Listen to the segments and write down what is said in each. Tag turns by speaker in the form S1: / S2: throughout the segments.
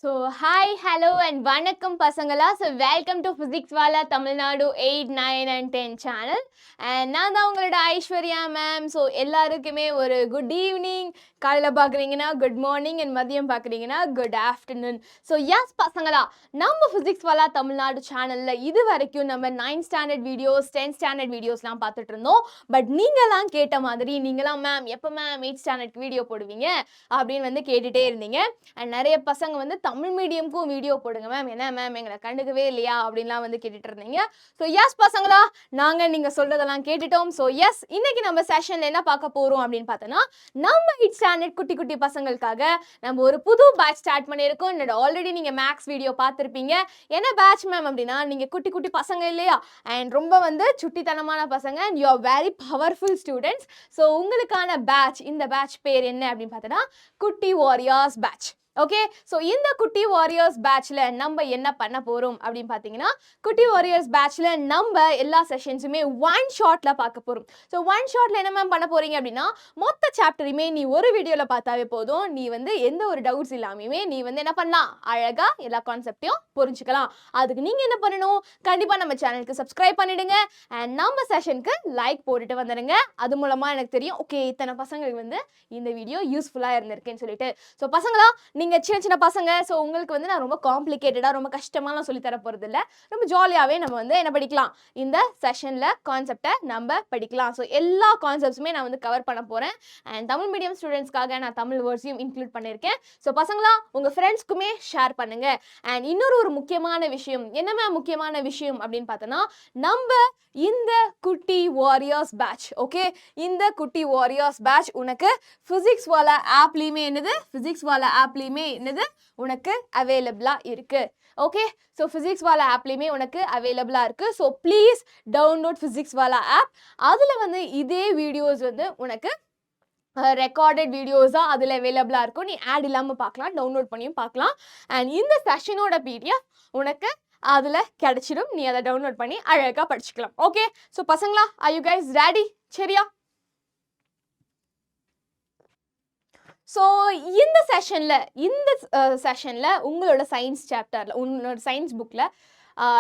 S1: So, hi, hello and vanakkam pasangala. So, welcome to Physics Wala Tamil Nadu 8, 9 and 10 channel. And நான் தான் உங்களோட Aishwarya ma'am. So எல்லாருக்குமே ஒரு good evening, காலையில் பார்க்குறீங்கன்னா குட் மார்னிங் அண்ட் மதியம் பார்க்குறீங்கன்னா குட் ஆஃப்டர்நூன். ஸோ எஸ் பசங்களா, நம்ம ஃபிசிக்ஸ் வாலா தமிழ்நாடு சேனலில் இது வரைக்கும் நம்ம 9th standard videos 10th standard வீடியோஸ்லாம் பார்த்துட்டு இருந்தோம். பட் நீங்களாம் கேட்ட மாதிரி நீங்களாம் மேம் எப்போ மேம் 8th ஸ்டாண்டர்ட் வீடியோ போடுவீங்க அப்படின்னு வந்து கேட்டுகிட்டே இருந்தீங்க. அண்ட் நிறைய பசங்க வந்து தமிழ் மீடியமுக்கும் வீடியோ போடுங்க மேம், என்ன மேம் எங்களை கண்டுக்கவே இல்லையா அப்படின்லாம் வந்து கேட்டுட்டு இருந்தீங்க. ஸோ எஸ் பசங்களா, நாங்கள் நீங்கள் சொல்கிறதெல்லாம் கேட்டுட்டோம். ஸோ எஸ், இன்னைக்கு நம்ம செஷனில் என்ன பார்க்க போகிறோம் அப்படின்னு பார்த்தோன்னா, நம்ம 8th ஸ்டாண்டர்ட் குட்டி குட்டி பசங்களுக்காக நம்ம ஒரு புது பேட்ச் ஸ்டார்ட் பண்ணியிருக்கோம். ஆல்ரெடி நீங்கள் மேக்ஸ் வீடியோ பார்த்துருப்பீங்க. என்ன பேட்ச் மேம் அப்படின்னா, நீங்கள் குட்டி குட்டி பசங்க இல்லையா, அண்ட் ரொம்ப வந்து சுட்டித்தனமான பசங்க and you are very powerful students. So உங்களுக்கான பேட்ச், இந்த பேட்ச் பேர் என்ன அப்படின்னு பார்த்தோன்னா குட்டி வாரியர்ஸ் பேட்ச். ஓகே, ஸோ இந்த குட்டி வாரியர்ஸ் பேட்சில் நம்ம என்ன பண்ண போகிறோம் அப்படின்னு பார்த்தீங்கன்னா, குட்டி வாரியர்ஸ் பேட்சில் நம்ம எல்லா செஷன்ஸுமே ஒன் ஷாட்டில் பார்க்க போகிறோம். ஸோ ஒன் ஷாட்டில் என்ன மேம் பண்ண போகிறீங்க அப்படின்னா, மொத்த சாப்டருமே நீ ஒரு வீடியோவில் பார்த்தாவே போதும். நீ வந்து எந்த ஒரு டவுட்ஸ் இல்லாமையுமே நீ வந்து என்ன பண்ணலாம், அழகாக எல்லா கான்செப்டையும் புரிஞ்சுக்கலாம். அதுக்கு நீங்கள் என்ன பண்ணணும், கண்டிப்பாக நம்ம சேனலுக்கு சப்ஸ்கிரைப் பண்ணிவிடுங்க அண்ட் நம்ம செஷனுக்கு லைக் போட்டுட்டு வந்துடுங்க. அது மூலமாக எனக்கு தெரியும், ஓகே இத்தனை பசங்களுக்கு வந்து இந்த வீடியோ யூஸ்ஃபுல்லாக இருந்திருக்கேன்னு சொல்லிட்டு. ஸோ பசங்களா, நீங்கள் சின்ன சின்ன பசங்க, ஸோ உங்களுக்கு வந்து நான் ரொம்ப காம்ப்ளிகேட்டடாக ரொம்ப கஷ்டமாலாம் சொல்லித்தர போகிறது இல்லை. ரொம்ப ஜாலியாகவே நம்ம வந்து என்ன படிக்கலாம், இந்த செஷனில் கான்செப்டை நம்ம படிக்கலாம். ஸோ எல்லா கான்செப்ட்ஸுமே நான் வந்து கவர் பண்ண போகிறேன். அண்ட் தமிழ் மீடியம் ஸ்டூடெண்ட்ஸ்க்காக நான் தமிழ் வேர்ட்ஸையும் இன்க்ளூட் பண்ணியிருக்கேன். ஸோ பசங்களா, உங்கள் ஃப்ரெண்ட்ஸ்க்குமே ஷேர் பண்ணுங்கள். அண்ட் இன்னொரு முக்கியமான விஷயம், என்னமே முக்கியமான விஷயம் அப்படின்னு பார்த்தோன்னா, நம்ம இந்த குட்டி வாரியர்ஸ் பேட்ச், ஓகே இந்த குட்டி வாரியர்ஸ் பேட்ச் உனக்கு ஃபிசிக்ஸ் வாலா ஆப்லேயுமே என்னது, ஃபிசிக்ஸ் வாலா ஆப்லேயுமே என்னது உனக்கு அவைலபிளாக இருக்குது. ஓகே, ஸோ ஃபிசிக்ஸ் வாலா ஆப்லேயுமே உனக்கு அவைலபிளாக இருக்குது. So please download Physics Wallah app. அதில் வந்து இதே வீடியோஸ் வந்து உனக்கு ரெக்கார்டட் வீடியோஸாக அதில் அவைலபிளாக இருக்கும். நீ ஆட் இல்லாமல் பார்க்கலாம், டவுன்லோட் பண்ணியும் பார்க்கலாம். அண்ட் இந்த செஷனோட PDF உனக்கு அதில் கிடைச்சிடும். நீ அதை டவுன்லோட் பண்ணி அழகாக படிச்சுக்கலாம். ஓகே, ஸோ பசங்களா, ஆர் யூ கைஸ் ரெடி? சரியா? ஸோ இந்த செஷனில் உங்களோட சயின்ஸ் சாப்டரில், உங்களோட சயின்ஸ் புக்கில்,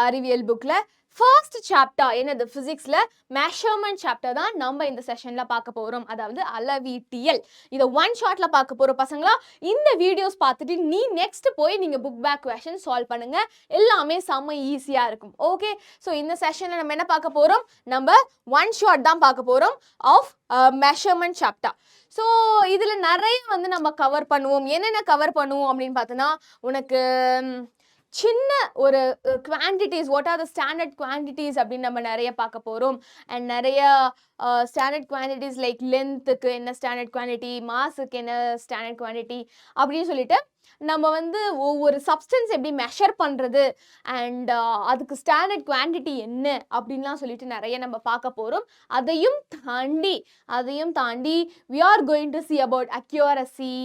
S1: அறிவியல் புக்கில் ஃபர்ஸ்ட் சாப்டர் என்னது, ஃபிசிக்ஸில் மெஷர்மெண்ட் சாப்டர் தான் நம்ம இந்த செஷனில் பார்க்க போகிறோம். அதாவது அளவீட்டியல். இதை ஒன் ஷாட்டில் பார்க்க போகிறோம் பசங்களா. இந்த வீடியோஸ் பார்த்துட்டு நீ நெக்ஸ்ட் போய் நீங்கள் புக் பேக் கொஷின் சால்வ் பண்ணுங்கள். எல்லாமே செம்ம ஈஸியாக இருக்கும். ஓகே, ஸோ இந்த செஷனில் நம்ம என்ன பார்க்க போகிறோம், நம்ம ஒன் ஷாட் தான் பார்க்க போகிறோம் ஆஃப் மெஷர்மெண்ட் சாப்டர். ஸோ இதில் நிறைய வந்து நம்ம கவர் பண்ணுவோம். என்னென்ன கவர் பண்ணுவோம் அப்படின்னு பார்த்தோன்னா, உனக்கு சின்ன ஒரு quantities, what are the standard quantities அப்படின்னு நம்ம நிறைய பார்க்க போகிறோம். அண்ட் நிறைய ஸ்டாண்டர்ட் குவான்டிட்டிஸ் லைக் லென்த்துக்கு என்ன ஸ்டாண்டர்ட் குவான்டிட்டி, மாஸுக்கு என்ன ஸ்டாண்டர்ட் குவான்டிட்டி அப்படின்னு சொல்லிட்டு நம்ம வந்து ஒவ்வொரு சப்ஸ்டன்ஸ் எப்படி மெஷர் பண்ணுறது அண்ட் அதுக்கு ஸ்டாண்டர்ட் குவான்டிட்டி என்ன அப்படின்லாம் சொல்லிட்டு நிறைய நம்ம பார்க்க போகிறோம். அதையும் தாண்டி we are going to see about accuracy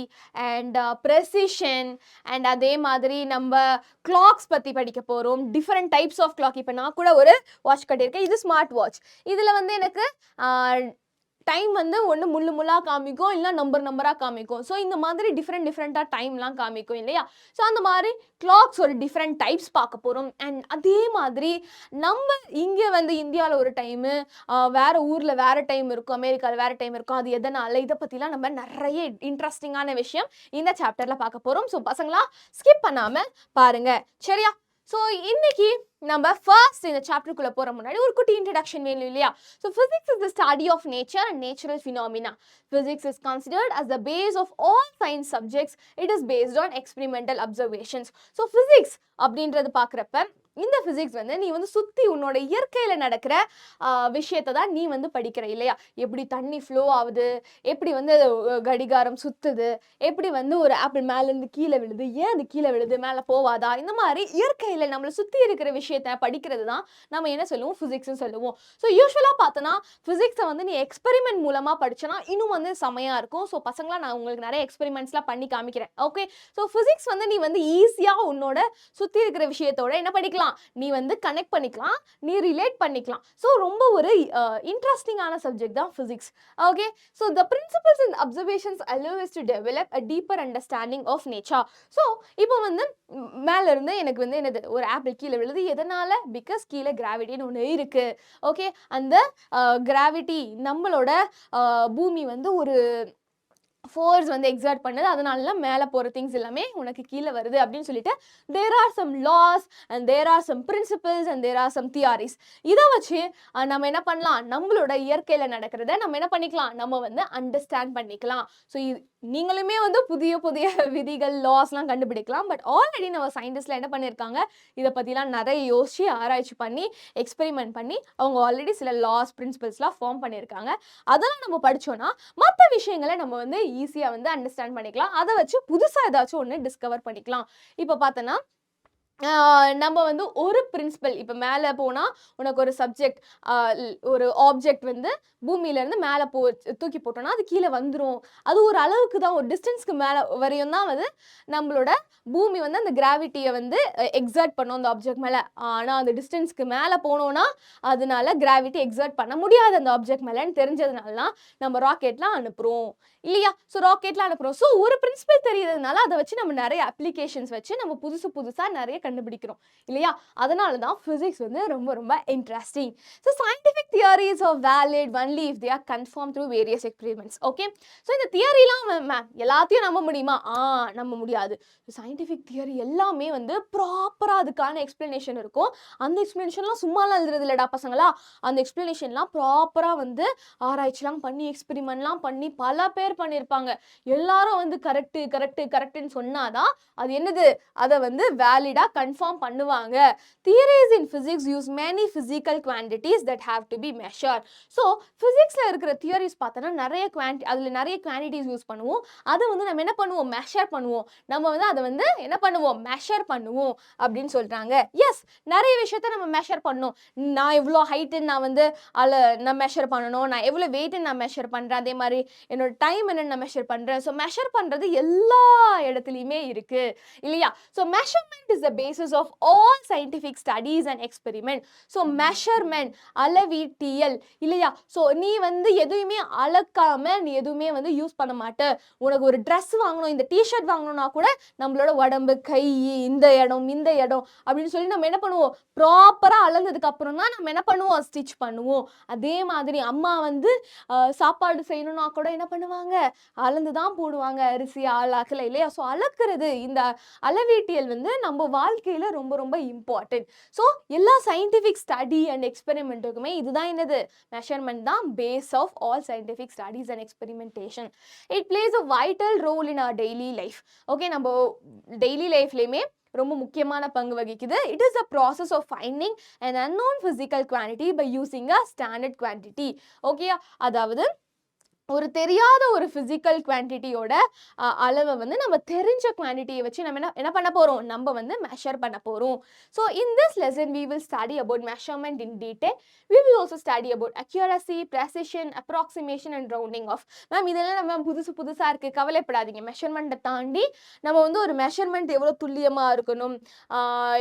S1: and precision and அதே மாதிரி நம்ம கிளாக்ஸ் பற்றி படிக்க போகிறோம். Different types of clock. இப்போ நான் கூட ஒரு வாட்ச் கட்டியிருக்கேன், இது ஸ்மார்ட் வாட்ச். இதில் வந்து எனக்கு டைம் வந்து ஒன்று முள்ளாக காமிக்கும், இல்லை நம்பராக காமிக்கும். ஸோ இந்த மாதிரி டிஃப்ரெண்ட்டாக டைம்லாம் காமிக்கும் இல்லையா. ஸோ அந்த மாதிரி கிளாக்ஸ் ஒரு டிஃப்ரெண்ட் டைப்ஸ் பார்க்க போகிறோம். அண்ட் அதே மாதிரி நம்ம இங்கே வந்து இந்தியாவில் ஒரு டைமு, வேறு ஊரில் வேறு டைம் இருக்கும், அமெரிக்காவில் வேறு டைம் இருக்கும். அது எதனால், இதை பற்றிலாம் நம்ம நிறைய இன்ட்ரெஸ்டிங்கான விஷயம் இந்த சாப்டரில் பார்க்க போகிறோம். ஸோ பசங்களா, ஸ்கிப் பண்ணாமல் பாருங்கள். சரியா? ஸோ இன்னைக்கு நம்ம ஃபர்ஸ்ட் இந்த சாப்டருக்குள்ளே போகிற முன்னாடி ஒரு குட்டி இன்ட்ரடக்ஷன் வேணும் இல்லையா. So physics is the study of nature and natural phenomena. Physics is considered as the base of all science subjects. It is based on experimental observations. So physics அப்படின்றது பார்க்குறப்ப, இந்த ஃபிசிக்ஸ் வந்து நீ வந்து சுற்றி உன்னோட இயற்கையில் நடக்கிற விஷயத்தை தான் நீ வந்து படிக்கிற இல்லையா. எப்படி தண்ணி ஃப்ளோ ஆகுது, எப்படி வந்து கடிகாரம் சுற்றுது, எப்படி வந்து ஒரு ஆப்பிள் மேலேருந்து கீழே விழுது, ஏன் அது கீழே விழுது, மேலே போவாதா, இந்த மாதிரி இயற்கையில் நம்மளை சுற்றி இருக்கிற விஷயத்தை படிக்கிறது தான் நம்ம என்ன சொல்லுவோம், ஃபிசிக்ஸ்னு சொல்லுவோம். ஸோ யூஸ்வலாக பார்த்தோன்னா ஃபிசிக்ஸை வந்து நீ எக்ஸ்பெரிமெண்ட் மூலமாக படிச்சோன்னா இன்னும் வந்து செமையாக இருக்கும். ஸோ பசங்களா, நான் உங்களுக்கு நிறைய எக்ஸ்பெரிமெண்ட்ஸ்லாம் பண்ணி காமிக்கிறேன். ஓகே, ஸோ ஃபிசிக்ஸ் வந்து நீ வந்து ஈஸியாக உன்னோட சுற்றி இருக்கிற விஷயத்தோட என்ன படிக்கலாம், பண்ணிக்கலாம், நீ வந்து கனெக்ட் பண்ணிக்கலாம், நீ ரிலேட் பண்ணிக்கலாம். ஸோ ரொம்ப ஒரு இன்ட்ரெஸ்டிங்கான சப்ஜெக்ட் தான் physics. Okay, so the principles and observations allow us to develop a deeper understanding of nature. So இப்போ வந்து மேல இருந்து எனக்கு வந்து என்னது ஒரு ஆப்பிள் கீழே விழுது, எதனால? பிகாஸ் கீழே கிராவிட்டின்னு ஒன்று இருக்கு. ஓகே, அந்த கிராவிட்டி நம்மளோட பூமி வந்து ஒரு ஃபோர்ஸ் வந்து எக்ஸர்ட் பண்ணுது, அதனால மேலே போகிற திங்ஸ் எல்லாமே உனக்கு கீழே வருது அப்படின்னு சொல்லிட்டு there are some laws and there are some principles and there are some theories. இதை வச்சு நம்ம என்ன பண்ணலாம், நம்மளோட இயற்கையில் நடக்கிறத நம்ம என்ன பண்ணிக்கலாம், நம்ம வந்து அண்டர்ஸ்டாண்ட் பண்ணிக்கலாம். ஸோ நீங்களுமே வந்து புதிய புதிய விதிகள் லாஸ்லாம் கண்டுபிடிக்கலாம். பட் ஆல்ரெடி நம்ம சயின்டிஸ்ட்ல என்ன பண்ணியிருக்காங்க, இதை பற்றிலாம் நிறைய யோசிச்சு ஆராய்ச்சி பண்ணி எக்ஸ்பெரிமெண்ட் பண்ணி அவங்க ஆல்ரெடி சில லாஸ் பிரின்சிபல்ஸ்லாம் ஃபார்ம் பண்ணியிருக்காங்க. அதெல்லாம் நம்ம படித்தோன்னா மற்ற விஷயங்களை நம்ம வந்து ஈஸியாக வந்து அண்டர்ஸ்டாண்ட் பண்ணிக்கலாம். அதை வச்சு புதுசாக ஏதாச்சும் ஒன்று டிஸ்கவர் பண்ணிக்கலாம். இப்போ பார்த்தோன்னா நம்ம வந்து ஒரு பிரின்சிபல், இப்போ மேலே போனால் உனக்கு ஒரு சப்ஜெக்ட் ஒரு ஆப்ஜெக்ட் வந்து பூமியிலேருந்து மேலே தூக்கி போட்டோன்னா அது கீழே வந்துடும். அது ஒரு அளவுக்கு தான், ஒரு டிஸ்டன்ஸ்க்கு மேலே வரையும் தான் வந்து நம்மளோட பூமி வந்து அந்த கிராவிட்டியை வந்து எக்ஸர்ட் பண்ணும் அந்த ஆப்ஜெக்ட் மேலே. ஆனால் அந்த டிஸ்டன்ஸ்க்கு மேலே போனோன்னா அதனால கிராவிட்டி எக்ஸர்ட் பண்ண முடியாது அந்த ஆப்ஜெக்ட் மேலேன்னு தெரிஞ்சதுனால நம்ம ராக்கெட்லாம் அனுப்புகிறோம் இல்லையா? ஸோ ராக்கெட்லாம் அனுப்புகிறோம். ஸோ ஒரு பிரின்சிபல் தெரியுறதுனால அதை வச்சு நம்ம நிறைய அப்ளிகேஷன்ஸ் வச்சு நம்ம புதுசாக நிறைய கண்டுபிடிக்கிறோம் இல்லையா? அதனால தான் ஃபிசிக்ஸ் வந்து ரொம்ப ரொம்ப interesting. So scientific theories R valid only if they are confirm through various experiments. Okay, so இந்த தியரிலாம் மேம் எல்லாத்தையும் நம்ப முடியுமா? நம்ப முடியாது. சயின்டிஃபிக் தியரி எல்லாமே வந்து ப்ராப்பராக அதுக்கான எக்ஸ்பிளனேஷன் இருக்கும். அந்த எக்ஸ்பிளனேஷன்லாம் சும்மாலாம் எழுதுறது இல்லைடா பசங்களா, அந்த எக்ஸ்பிளனேஷன்லாம் ப்ராப்பராக வந்து ஆராய்ச்சிலாம் பண்ணி எக்ஸ்பெரிமெண்ட்லாம் பண்ணி பல பேர் பண்ணியிருப்பாங்க. எல்லாரும் வந்து கரெக்டுன்னு சொன்னாதான் அது என்னது, அதை வந்து வேலிடா கன்ஃபார்ம் பண்ணுவாங்க. Theories in physics use many physical quantities that have to be measured. So ஃபிசிக்ஸில் இருக்கிற தியரிஸ் பார்த்தோன்னா நிறைய அதில் நிறைய குவான்டிட்டிஸ் யூஸ் பண்ணுவோம். அதை வந்து நம்ம என்ன பண்ணுவோம், மெஷர் பண்ணுவோம். நம்ம வந்து அதை வந்து என்ன பண்ணுவோம், மெஷர் பண்ணுவோம் அப்படின்னு சொல்கிறாங்க. எஸ், நிறைய விஷயத்த நம்ம மெஷர் பண்ணணும். நான் எவ்வளோ ஹைட்டுன்னு நான் வந்து நான் மெஷர் பண்ணணும், நான் எவ்வளோ வெயிட்டுன்னு நான் மெஷர் பண்ணுறேன், அதே மாதிரி என்னோட டைம் என்னென்ன நான் மெஷர் பண்ணுறேன். ஸோ மெஷர் பண்ணுறது எல்லா இடத்துலையுமே இருக்குது இல்லையா? So measurement is the basis of all scientific studies and experiment. So measurement, அளவீட்டியல் இல்லையா? ஸோ நீ வந்து எதுவுமே அளக்காம நீ எதுவுமே வந்து யூஸ் பண்ண மாட்ட. உனக்கு ஒரு ட்ரெஸ் வாங்கணும், இந்த டிஷர்ட் வாங்கணும்னா கூட நம்மளோட உடம்பு, கை, இந்த இடம் அப்படின்னு சொல்லி நம்ம என்ன பண்ணுவோம், ப்ராப்பராக அளந்ததுக்கு அப்புறம் தான் நம்ம என்ன பண்ணுவோம், ஸ்டிச் பண்ணுவோம். அதே மாதிரி அம்மா வந்து சாப்பாடு செய்யணும்னா கூட என்ன பண்ணுவாங்க, அளந்து தான் போடுவாங்க, அரிசி ஆளாக்கல இல்லையா? ஸோ அளக்கிறது, இந்த அளவீட்டியல் வந்து நம்ம வாழ்க்கையில் ரொம்ப ரொம்ப இம்பார்ட்டன்ட். ஸோ எல்லா சயின்டிஃபிக் ஸ்டடி அண்ட் எக்ஸ்பெரிமெண்ட்டுக்குமே இதுதான் என்னது, மெஷர்மெண்ட் தான் base of all scientific studies and experimentation. It plays a vital role in our daily life. Okay, நம்ம டெய்லி லைஃப்லேயுமே ரொம்ப முக்கியமான பங்கு வகிக்குது. It is a process of finding an unknown physical quantity by using a standard quantity. Okay, அதாவது ஒரு தெரியாத ஒரு ஃபிசிக்கல் குவான்டிட்டியோட அளவை வந்து நம்ம தெரிஞ்ச குவான்டிட்டியை வச்சு நம்ம என்ன பண்ண போகிறோம், நம்ம வந்து மெஷர் பண்ண போகிறோம். So in this lesson we will study about measurement in detail. We will also study about accuracy, precision, approximation and rounding off. Ma'am இதெல்லாம் நம்ம புதுசாக இருக்குது, கவலைப்படாதீங்க. மெஷர்மெண்ட்டை தாண்டி நம்ம வந்து ஒரு மெஷர்மெண்ட் எவ்வளோ துல்லியமாக இருக்கணும்,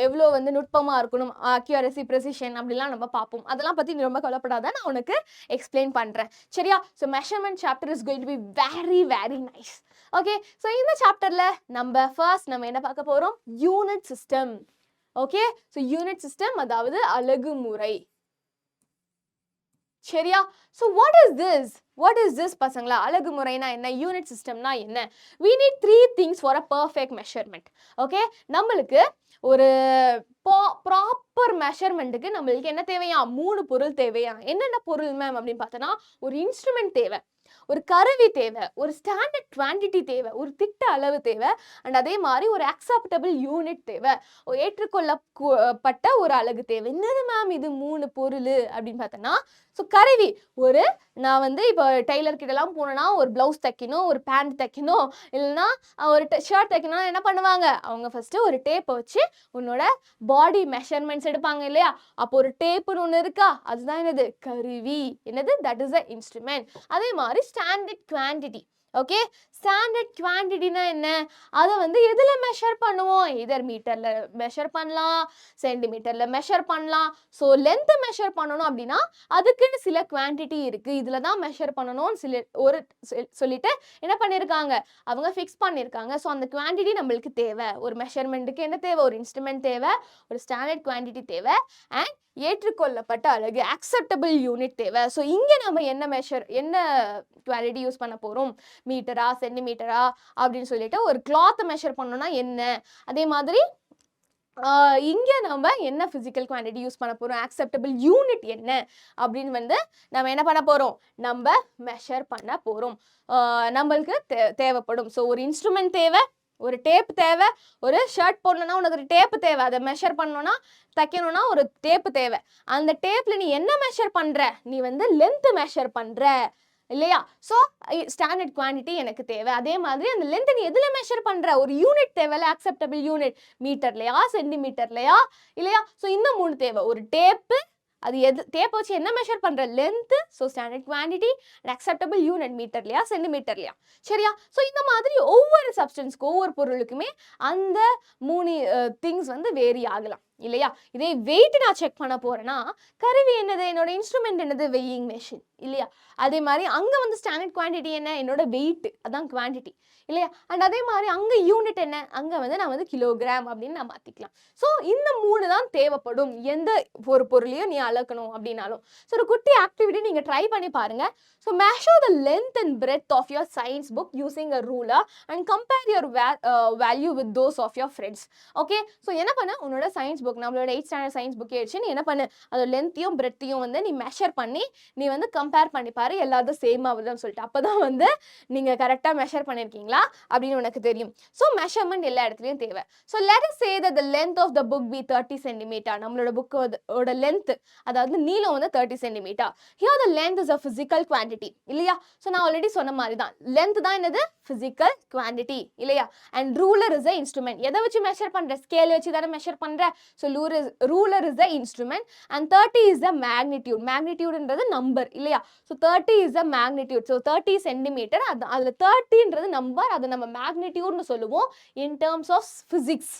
S1: எவ்வளோ வந்து நுட்பமாக இருக்கணும், அக்யூரசி, ப்ரெசிஷன் அப்படிலாம் நம்ம பார்ப்போம். அதெல்லாம் பற்றி நீ ரொம்ப கவலைப்படாத, நான் உனக்கு எக்ஸ்பிளைன் பண்ணுறேன் சரியா? So measurement chapter is going to be very nice. Okay, so இந்த சாப்டர்ல நம்ம என்ன பார்க்க போறோம், unit system. Okay, so unit system அதாவது அலகுமுறை சரியா? ஸோ what is this பசங்களா? அலகுமுறைனா என்ன, யூனிட் சிஸ்டம்னா என்ன? we need 3 things for a perfect measurement. Okay, நம்மளுக்கு ஒரு ப்ராப்பர் மெஷர்மெண்ட்டுக்கு நம்மளுக்கு என்ன தேவையா, 3 பொருள் தேவையா. என்னென்ன பொருள் மேம் அப்படின்னு பார்த்தோன்னா, ஒரு இன்ஸ்ட்ருமெண்ட் தேவை, ஒரு கருவி தேவை, ஒரு ஸ்டாண்டர்ட் குவான்டிட்டி தேவை, ஒரு திட்ட அளவு தேவை, அண்ட் அதே மாதிரி ஒரு அக்செப்டபிள் யூனிட் தேவை, ஏற்றுக்கொள்ளப்பட்ட ஒரு அலகு தேவை. என்னது மேம் இது 3 பொருள் அப்படின்னு பார்த்தோன்னா, ஸோ கருவி, நான் வந்து இப்போ டெய்லர் கிட்டலாம் போனேன்னா ஒரு ப்ளவுஸ் தைக்கணும், ஒரு பேண்ட் தைக்கணும், இல்லைன்னா ஒரு ஷர்ட் தைக்கணும்னா என்ன பண்ணுவாங்க, அவங்க ஃபஸ்ட்டு ஒரு டேப்பை வச்சு உன்னோட பாடி மெஷர்மெண்ட்ஸ் எடுப்பாங்க இல்லையா? அப்போ ஒரு டேப்புன்னு ஒன்று இருக்கா, அதுதான் என்னது, கருவி. என்னது, தட் இஸ் அ இன்ஸ்ட்ருமெண்ட். அதே மாதிரி ஸ்டாண்டர்ட் குவான்டிட்டி. ஓகே, ஸ்டாண்டர்ட் குவான்டிட்டினா என்ன, அதை வந்து எதில் மெஷர் பண்ணுவோம், இதர் மீட்டரில் மெஷர் பண்ணலாம், சென்டிமீட்டரில் மெஷர் பண்ணலாம். ஸோ லென்த்தை மெஷர் பண்ணணும் அப்படின்னா அதுக்குன்னு சில குவான்டிட்டி இருக்குது, இதில் தான் மெஷர் பண்ணணும்னு சொல்லிட்டு என்ன பண்ணியிருக்காங்க, அவங்க ஃபிக்ஸ் பண்ணியிருக்காங்க. ஸோ அந்த குவான்டிட்டி நம்மளுக்கு தேவை. ஒரு மெஷர்மெண்ட்டுக்கு என்ன தேவை, ஒரு இன்ஸ்ட்ருமெண்ட் தேவை, ஒரு ஸ்டாண்டர்ட் குவான்டிட்டி தேவை, அண்ட் ஏற்றுக்கொள்ளப்பட்ட அலகு அக்செப்டபிள் யூனிட் தேவை. ஸோ இங்கே நம்ம என்ன குவாலிட்டி யூஸ் பண்ண போகிறோம், மீட்டரா சென்டிமீட்டரா அப்படின்னு சொல்லிட்டு ஒரு கிளாத்தை மெஷர் பண்ணோம்னா என்ன, அதே மாதிரி இங்கே நம்ம என்ன ஃபிசிக்கல் குவான்டிட்டி யூஸ் பண்ண போகிறோம், அக்செப்டபிள் யூனிட் என்ன அப்படின்னு வந்து நம்ம என்ன பண்ண போகிறோம், நம்ம மெஷர் பண்ண போகிறோம். நம்மளுக்கு தேவைப்படும். ஸோ ஒரு இன்ஸ்ட்ருமெண்ட் தேவை, ஒரு டேப் தேவை, ஒரு ஷர்ட் போடணும்னா உனக்கு ஒரு டேப்பு தேவை, அதை மெஷர் பண்ணணும்னா தைக்கணும்னா ஒரு டேப்பு தேவை. அந்த டேப்பில் நீ என்ன மெஷர் பண்ணுற, நீ வந்து லென்த்து மெஷர் பண்ணுற இல்லையா. ஸோ ஸ்டாண்டர்ட் குவான்டிட்டி எனக்கு தேவை. அதே மாதிரி அந்த லென்த்தை நீ எதில் மெஷர் பண்ணுற, ஒரு யூனிட் தேவையில்ல, அக்செப்டபிள் யூனிட் மீட்டர்லையா சென்டிமீட்டர்லையா இல்லையா. ஸோ இந்த 3 தேவை. ஒரு டேப்பு, அது டேப்பை வச்சு என்ன மெஷர் பண்ணுற, length, so standard quantity, and acceptable unit மீட்டர்லையா சென்டிமீட்டர்லையா, சரியா. ஸோ இந்த மாதிரி ஒவ்வொரு சப்ஸ்டன்ஸ்க்கு ஒவ்வொரு பொருளுக்குமே அந்த 3 திங்ஸ் வந்து வேரி ஆகலாம் இல்லையா. இதே வெயிட் நான் செக் பண்ண போறேன்னா கருவி என்னது, என்னோட இன்ஸ்ட்ருமெண்ட் என்னது, வெயிங் மெஷின் இல்லையா. அதே மாதிரி அங்கே வந்து ஸ்டாண்டர்ட் குவான்டிட்டி என்ன, என்னோட வெயிட், அதான் குவான்டிட்டி இல்லையா. அண்ட் அதே மாதிரி அங்கே யூனிட் என்ன, அங்கே வந்து நான் வந்து கிலோகிராம் அப்படின்னு நான் மாற்றிக்கலாம். ஸோ இந்த 3 தான் தேவைப்படும் எந்த ஒரு பொருளையும் நீ அளக்கணும் அப்படின்னாலும். ஸோ ஒரு குட்டி ஆக்டிவிட்டி நீங்கள் ட்ரை பண்ணி பாருங்க. So measure the length and breadth of your science book using a ruler and compare your value with those of your friends. Okay, so என்ன பண்ண, உன்னோட சயின்ஸ் புக், நம்மளோட 8th ஸ்டாண்டர்ட் சயின்ஸ் புக்கே வச்சு நீ என்ன பண்ணு, அதோட லென்த்தையும் பிரெத்தையும் வந்து நீ மெஷர் பண்ணி நீ வந்து கம்பேர் பண்ணி பாரு, எல்லாரும் சேம் ஆகுதுன்னு சொல்லிட்டு. அப்போ தான் வந்து நீங்கள் கரெக்டாக மெஷர் பண்ணியிருக்கீங்களா அப்படின்னு உனக்கு தெரியும். ஸோ மெஷர்மெண்ட் எல்லா இடத்துலையும் தேவை. So let us say that the length of the book be 30 centimeter. நம்மளோட புக்கோட லென்த், அதாவது நீளம் வந்து 30 centimeter. Here the length is a physical quantity இல்லையா. ஸோ நான் ஆல்ரெடி சொன்ன மாதிரி தான், லென்த் தான் என்னது, physical quantity இல்லையா. And ruler is a instrument. எதை வச்சு மெஷர் பண்ணுற, ஸ்கேல் வச்சு தானே மெஷர் பண்ணுற. So ruler is the instrument and 30 is the magnitude. Magnitudeன்றது நம்பர் இல்லையா. So 30 is the magnitude. So 30 centimetre, அதில் 30ன்றது நம்பர், அதை நம்ம மேக்னிடியூட்னு சொல்லுவோம் in terms of physics,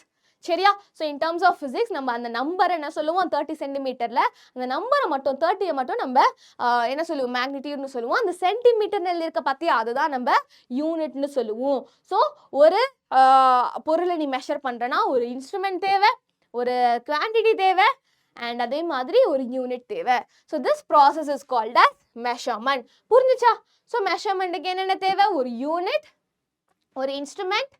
S1: சரியா. So in terms of physics நம்ம அந்த நம்பரை என்ன சொல்லுவோம், 30 சென்டிமீட்டரில் அந்த நம்பரை மட்டும் 30யை மட்டும் நம்ம என்ன சொல்லுவோம், மேக்னிடியூட்னு சொல்லுவோம். அந்த சென்டிமீட்டர்னு இருக்க பார்த்தியா, அதுதான் நம்ம யூனிட்னு சொல்லுவோம். ஸோ ஒரு பொருளை நீ மெஷர் பண்ணுறனா ஒரு இன்ஸ்ட்ருமெண்ட் தேவை, ஒரு குவான்டிட்டி தேவை, அண்ட் அதே மாதிரி ஒரு யூனிட் தேவை. So this process is called as measurement. புரிஞ்சுச்சா. ஸோ மெஷர்மெண்ட்டுக்கு என்னென்ன தேவை, ஒரு யூனிட், ஒரு இன்ஸ்ட்ருமெண்ட்,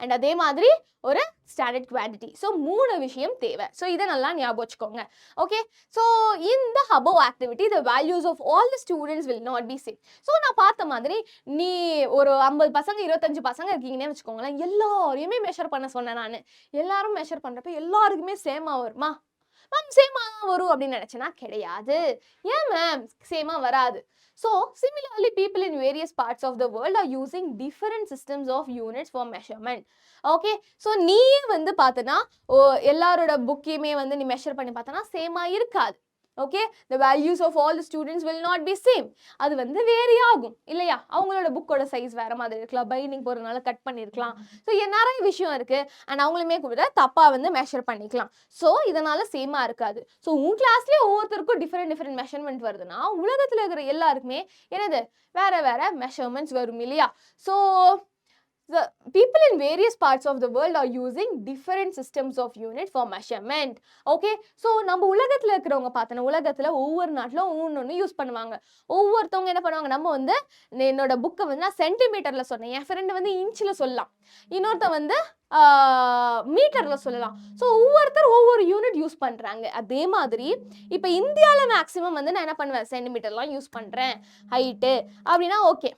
S1: அண்ட் அதே மாதிரி ஒரு ஸ்டாண்டர்ட் குவான்டிட்டி. ஸோ 3 விஷயம் தேவை. ஸோ இதை நல்லா ஞாபகம் வச்சுக்கோங்க. ஓகே, ஸோ இந்த above activity the values of all the students will not be same. So நான் பார்த்த மாதிரி நீ ஒரு 50 பசங்க 25 பசங்க இருக்கீங்கன்னே வச்சுக்கோங்களேன், எல்லாரையுமே மெஷர் பண்ண சொன்னேன் நான். எல்லாரும் மெஷர் பண்ணுறப்ப எல்லாருக்குமே சேமாக வருமா, மேம் சேமாக வரும் அப்படின்னு நினச்சேன்னா கிடையாது. ஏன் மேம் சேமாக வராது. So similarly, people in various parts of the world are using different systems of units for measurement. Okay, so நீ வந்து பார்த்தனா எல்லாரோட புக்கையுமே வந்து நீ மெஷர் பண்ணி பார்த்தனா சேமா இருக்காது. Okay, the values of all the students will not be same. அது வந்து வேரி ஆகும் இல்லையா. அவங்களோட புக்கோட சைஸ் வேற மாதிரி இருக்கலாம், பைண்டிங் போகிறதுனால கட் பண்ணியிருக்கலாம். ஸோ நிறைய விஷயம் இருக்குது. அண்ட் அவங்களுமே கூட தப்பாக வந்து மெஷர் பண்ணிக்கலாம். ஸோ இதனால் சேமாக இருக்காது. ஸோ உன் கிளாஸ்லேயே ஒவ்வொருத்தருக்கும் டிஃப்ரெண்ட் மெஷர்மெண்ட் வருதுன்னா உலகத்தில் இருக்கிற எல்லாருக்குமே என்னது வேறு வேறு மெஷர்மெண்ட்ஸ் வரும் இல்லையா. So the people in various parts of the world are using different systems of unit for measurement. Okay, so நம்ம உலகத்தில் இருக்கிறவங்க பார்த்தோன்னா உலகத்தில் ஒவ்வொரு நாட்டில் ஒவ்வொன்று யூஸ் பண்ணுவாங்க. ஒவ்வொருத்தவங்க என்ன பண்ணுவாங்க, நம்ம வந்து என்னோட புக்கை வந்து நான் சென்டிமீட்டரில் சொன்னேன், என் ஃப்ரெண்டு வந்து இன்ச்சில் சொல்லலாம், இன்னொருத்த வந்து மீட்டரில் சொல்லலாம். ஸோ ஒவ்வொருத்தர் ஒவ்வொரு யூனிட் யூஸ் பண்ணுறாங்க. அதே மாதிரி இப்போ இந்தியாவில் மேக்ஸிமம் வந்து நான் என்ன பண்ணுவேன், சென்டிமீட்டர்லாம் யூஸ் பண்ணுறேன் ஹைட்டு அப்படின்னா ஓகே.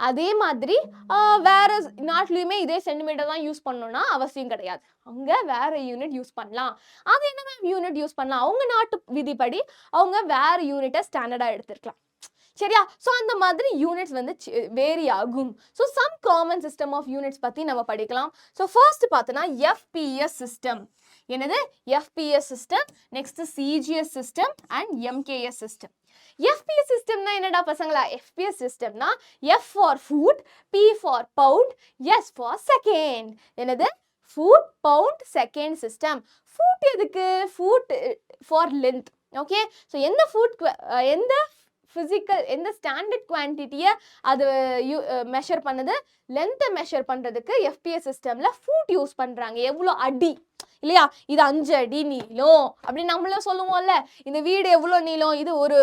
S1: அதே மாதிரி வேறு நாட்டிலையுமே இதே சென்டிமீட்டர் தான் யூஸ் பண்ணணும்னா அவசியம் கிடையாது. அங்கே வேறு யூனிட் யூஸ் பண்ணலாம். அது என்ன மேம் யூனிட் யூஸ் பண்ணலாம், அவங்க நாட்டு விதிப்படி அவங்க வேறு யூனிட்டை ஸ்டாண்டர்டாக எடுத்துருக்கலாம். சரியா? ஸோ அந்த மாதிரி யூனிட்ஸ் வந்து வேரி ஆகும். So some common system of units பற்றி நம்ம படிக்கலாம். ஸோ ஃபர்ஸ்ட் பார்த்தோன்னா எஃபிஎஸ் சிஸ்டம். என்னது? FPS system, next CGS system and MKS system. FPS சிஸ்டம்னா என்னடா பசங்களா? எஃபிஎஸ் சிஸ்டம்னா F for foot, P for pound, S for second. என்னது? Foot pound second system. Foot எதுக்கு? Foot for length. Okay, so எந்த foot எந்த physical எந்த standard குவான்டிட்டியை அது மெஷர் பண்ணுது, லென்த்தை மெஷர் பண்ணுறதுக்கு எஃபிஎஸ் சிஸ்டமில் ஃபுட் யூஸ் பண்ணுறாங்க. எவ்வளோ அடி இல்லையா? இது 5 அடி நீளம் அப்படின்னு நம்மளும் சொல்லுவோம்ல. இந்த வீடு எவ்வளோ நீளம், இது ஒரு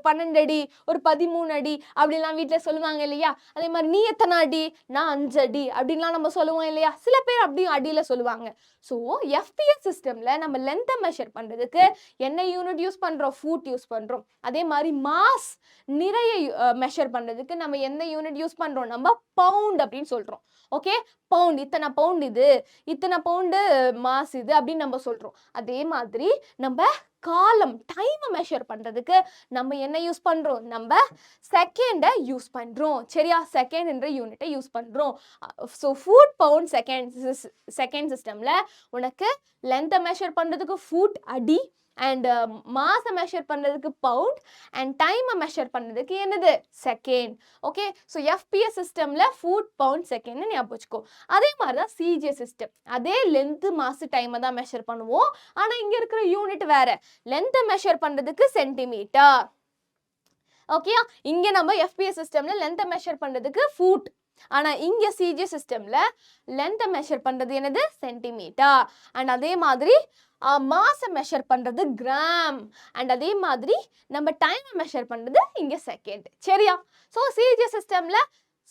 S1: 12 அடி, ஒரு 13 அடி அப்படின்லாம் வீட்டில் சொல்லுவாங்க இல்லையா? அதே மாதிரி நீ எத்தனை அடி? நான் 5 அடி அப்படின்லாம் நம்ம சொல்லுவோம் இல்லையா? சில பேர் அப்படியும் அடியில் சொல்லுவாங்க. ஸோ எஃபிஎஸ் சிஸ்டமில் நம்ம லென்த்தை மெஷர் பண்ணுறதுக்கு என்ன யூனிட் யூஸ் பண்ணுறோம்? ஃபுட் யூஸ் பண்ணுறோம். அதே மாதிரி மாஸ் நிறைய மெஷர் பண்ணுறதுக்கு நம்ம என்ன யூனிட் யூஸ் பண்ணுறோம்? நம்ம பவுண்ட் அப்படின்னு சொல்கிறோம். ஓகே, பவுண்ட், இத்தனை பவுண்ட் இது, இத்தனை பவுண்டு மாஸ் இது அப்படின்னு நம்ம சொல்கிறோம். அதே மாதிரி நம்ம காலம் டைமை மெஷர் பண்ணுறதுக்கு நம்ம என்ன யூஸ் பண்ணுறோம்? நம்ம செகண்டை யூஸ் பண்ணுறோம். சரியா? செகண்ட் என்ற யூனிட்டை யூஸ் பண்ணுறோம். ஸோ ஃபுட் பவுண்ட் செகண்ட் சிஸ்டமில் உனக்கு லென்த்தை மெஷர் பண்ணுறதுக்கு ஃபுட் அடி, அண்ட் மாஸை மெஷர் பண்ணுறதுக்கு பவுண்ட், அண்ட் டைமை மெஷர் பண்ணுறதுக்கு என்னது? செகண்ட். ஓகே, ஸோ எஃபிஎஸ் சிஸ்டமில் ஃபுட் பவுண்ட் செகண்ட்னு ஞாபகம் வச்சுக்கோ. அதே மாதிரி தான் சிஜிஎஸ் சிஸ்டம். அதே லென்த்து மாசு டைமை தான் மெஷர் பண்ணுவோம். ஆனால் இங்கே இருக்கிற யூனிட் வேற. லென்த்தை மெஷர் பண்ணுறதுக்கு சென்டிமீட்டர். ஓகேயா? இங்கே நம்ம எஃபிஎஸ் சிஸ்டமில் லென்த்தை மெஷர் பண்ணுறதுக்கு ஃபுட், ஆனால் இங்கே சிஜிஎஸ் சிஸ்டமில் லென்த்தை மெஷர் பண்ணுறது என்னது? சென்டிமீட்டர். அண்ட் அதே மாதிரி மாஸை மெஷர் பண்ணுறது கிராம், அண்ட் அதே மாதிரி நம்ம டைமை மெஷர் பண்ணுறது இங்கே செகண்ட். சரியா? ஸோ சிஜிஎஸ் சிஸ்டமில்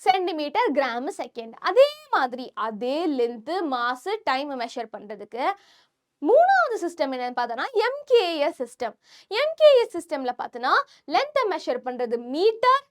S1: சென்டிமீட்டர், கிராம், செகண்ட். அதே மாதிரி அதே லென்த்து மாசு டைமை மெஷர் பண்ணுறதுக்கு மூணாவது சிஸ்டம் என்னன்னு பார்த்தோன்னா எம்கேஎஸ் சிஸ்டம். எம்கேஎஸ் சிஸ்டமில் பார்த்தோன்னா லென்த்தை மெஷர் பண்ணுறது மீட்டர்,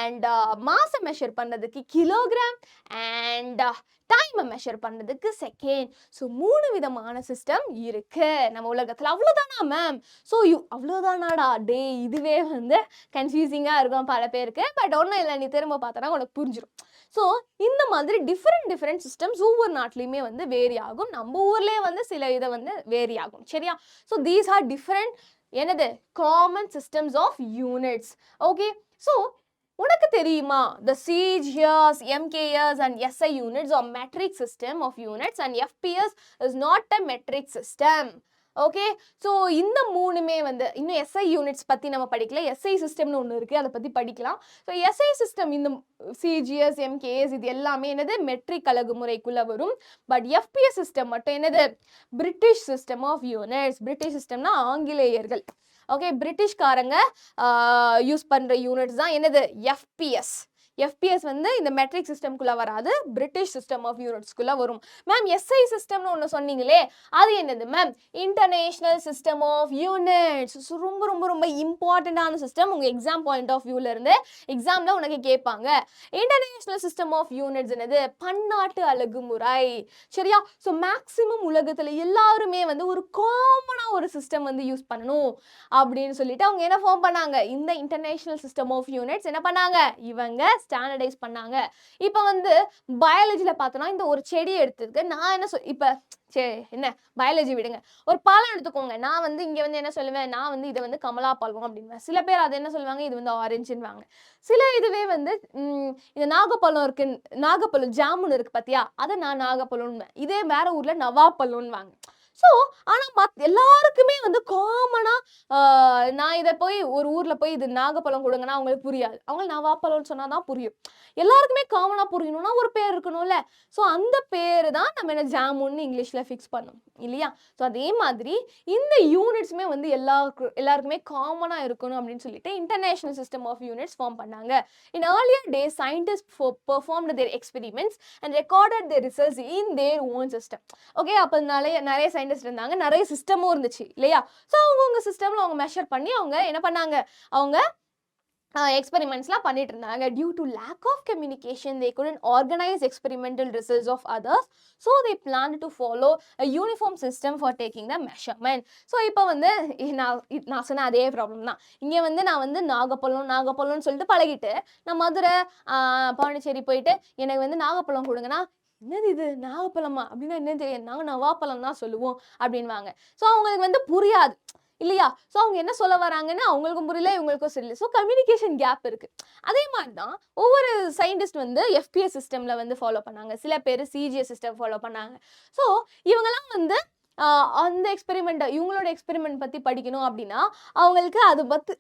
S1: அண்ட் மாஸை மெஷர் பண்ணுறதுக்கு கிலோகிராம், அண்ட் டைமை மெஷர் பண்ணுறதுக்கு செகண்ட். ஸோ 3 விதமான சிஸ்டம் இருக்கு நம்ம உலகத்தில். அவ்வளோதானா மேம்? ஸோ அவ்வளோதானாடா டே, இதுவே வந்து கன்ஃபியூசிங்காக இருக்கும் பல பேருக்கு. பட் ஒன்றும் இல்லை, நீ திரும்ப பார்த்தோன்னா உனக்கு புரிஞ்சிடும். ஸோ இந்த மாதிரி டிஃப்ரெண்ட் சிஸ்டம்ஸ் ஒவ்வொரு நாட்டிலையுமே வந்து வேரி ஆகும். நம்ம ஊர்லேயே வந்து சில இதை வந்து வேரி ஆகும். சரியா? ஸோ தீஸ் ஆர் டிஃப்ரெண்ட் என்னது? Common systems of units. Okay, so உனக்கு தெரியுமா? The CGS, MKS and SI units are metric system of units and FPS is not a metric system. Okay, so இந்த மூணுமே வந்து இன்னும் SI units பற்றி நம்ம படிக்கல. எஸ்ஐ சிஸ்டம்னு ஒன்று இருக்குது, அதை பற்றி படிக்கலாம். ஸோ எஸ்ஐ சிஸ்டம் இந்த சிஜிஎஸ், எம்கேஎஸ் இது எல்லாமே என்னது? மெட்ரிக் அலகு முறைக்குள்ளே வரும். பட் எஃபிஎஸ் சிஸ்டம் மட்டும் என்னது? British system of units. British சிஸ்டம்னா ஆங்கிலேயர்கள். ஓகே, பிரிட்டிஷ்காரங்க யூஸ் பண்ணுற யூனிட்ஸ் தான் என்னது? எஃபிஎஸ். எஃபிஎஸ் வந்து இந்த மெட்ரிக் சிஸ்டம்குள்ளே வராது, பிரிட்டிஷ் சிஸ்டம் ஆஃப் யூனிட்ஸ்குள்ளே வரும். மேம் எஸ்ஐ சிஸ்டம்னு ஒன்று சொன்னீங்களே, அது என்னது ma'am? International system of units. ரொம்ப ரொம்ப ரொம்ப இம்பார்ட்டண்ட்டான சிஸ்டம். உங்கள் எக்ஸாம் பாயிண்ட் ஆஃப் வியூலேருந்து எக்ஸாமில் உனக்கு கேட்பாங்க. இன்டர்நேஷ்னல் சிஸ்டம் ஆஃப் யூனிட்ஸ் என்னது? பன்னாட்டு அலகுமுறை. சரியா? ஸோ மேக்ஸிமம் உலகத்தில் எல்லாருமே வந்து ஒரு காமனாக ஒரு சிஸ்டம் வந்து யூஸ் பண்ணணும் அப்படின்னு சொல்லிட்டு அவங்க என்ன ஃபார்ம் பண்ணாங்க? இந்த இன்டர்நேஷ்னல் சிஸ்டம் ஆஃப் யூனிட்ஸ் என்ன பண்ணாங்க? இவங்க ஸ்டாண்டர்டைஸ் பண்ணாங்க. இப்போ வந்து பயாலஜியில் பார்த்தோன்னா இந்த ஒரு செடியை எடுத்துருக்கு. நான் என்ன இப்போ என்ன பயாலஜி விடுங்க, ஒரு பழம் எடுத்துக்கோங்க. நான் வந்து இங்கே வந்து என்ன சொல்லுவேன்? நான் வந்து இதை வந்து கமலா பழம் அப்படின்வேன். சில பேர் அதை என்ன சொல்லுவாங்க? இது வந்து ஆரஞ்சுன்னுவாங்க. சில இதுவே வந்து இந்த நாகப்பழம் இருக்கு, நாகப்பழம் ஜாமுன் இருக்கு பார்த்தியா, அதை நான் நாகப்பழம்னுவேன். இதே வேற ஊரில் நவாப்பழம்னுவாங்க. ஸோ ஆனால் எல்லாருக்குமே வந்து காமனாக நான் இதை போய் ஒரு ஊரில் போய் இது நாகப்பழம் கொடுங்கன்னா அவங்களுக்கு புரியாது. அவங்க நவாப்பழம்னு சொன்னால் தான் புரியும். எல்லாருக்குமே காமனாக புரியணும்னா ஒரு பேர் இருக்கணும்ல. ஸோ அந்த பேர் தான் நம்ம என்ன ஜாமுன்னு இங்கிலீஷில் ஃபிக்ஸ் பண்ணோம் இல்லையா? ஸோ அதே மாதிரி இந்த யூனிட்ஸுமே வந்து எல்லாருக்குமே காமனாக இருக்கணும் அப்படின்னு சொல்லிட்டு international system of units form பண்ணாங்க. In earlier days scientist performed their experiments and recorded their results in their own system. Okay, அப்போ நிறைய சயின்டிஸ்ட் இருந்தாங்க, நிறைய சிஸ்டமும் இருந்துச்சு இல்லையா? ஸோ அவங்கவுங்க சிஸ்டமில் அவங்க மெஷர் பண்ணி அவங்க என்ன பண்ணாங்க? அவங்க எக்ஸ்பெரிமெண்ட்ஸ்லாம் பண்ணிட்டு இருந்தாங்க. Due to lack of communication they couldn't organize experimental results of others, so they planned to follow a uniform system for taking the measurement. So இப்போ வந்து நான் சொன்ன அதே ப்ராப்ளம் தான். இங்கே வந்து நான் வந்து நாகப்பழம்னு சொல்லிட்டு பழகிட்டு நான் மதுரை பாண்டிச்சேரி போயிட்டு எனக்கு வந்து நாகப்பழம் கொடுங்கன்னா என்னது இது நாகப்பழமா அப்படின்னா என்ன தெரியும், நாங்கள் நவாப்பழம் தான் சொல்லுவோம் அப்படின்வாங்க. ஸோ அவங்களுக்கு வந்து புரியாது இல்லையா? ஸோ அவங்க என்ன சொல்ல வராங்கன்னு அவங்களுக்கும் புரியல, இவங்களுக்கும் தெரியல. ஸோ கம்யூனிகேஷன் கேப் இருக்கு. அதே மாதிரி தான் ஒவ்வொரு சயின்டிஸ்ட் வந்து எஃபிஎஸ் சிஸ்டம்ல வந்து ஃபாலோ பண்ணாங்க, சில பேர் சிஜிஎஸ் சிஸ்டம் ஃபாலோ பண்ணாங்க. ஸோ இவங்கெல்லாம் வந்து அந்த எக்ஸ்பெரிமெண்ட் இவங்களோட எக்ஸ்பெரிமெண்ட் பற்றி படிக்கணும் அப்படின்னா அவங்களுக்கு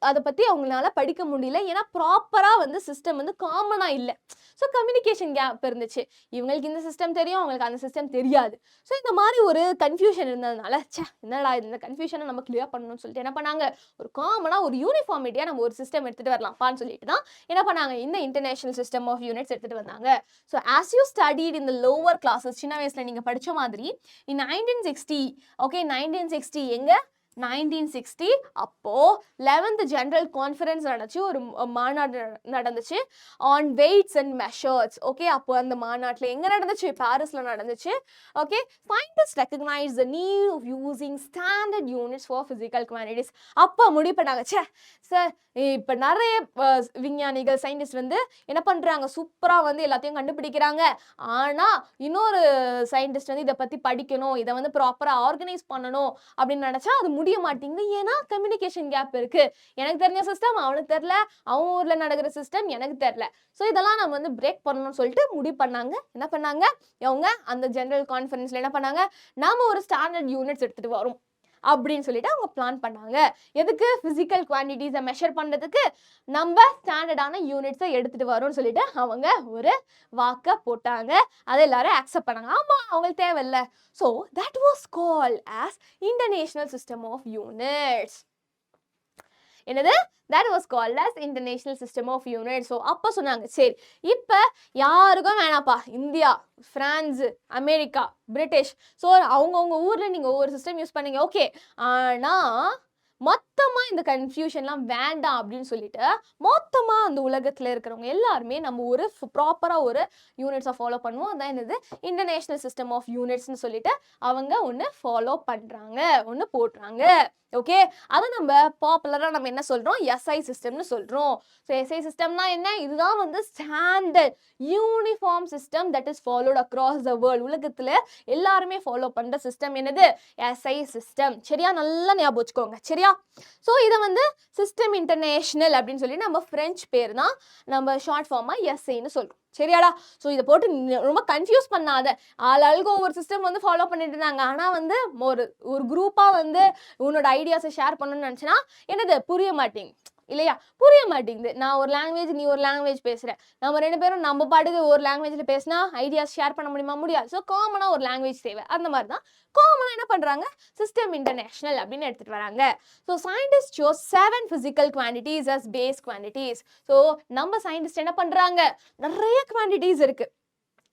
S1: அதை பற்றி அவங்களால படிக்க முடியல. ஏன்னா ப்ராப்பராக வந்து சிஸ்டம் வந்து காமனாக இல்லை. ஸோ கம்யூனிகேஷன் கேப் இருந்துச்சு. இவங்களுக்கு இந்த சிஸ்டம் தெரியும், அவங்களுக்கு அந்த சிஸ்டம் தெரியாது. ஸோ இந்த மாதிரி ஒரு கன்ஃபியூஷன் இருந்ததுனால என்னடா இந்த கன்ஃபியூஷனை நம்ம கிளியர் பண்ணணும்னு சொல்லிட்டு என்ன பண்ணாங்க, ஒரு காமனாக ஒரு யூனிஃபார்மிட்டியாக நம்ம ஒரு சிஸ்டம் எடுத்துகிட்டு வரலாம்ப்பான்னு சொல்லிட்டு தான் என்ன பண்ணாங்க, இந்த இன்டர்நேஷனல் சிஸ்டம் ஆஃப் யூனிட்ஸ் எடுத்துகிட்டு வந்தாங்க. So as you studied in the lower classes, சின்ன வயசில் நீங்கள் படித்த மாதிரி இன் 1960 ஓகே 1960 எங்க 1960 அப்போ 11th ஜெனரல் கான்ஃபரன்ஸ் நடந்துச்சு, ஒரு மாநாடு நடந்துச்சு on weights and measures. Okay அப்போ அந்த மாநாட்டில் எங்கே நடந்துச்சு, பாரிஸ்ல நடந்துச்சு. Okay scientist recognise the need of using standard units for physical quantities. அப்போ முடிவு பண்ணாங்க, சார் இப்போ நிறைய விஞ்ஞானிகள் சயின்டிஸ்ட் வந்து என்ன பண்ணுறாங்க, சூப்பராக வந்து எல்லாத்தையும் கண்டுபிடிக்கிறாங்க. ஆனால் இன்னொரு சயின்டிஸ்ட் வந்து இதை பற்றி படிக்கணும், இதை வந்து ப்ராப்பராக ஆர்கனைஸ் பண்ணணும் அப்படின்னு நினச்சா அது முடிய மாட்டேங்குது. ஏன்னா கம்யூனிகேஷன் கேப் இருக்கு. எனக்கு தெரிஞ்ச சிஸ்டம் அவனுக்கு தெரியல, அவன் ஊரில் நடக்கிற சிஸ்டம் எனக்கு தெரியல. ஸோ இதெல்லாம் நம்ம வந்து பிரேக் பண்ணணும்னு சொல்லிட்டு முடிவு பண்ணாங்க. என்ன பண்ணாங்க அவங்க அந்த ஜெனரல் கான்ஃபரன்ஸில் என்ன பண்ணாங்க, நாம ஒரு ஸ்டாண்டர்ட் யூனிட்ஸ் எடுத்துகிட்டு வரோம் அப்படின்னு சொல்லிட்டு அவங்க பிளான் பண்ணாங்க. எதுக்கு, பிசிக்கல் குவான்டிட்டிஸை மெஷர் பண்ணுறதுக்கு நம்ம ஸ்டாண்டர்டான யூனிட்ஸை எடுத்துகிட்டு வரோம்னு சொல்லிட்டு அவங்க ஒரு வாக்கை போட்டாங்க. அதை எல்லாரும் அக்செப்ட் பண்ணாங்க. ஆமாம் அவங்களுக்கு தேவையில்லை. So that was called as international system of units. என்னது, that was called as international system of units. So அப்போ சொன்னாங்க சரி இப்போ யாருக்கும் வேணாப்பா, India, France, America, British, so அவங்கவுங்க ஊரில் நீங்கள் ஒவ்வொரு சிஸ்டம் யூஸ் பண்ணீங்க ஓகே. ஆனால் மொத்தமாக இந்த கன்ஃபியூஷன்லாம் வேண்டாம் அப்படின்னு சொல்லிட்டு மொத்தமாக அந்த உலகத்தில் இருக்கிறவங்க எல்லாருமே நம்ம ஒரு ப்ராப்பராக ஒரு யூனிட்ஸை ஃபாலோ பண்ணுவோம். அதான் என்னது இன்டர்நேஷ்னல் சிஸ்டம் ஆஃப் யூனிட்ஸ்னு சொல்லிட்டு அவங்க ஒன்று ஃபாலோ பண்ணுறாங்க, ஒன்று போடுறாங்க. ஓகே அதை நம்ம பாப்புலராக நம்ம என்ன சொல்கிறோம், எஸ்ஐ சிஸ்டம்னு சொல்கிறோம். ஸோ எஸ்ஐ சிஸ்டம்னா என்ன, இதுதான் வந்து standard uniform system that is followed across the world. உலகத்தில் எல்லாருமே ஃபாலோ பண்ணுற சிஸ்டம் என்னது, எஸ்ஐ சிஸ்டம். சரியா, நல்லா ஞாபகம் வச்சுக்கோங்க. சரியா, ஸோ இதை வந்து சிஸ்டம் இன்டர்நேஷ்னல் அப்படின்னு சொல்லி நம்ம ஃப்ரெஞ்ச் பேர் தான் நம்ம ஷார்ட் ஃபார்மாக எஸ்ஐன்னு சொல்கிறோம். சரியாடா, ஸோ இதை போட்டு ரொம்ப கன்ஃபியூஸ் பண்ணாத. ஆளுக்கு ஒவ்வொரு சிஸ்டம் வந்து ஃபாலோ பண்ணிட்டு இருந்தாங்க. ஆனால் வந்து ஒரு குரூப்பாக வந்து உன்னோட ஐடியாஸை ஷேர் பண்ணணும்னு நினச்சினா என்னது புரிய மாட்டேங்குது இல்லையா, புரிய மாட்டேங்குது. நான் ஒரு லாங்குவேஜ், நீ ஒரு லாங்குவேஜ் பேசுகிறேன், நம்ம ரெண்டு பேரும் நம்ம பாட்டுக்கு ஒரு லாங்குவேஜில் பேசினா ஐடியாஸ் ஷேர் பண்ண முடியுமா, முடியாது. ஸோ காமனாக ஒரு லாங்குவேஜ் தேவை. அந்த மாதிரி தான் காமனாக என்ன பண்ணுறாங்க, சிஸ்டம் இன்டர்நேஷ்னல் அப்படின்னு எடுத்துகிட்டு வராங்க. So scientist chose 7 physical quantities as base quantities. So நம்ம சயின்டிஸ்ட் என்ன பண்ணுறாங்க, நிறைய குவான்டிட்டிஸ் இருக்குது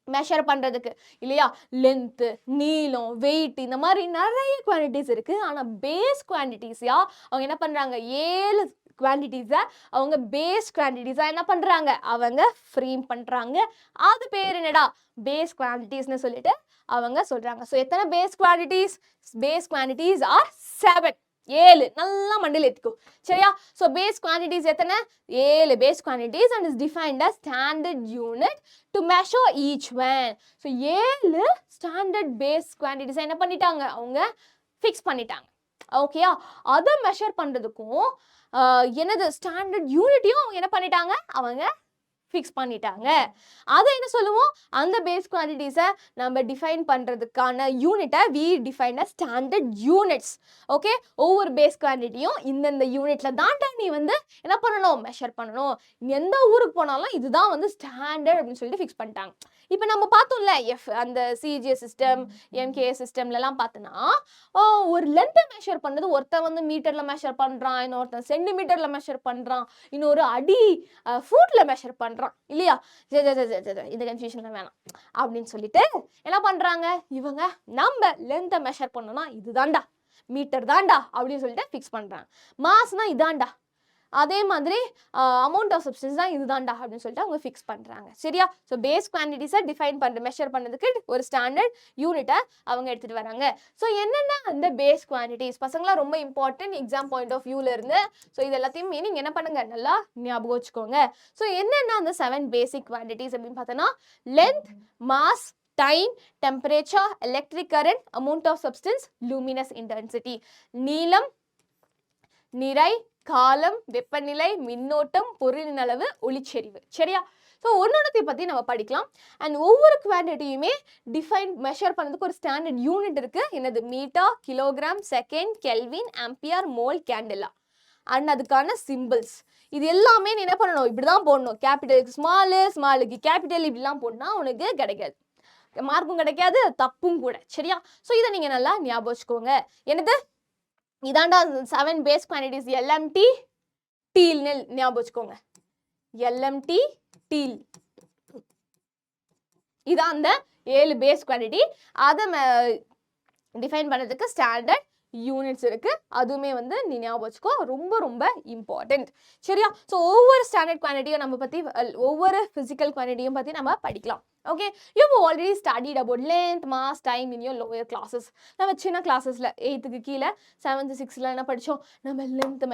S1: மெஷர் பண்ணுறதுக்கு இல்லையா, லென்த்து, நீளம், வெயிட், இந்த மாதிரி நிறைய குவான்டிட்டிஸ் இருக்குது. ஆனால் பேஸ் குவான்டிட்டிஸா அவங்க என்ன பண்ணுறாங்க, 7 குவான்டிட்டிஸை அவங்க பேஸ் குவான்டிட்டிஸாக என்ன பண்ணுறாங்க, அவங்க ஃப்ரேம் பண்ணுறாங்க. அது பேர் என்னடா, பேஸ் குவான்டிட்டிஸ்னு சொல்லிட்டு அவங்க சொல்கிறாங்க. ஸோ எத்தனை base quantities, base quantities are 7, 7 நல்லா மண்டியில் ஏற்றிக்கோ. சரியா, ஸோ பேஸ் குவான்டிட்டிஸ் எத்தனை, 7 base quantities and is defined as standard unit to measure each one. So 7 standard base குவான்டிட்டிஸை என்ன பண்ணிட்டாங்க, அவங்க ஃபிக்ஸ் பண்ணிட்டாங்க. ஓகேயா, அதை மெஷர் பண்ணுறதுக்கும் என்னது ஸ்டாண்டர்ட் யூனிட்டையும் அவங்க என்ன பண்ணிட்டாங்க, அவங்க ஃபிக்ஸ் பண்ணிட்டாங்க. அதை என்ன சொல்லுவோம், அந்த பேஸ் குவான்டிட்டிஸை நம்ம டிஃபைன் பண்ணுறதுக்கான யூனிட்டை we define as standard units. Okay, ஒவ்வொரு பேஸ் குவான்டிட்டியும் இந்தந்த யூனிட்டில் தாண்டா நீ வந்து என்ன பண்ணணும், மெஷர் பண்ணணும். எந்த ஊருக்கு போனாலும் இதுதான் வந்து ஸ்டாண்டர்ட் அப்படின்னு சொல்லிட்டு ஃபிக்ஸ் பண்ணிட்டாங்க. இப்போ நம்ம பார்த்தோம்ல அந்த சிஜிஎஸ் சிஸ்டம், எம்கே சிஸ்டம்லலாம் பார்த்தோன்னா ஒரு லென்த்தை மெஷர் பண்ணது ஒருத்தன் வந்து மீட்டரில் மெஷர் பண்ணுறான், இன்னொருத்தன் சென்டிமீட்டரில் மெஷர் பண்ணுறான், இன்னொரு அடி ஃபுட்டில் மெஷர் பண்ணுறான் இல்லையா. இந்த கன்ஃபியூஷன் வேணாம் அப்படின்னு சொல்லிட்டு என்ன பண்ணுறாங்க இவங்க, நம்ம லென்த்தை மெஷர் பண்ணோம்னா இது தாண்டா மீட்டர் தாண்டா அப்படின்னு சொல்லிட்டு ஃபிக்ஸ் பண்ணுறாங்க. மாஸ்னா இதாண்டா, அதே மாதிரி அமௌண்ட் ஆஃப் சப்ஸ்டன்ஸ் தான் இதுதான்டா அப்படின்னு சொல்லிட்டு அவங்க ஃபிக்ஸ் பண்ணுறாங்க. சரியா? ஸோ பேஸ் குவான்டிட்டிஸை டிஃபைன் மெஷர் பண்ணுறதுக்கு ஒரு ஸ்டாண்டர்ட் யூனிட்டை அவங்க எடுத்துகிட்டு வராங்க. ஸோ என்னென்ன அந்த பேஸ் குவான்டிட்டிஸ் பசங்களாம் ரொம்ப இம்பார்ட்டன்ட் எக்ஸாம் பாயிண்ட் ஆஃப் வியூவில் இருந்து. ஸோ இது எல்லாத்தையும் மீனிங் என்ன பண்ணுங்க, நல்லா ஞாபகம் வச்சுக்கோங்க. ஸோ என்னென்ன அந்த 7 பேசிக் குவான்டிட்டிஸ் அப்படின்னு பார்த்தோன்னா length, mass, time, temperature, electric current, amount of substance, luminous intensity. நீளம், நிறை, காலம், வெப்பநிலை, மின்னோட்டம், பொருளின் அளவு, ஒளிச்செறிவு. சரியா? ஸோ ஒன்னொன்னத்தை பற்றி நம்ம படிக்கலாம். அண்ட் ஒவ்வொரு குவான்டிட்டியுமே டிஃபைன் மெஷர் பண்ணதுக்கு ஒரு ஸ்டாண்டர்ட் யூனிட் இருக்குது. என்னது? Metre, kilogram, second, kelvin, ampere, mole, candela. And அதுக்கான சிம்பிள்ஸ் இது எல்லாமே நீ என்ன பண்ணணும், இப்படி தான் போடணும். கேபிட்டலுக்கு ஸ்மாலு, ஸ்மாலுக்கு கேபிட்டல், இப்படிலாம் போடணும் உனக்கு கிடைக்காது, மார்க்கும் கிடைக்காது, தப்பும் கூட. சரியா? ஸோ இதை நீங்கள் நல்லா ஞாபகம் வச்சுக்கோங்க. என்னது? இதாண்டா 7 பேஸ் குவான்டிட்டிஸ். எல்எம்டி டீல்னு ஞாபகம் வச்சுக்கோங்க. எல்எம்டி டீல் இதான் அந்த 7 பேஸ் குவான்டிட்டி. அதை டிஃபைன் பண்ணுறதுக்கு ஸ்டாண்டர்ட் யூனிட்ஸ் இருக்கு. அதுவுமே வந்து நீ ஞாபகம் வச்சுக்கோ, ரொம்ப ரொம்ப இம்பார்ட்டன்ட். சரியா? ஸோ ஒவ்வொரு ஸ்டாண்டர்ட் குவான்டிட்டியும் நம்ம பற்றி, ஒவ்வொரு ஃபிசிக்கல் குவான்டிட்டியும் பற்றி நம்ம படிக்கலாம். Okay, you've already studied about length, mass, time in your lower classes. நம்ம சின்ன கிளாஸஸ்ல 8th கீழே 7th 6th என்ன படிச்சோம், நம்ம லென்த்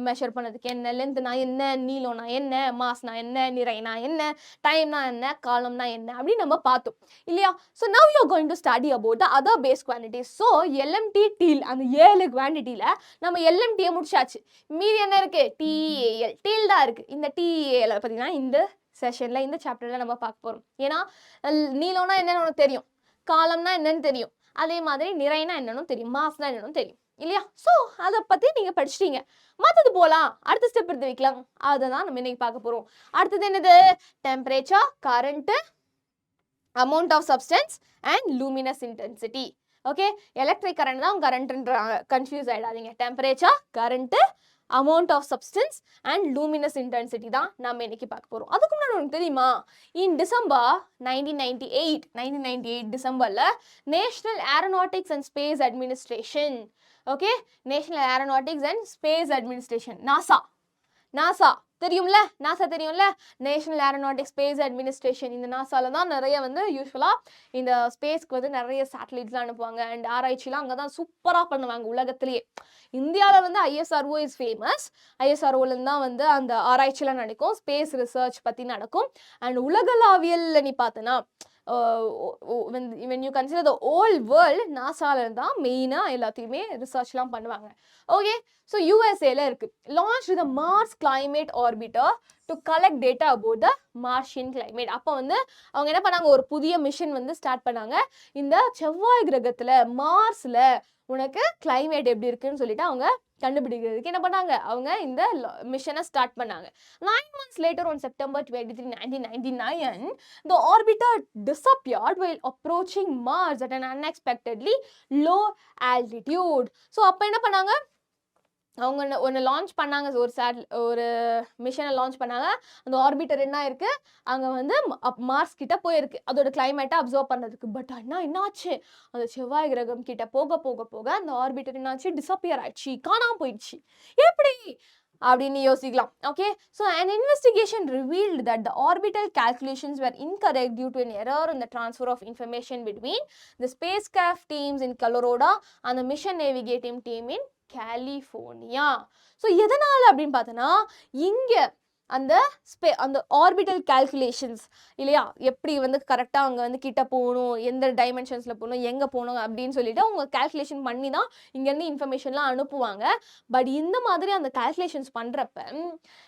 S1: மெஷர் பண்ணதுக்கு என்ன, லென்த்னா என்ன, நீளம்னா என்ன, மாஸ்னா என்ன, நிறைனா என்ன, டைம்னா என்ன, காலம்னா என்ன அப்படி நம்ம பார்த்தோம் இல்லையா? So now you are going to study about the other base quantities. So LMT TEL அந்த 7 குவான்டிட்டியில் நம்ம LMTயை முடிச்சாச்சு. மீதி என்ன இருக்கு? TAL TEL தான் இருக்கு. இந்த TAL பார்த்தீங்கன்னா இந்த செஷனில், இந்த சாப்டரில் நம்ம பார்க்க போகிறோம். ஏன்னா நீளம்னா என்னன்னு உனக்கு தெரியும், காலம்னா என்னன்னு தெரியும், அதே மாதிரி நிறைனா என்னன்னு தெரியும், மாஸ்னா என்னன்னு தெரியும் இல்லையா? ஸோ அதை பற்றி நீங்கள் படிச்சிட்டீங்க. மற்றது போகலாம், அடுத்த ஸ்டெப் எடுத்து வைக்கலாம். அதை தான் நம்ம இன்னைக்கு பார்க்க போகிறோம். அடுத்தது என்னது? Temperature, current, amount of substance and luminous intensity. Okay, electric current தான் கரண்ட்ன்றாங்க, கன்ஃபியூஸ் ஆகிடாதீங்க. Temperature, current, amount of substance and luminous intensity தான் நம்ம இன்னைக்கு பார்க்க போகிறோம். அதுக்கு முன்னாடி உனக்கு தெரியுமா, இன் டிசம்பர் 1998 டிசம்பரில் national aeronautics and space administration, okay, national aeronautics and space administration, NASA தெரியும்ல, நாசா தெரியும்ல, நேஷனல் ஏரோநாட்டிக்ஸ் ஸ்பேஸ் அட்மினிஸ்ட்ரேஷன். இந்த நாசால தான் நிறைய வந்து யூஸ்வலாக இந்த ஸ்பேஸ்க்கு வந்து நிறைய சேட்டலைட்ஸ்லாம் அனுப்புவாங்க. அண்ட் ஆராய்ச்சிலாம் அங்கே தான் சூப்பராக பண்ணுவாங்க உலகத்திலேயே. இந்தியாவில் வந்து ISRO இஸ் ஃபேமஸ். ISROலேருந்து தான் வந்து அந்த ஆராய்ச்சிலாம் நடக்கும், ஸ்பேஸ் ரிசர்ச் பற்றி நடக்கும். அண்ட் உலகளாவியலில் நீ பார்த்தனா when you consider the whole world, நாசால தான் மெயினாக எல்லாத்தையுமே ரிசர்ச்லாம் பண்ணுவாங்க. ஓகே, ஸோ யூஎஸ்ஏல இருக்கு. Launch the Mars Climate Orbiter to collect data about the Martian climate. அப்போ வந்து அவங்க என்ன பண்ணாங்க, ஒரு புதிய மிஷன் வந்து ஸ்டார்ட் பண்ணாங்க. இந்த செவ்வாய் கிரகத்தில், மார்ஸில் உனக்கு கிளைமேட் எப்படி இருக்குன்னு சொல்லிட்டு அவங்க கண்டுபிடிக்கிறதுக்கு என்ன பண்ணாங்க, அவங்க இந்த மிஷனை ஸ்டார்ட் பண்ணாங்க. 9 months later on September 23, 1999, the orbiter disappeared while approaching Mars at an unexpectedly low altitude. So அப்போ என்ன பண்ணாங்க, அவங்க ஒன்று லான்ச் பண்ணாங்க, ஒரு மிஷனை லான்ச் பண்ணாங்க. அந்த ஆர்பிட்டர் என்ன இருக்குது, அங்கே வந்து மார்ஸ் கிட்ட போயிருக்கு அதோட கிளைமேட்டை அப்சர்வ் பண்ணுறதுக்கு. பட் ஆனால் என்னாச்சு, அந்த செவ்வாய் கிரகம் கிட்ட போக போக போக அந்த ஆர்பிட்டர் என்னாச்சு, டிஸப்பியர் ஆயிடுச்சு, காணாமல் போயிடுச்சு. எப்படி அப்படின்னு யோசிக்கலாம். Okay, so an investigation revealed that the orbital calculations were incorrect due to an error in the transfer of information between the spacecraft teams in Colorado and the mission navigating team in California. So எதனால் அப்படின்னு பார்த்தோன்னா, இங்கே அந்த orbital calculations இல்லையா, எப்படி வந்து கரெக்டாக அங்கே வந்து கிட்ட போகணும், எந்த டைமென்ஷன்ஸில் போகணும், எங்கே போகணும் அப்படின்னு சொல்லிட்டு அவங்க கால்குலேஷன் பண்ணி தான் இங்கேருந்து இன்ஃபர்மேஷன்லாம் அனுப்புவாங்க. பட் இந்த மாதிரி அந்த கால்குலேஷன்ஸ் பண்ணுறப்ப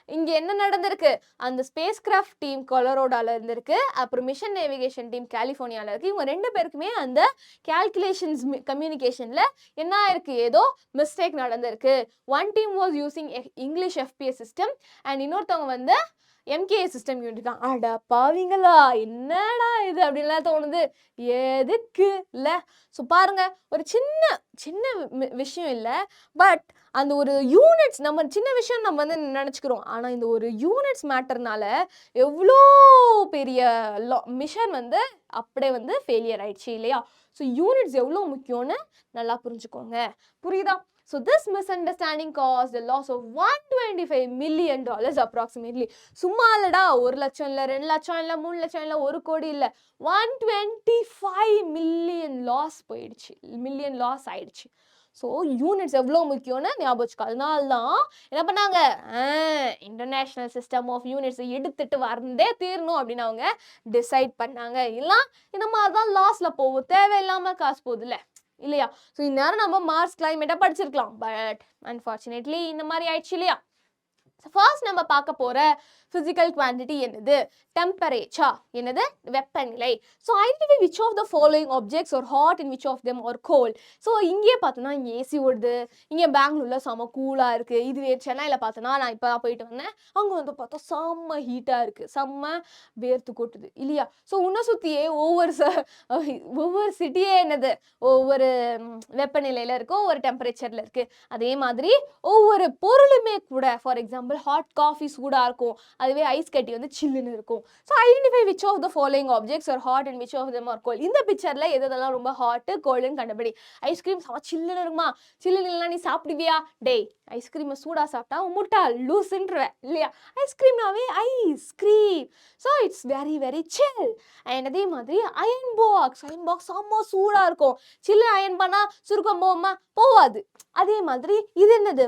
S1: இங்கே என்ன நடந்திருக்கு, அந்த ஸ்பேஸ் கிராஃப்ட் டீம் கொலரோடாவில் இருந்திருக்கு, அப்புறம் மிஷன் நேவிகேஷன் டீம் கலிஃபோர்னியாவில் இருக்குது. இவங்க 2 பேருக்குமே அந்த கால்குலேஷன்ஸ் கம்யூனிகேஷனில் என்ன இருக்குது, ஏதோ மிஸ்டேக் நடந்திருக்கு. One team was using English FPS system and இன்னொருத்தவங்க வந்து MKA சிஸ்டம் யூனிட் இருக்கான். அட பாவீங்களா, என்னடா இது அப்படின்லாம் தோணுது. எதுக்கு இல்லை? ஸோ பாருங்க, ஒரு சின்ன விஷயம் இல்லை, பட் அந்த ஒரு யூனிட்ஸ், நம்ம சின்ன விஷயம் நம்ம வந்து நினச்சிக்கிறோம். ஆனால் இந்த ஒரு யூனிட்ஸ் மேட்டர்னால எவ்வளோ பெரிய மிஷன் வந்து அப்படியே வந்து ஃபெயிலியர் ஆயிடுச்சு இல்லையா? ஸோ யூனிட்ஸ் எவ்வளோ முக்கியம்னு நல்லா புரிஞ்சுக்கோங்க. புரியுதா? So this misunderstanding caused a loss of $125 million approximately. சும்மா இல்லடா 1 லட்சம் இல்ல 2 லட்சம் இல்ல 3 லட்சம் இல்ல 1 கோடி இல்ல 125 மில்லியன் லாஸ் போயிடுச்சு, மில்லியன் லாஸ் ஆயிடுச்சு. ஸோ யூனிட்ஸ் எவ்வளோ முக்கியம்னு ஞாபகம் வச்சுக்கோ. அதனால தான் என்ன பண்ணாங்க, இன்டர்நேஷ்னல் சிஸ்டம் ஆஃப் யூனிட்ஸ் எடுத்துட்டு வந்தே தீரணும் அப்படின்னு அவங்க டிசைட் பண்ணாங்க. இல்லை இந்த மாதிரி தான் லாஸில் போகும், தேவையில்லாமல் காசு போகுதுல்ல இல்லையா. ஸோ இந்நேரம் நம்ம மார்ஸ் கிளைமேட்டை படிச்சிருக்கலாம், பட் அன்ஃபார்ச்சுனேட்லி இந்த மாதிரி ஆயிடுச்சு இல்லையா. ஃபர்ஸ்ட் நம்ம பார்க்க போற physical quantity என்னது, temperature என்னது, வெப்பநிலை. So identify which of the following objects are hot and which of them are cold. So இங்கே பார்த்தோன்னா இங்கே ஏசி ஓடுது, இங்கே பெங்களூர்ல செம்ம கூலாக இருக்குது. இதுவே சென்னையில் பார்த்தோன்னா நான் இப்போ தான் போயிட்டு வந்தேன், அங்கே வந்து பார்த்தா செம்ம ஹீட்டாக இருக்குது, செம்ம வேர்த்து கொட்டுது இல்லையா. ஸோ உன்னை சுற்றியே ஒவ்வொரு சிட்டியே என்னது ஒவ்வொரு வெப்பநிலையில் இருக்குது, ஒவ்வொரு டெம்பரேச்சரில் இருக்குது. அதே மாதிரி ஒவ்வொரு பொருளுமே கூட, ஃபார் எக்ஸாம்பிள் ஹாட் காஃபி சூடாக இருக்கும், அதுவே ஐஸ் கட்டி வந்து சில்லுன்னு இருக்கும். So identify which of the following objects are hot and which of them are cold. இந்த பிக்சரில் எதெல்லாம் ரொம்ப ஹாட்டு கோல்டுன்னு கண்டுபிடி. ஐஸ்கிரீம் சில்லுன்னு இருக்குமா, சில்லுன்னு நீ சாப்பிடுவியா, டேய் ஐஸ்கிரீமை சூடாக சாப்பிட்டா முட்டாள் லூசுன்றவேன் இல்லையா. ஐஸ்கிரீம்னாவே ice cream, so it's very very chill. And அதே மாதிரி அயன் பாக்ஸ் செம்ம சூடாக இருக்கும், சில்லு அயன் பண்ணால் சுருக்கம் போவாது. அதே மாதிரி இது என்னது,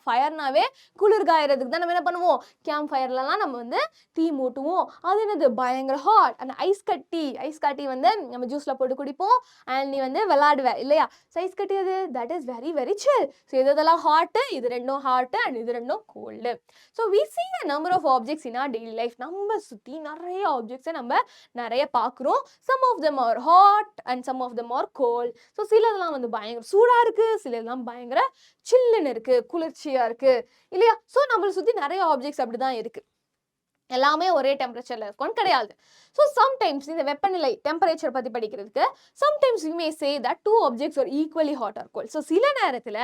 S1: ஃபயர்னாவே குளிர்காயறதுக்கு தான் நம்ம என்ன பண்ணுவோம், கேம்ப் ஃபயர்லலாம் நம்ம வந்து தீ மூட்டுவோம். அது என்னது பயங்கர ஹாட். அந்த ஐஸ் கட்டி வந்து நம்ம ஜூஸில் போட்டு குடிப்போம், அண்ட் நீ வந்து விளாடுவ இல்லையா. ஸோ ஐஸ் கட்டி அது that is very very chill. So இதெல்லாம் ஹாட்டு, இது ரெண்டும் ஹாட்டு அண்ட் இது ரெண்டும் cold. So we see a number of objects in our daily life. நம்ம சுற்றி நிறைய ஆப்ஜெக்ட்ஸை நம்ம நிறைய பார்க்குறோம். some of them are hot and some of them are cold. So சிலதெல்லாம் வந்து பயங்கர சூடாக இருக்குது, சிலதெல்லாம் பயங்கர சில்லுன்னு இருக்குது, குளிர்ச்சியாக இருக்குது இல்லையா. ஸோ நம்மளை சுற்றி நிறைய ஆப்ஜெக்ட்ஸ் அப்படி தான் இருக்குது, எல்லாமே ஒரே டெம்பரேச்சரில் இருக்கும்னு கிடையாது. ஸோ சம்டைம்ஸ் இந்த வெப்பநிலை டெம்பரேச்சர் பற்றி படிக்கிறதுக்கு sometimes you may say that two objects are equally hot or cold. So சில நேரத்தில்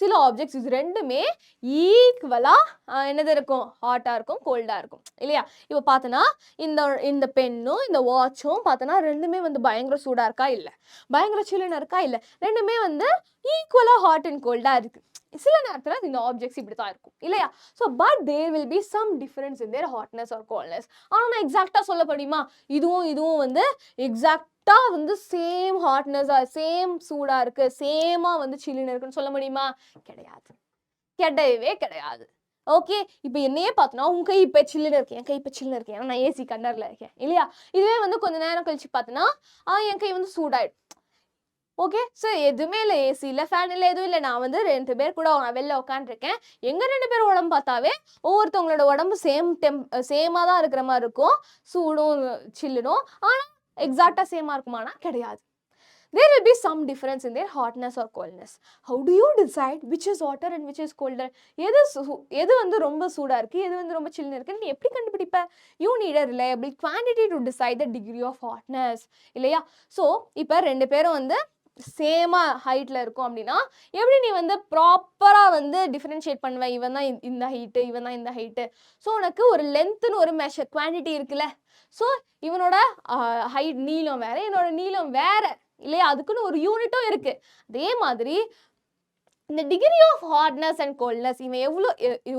S1: சில ஆப்ஜெக்ட்ஸ் இது ரெண்டுமே ஈக்குவலாக என்னது இருக்கும், ஹாட்டாக இருக்கும் கோல்டாக இருக்கும் இல்லையா. இப்போ பார்த்தோன்னா இந்த பென்னும் இந்த வாட்சும் பார்த்தோன்னா ரெண்டுமே வந்து பயங்கர சூடாக இருக்கா இல்லை, பயங்கர சில்லுன்னு இருக்கா இல்லை, ரெண்டுமே வந்து ஈக்குவலாக ஹாட் அண்ட் கோல்டாக இருக்குது. சில நேரத்தில் இந்த ஆப்ஜெக்ட்ஸ் இப்படி தான் இருக்கும் இல்லையா. So but there will be some difference in their hotness or coldness. ஆனால் நான் எக்ஸாக்டாக சொல்ல முடியுமா, இதுவும் வந்து எக்ஸாக்டாக வந்து சேம் ஹாட்னஸாக சேம் சூடாக இருக்குது, சேமாக வந்து சில்லுன்னு இருக்குன்னு சொல்ல முடியுமா, கிடையவே கிடையாது. ஓகே, இப்போ என்னையே பார்த்தோன்னா உன் கை இப்போ சில்லுன்னு இருக்கேன், என் கை இப்போ சில்லுன்னு இருக்கேன், ஏன்னா நான் ஏசி கண்டரில் இருக்கேன் இல்லையா. இதுவே வந்து கொஞ்சம் நேரம் கழிச்சு பார்த்தோன்னா என் கை வந்து சூடாயிடும். ஓகே, ஸோ எதுவுமே இல்லை, ஏசி இல்லை, ஃபேன் இல்லை, எதுவும் இல்லை, நான் வந்து 2 பேர் கூட வெளில உட்காந்துருக்கேன், எங்கள் 2 பேர் உடம்பு பார்த்தாவே ஒவ்வொருத்தவங்களோட உடம்பு சேமாக தான் இருக்கிற மாதிரி இருக்கும், சூடும் சில்லுடும். ஆனால் எக்ஸாக்டாக சேமாக இருக்குமானா கிடையாது. There will be some difference in their hotness or coldness. How do you decide which is hotter and which is colder? எது வந்து ரொம்ப சூடாக இருக்குது, எது வந்து ரொம்ப சில்லுன்னு இருக்குன்னு நீ எப்படி கண்டுபிடிப்ப? You need a reliable quantity to decide the degree of hotness இல்லையா. ஸோ இப்போ 2 பேரும் வந்து சேமாக ஹைட்டில் இருக்கும் அப்படின்னா எப்படி நீ வந்து ப்ராப்பராக வந்து டிஃப்ரென்ஷியேட் பண்ணுவேன், இவன் தான் இந்த ஹைட்டு, இவன் தான் இந்த ஹைட்டு. ஸோ உனக்கு ஒரு லென்த்துன்னு ஒரு மெஷர் குவான்டிட்டி இருக்குல்ல. ஸோ இவனோட ஹைட் நீளம் வேறு, என்னோட நீளம் வேறு இல்லையா, அதுக்குன்னு ஒரு யூனிட்டும் இருக்குது. அதே மாதிரி இந்த degree of hotness and coldness, இவன் எவ்வளோ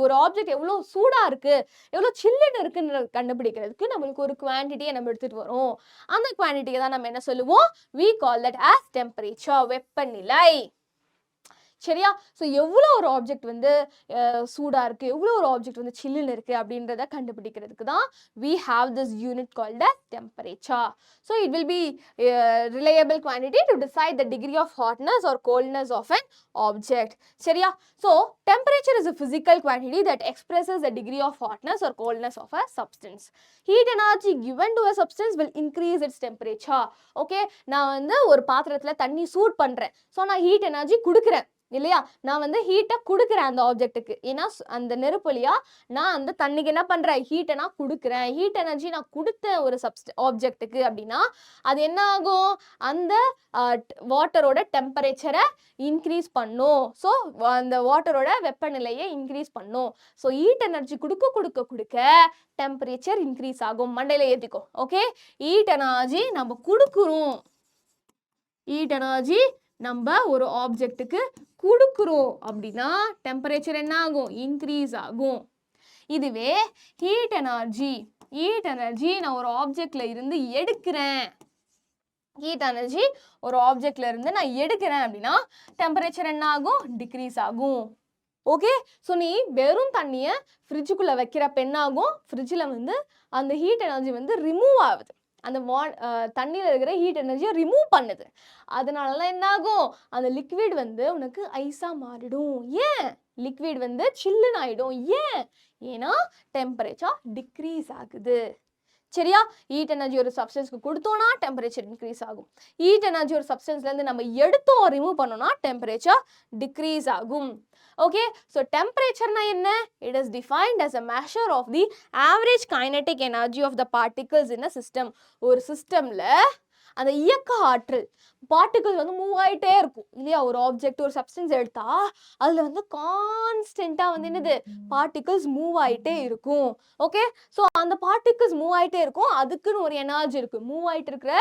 S1: ஒரு ஆப்ஜெக்ட் எவ்வளோ சூடாக இருக்குது எவ்வளோ சில்லுன்னு இருக்குன்னு கண்டுபிடிக்கிறதுக்கு நம்மளுக்கு ஒரு குவான்டிட்டியை நம்ம எடுத்துகிட்டு வரோம். அந்த குவான்டிட்டியை தான் நம்ம என்ன சொல்லுவோம், we call that as temperature, வெப்பநிலை. சரியா. ஸோ எவ்வளோ ஒரு ஆப்ஜெக்ட் வந்து சூடாக இருக்குது, எவ்வளோ ஒரு ஆப்ஜெக்ட் வந்து சில்லுன்னு இருக்குது அப்படின்றத கண்டுபிடிக்கிறதுக்கு தான் we have this unit called as temperature. So it will be reliable quantity to decide the degree of hotness or coldness of an object. சரியா. So temperature is a physical quantity that expresses the degree of hotness or coldness of a substance. Heat energy given to a substance will increase its temperature. Okay, நான் வந்து ஒரு பாத்திரத்தில் தண்ணி suit பண்ணுறேன், so நான் heat energy கொடுக்குறேன் இல்லையா. நான் வந்து ஹீட்டை கொடுக்குறேன் அந்த ஆப்ஜெக்ட்டுக்கு, ஏன்னா அந்த நெருப்பொலியா நான் அந்த தண்ணிக்கு என்ன பண்ணுறேன், ஹீட்டை நான் கொடுக்குறேன், ஹீட் எனர்ஜி நான் கொடுத்தேன் ஒரு ஆப்ஜெக்ட்டுக்கு அப்படின்னா அது என்ன ஆகும், அந்த வாட்டரோட டெம்பரேச்சரை இன்க்ரீஸ் பண்ணும். ஸோ அந்த வாட்டரோட வெப்பநிலையை இன்க்ரீஸ் பண்ணும். ஸோ ஹீட் எனர்ஜி கொடுக்க டெம்பரேச்சர் இன்க்ரீஸ் ஆகும். மண்டையில் ஏற்றிக்கும். ஓகே, ஹீட் எனர்ஜி நம்ம கொடுக்குறோம், ஹீட் எனர்ஜி நம்ம ஒரு ஆப்ஜெக்ட்டுக்கு கொடுக்குறோம் அப்படின்னா டெம்பரேச்சர் என்ன ஆகும்? இன்க்ரீஸ் ஆகும். இதுவே ஹீட் எனர்ஜி நான் ஒரு ஆப்ஜெக்ட்ல இருந்து எடுக்கிறேன், ஹீட் எனர்ஜி ஒரு ஆப்ஜெக்ட்ல இருந்து நான் எடுக்கிறேன் அப்படின்னா டெம்பரேச்சர் என்ன ஆகும்? டிக்ரீஸ் ஆகும். ஓகே, ஸோ நீ வெறும் தண்ணியை ஃப்ரிட்ஜுக்குள்ளே வைக்கிறப்ப என்ன ஆகும்? ஃப்ரிட்ஜில் வந்து அந்த ஹீட் எனர்ஜி வந்து ரிமூவ் ஆகுது, அந்த தண்ணியில் இருக்கிற ஹீட் எனர்ஜியை ரிமூவ் பண்ணுது. அதனாலலாம் என்ன ஆகும்? அந்த லிக்விட் வந்து உனக்கு ஐஸாக மாறிடும். ஏன்? லிக்விட் வந்து சில்லுன்னு ஆகிடும். ஏன்னா டெம்பரேச்சர் டிக்ரீஸ் ஆகுது. சரியா? ஹீட் எனர்ஜி ஒரு சப்ஸ்டன்ஸ்க்கு கொடுத்தோம்னா டெம்பரேச்சர் இன்க்ரீஸ் ஆகும். ஹீட் எனர்ஜி ஒரு சப்ஸ்டன்ஸ்லேருந்து நம்ம எடுத்தோம் ரிமூவ் பண்ணோம்னா டெம்பரேச்சர் டிக்ரீஸ் ஆகும். ஓகே, ஸோ டெம்பரேச்சர்னா என்ன? It is defined as a measure of the average kinetic energy of the particles in a system. ஒரு சிஸ்டம்ல அந்த இயக்க ஆற்றல் பார்ட்டிகல் வந்து மூவ் ஆகிட்டே இருக்கும் இல்லையா? ஒரு ஆப்ஜெக்ட் ஒரு சப்ஸ்டன்ஸ் எடுத்தா அதில் வந்து கான்ஸ்டண்ட்டாக வந்து என்னது? பார்ட்டிகல்ஸ் மூவ் ஆகிட்டே இருக்கும். ஓகே, ஸோ அந்த பார்ட்டிகல்ஸ் மூவ் ஆகிட்டே இருக்கும், அதுக்குன்னு ஒரு எனர்ஜி இருக்குது. மூவ் ஆகிட்டு இருக்கிற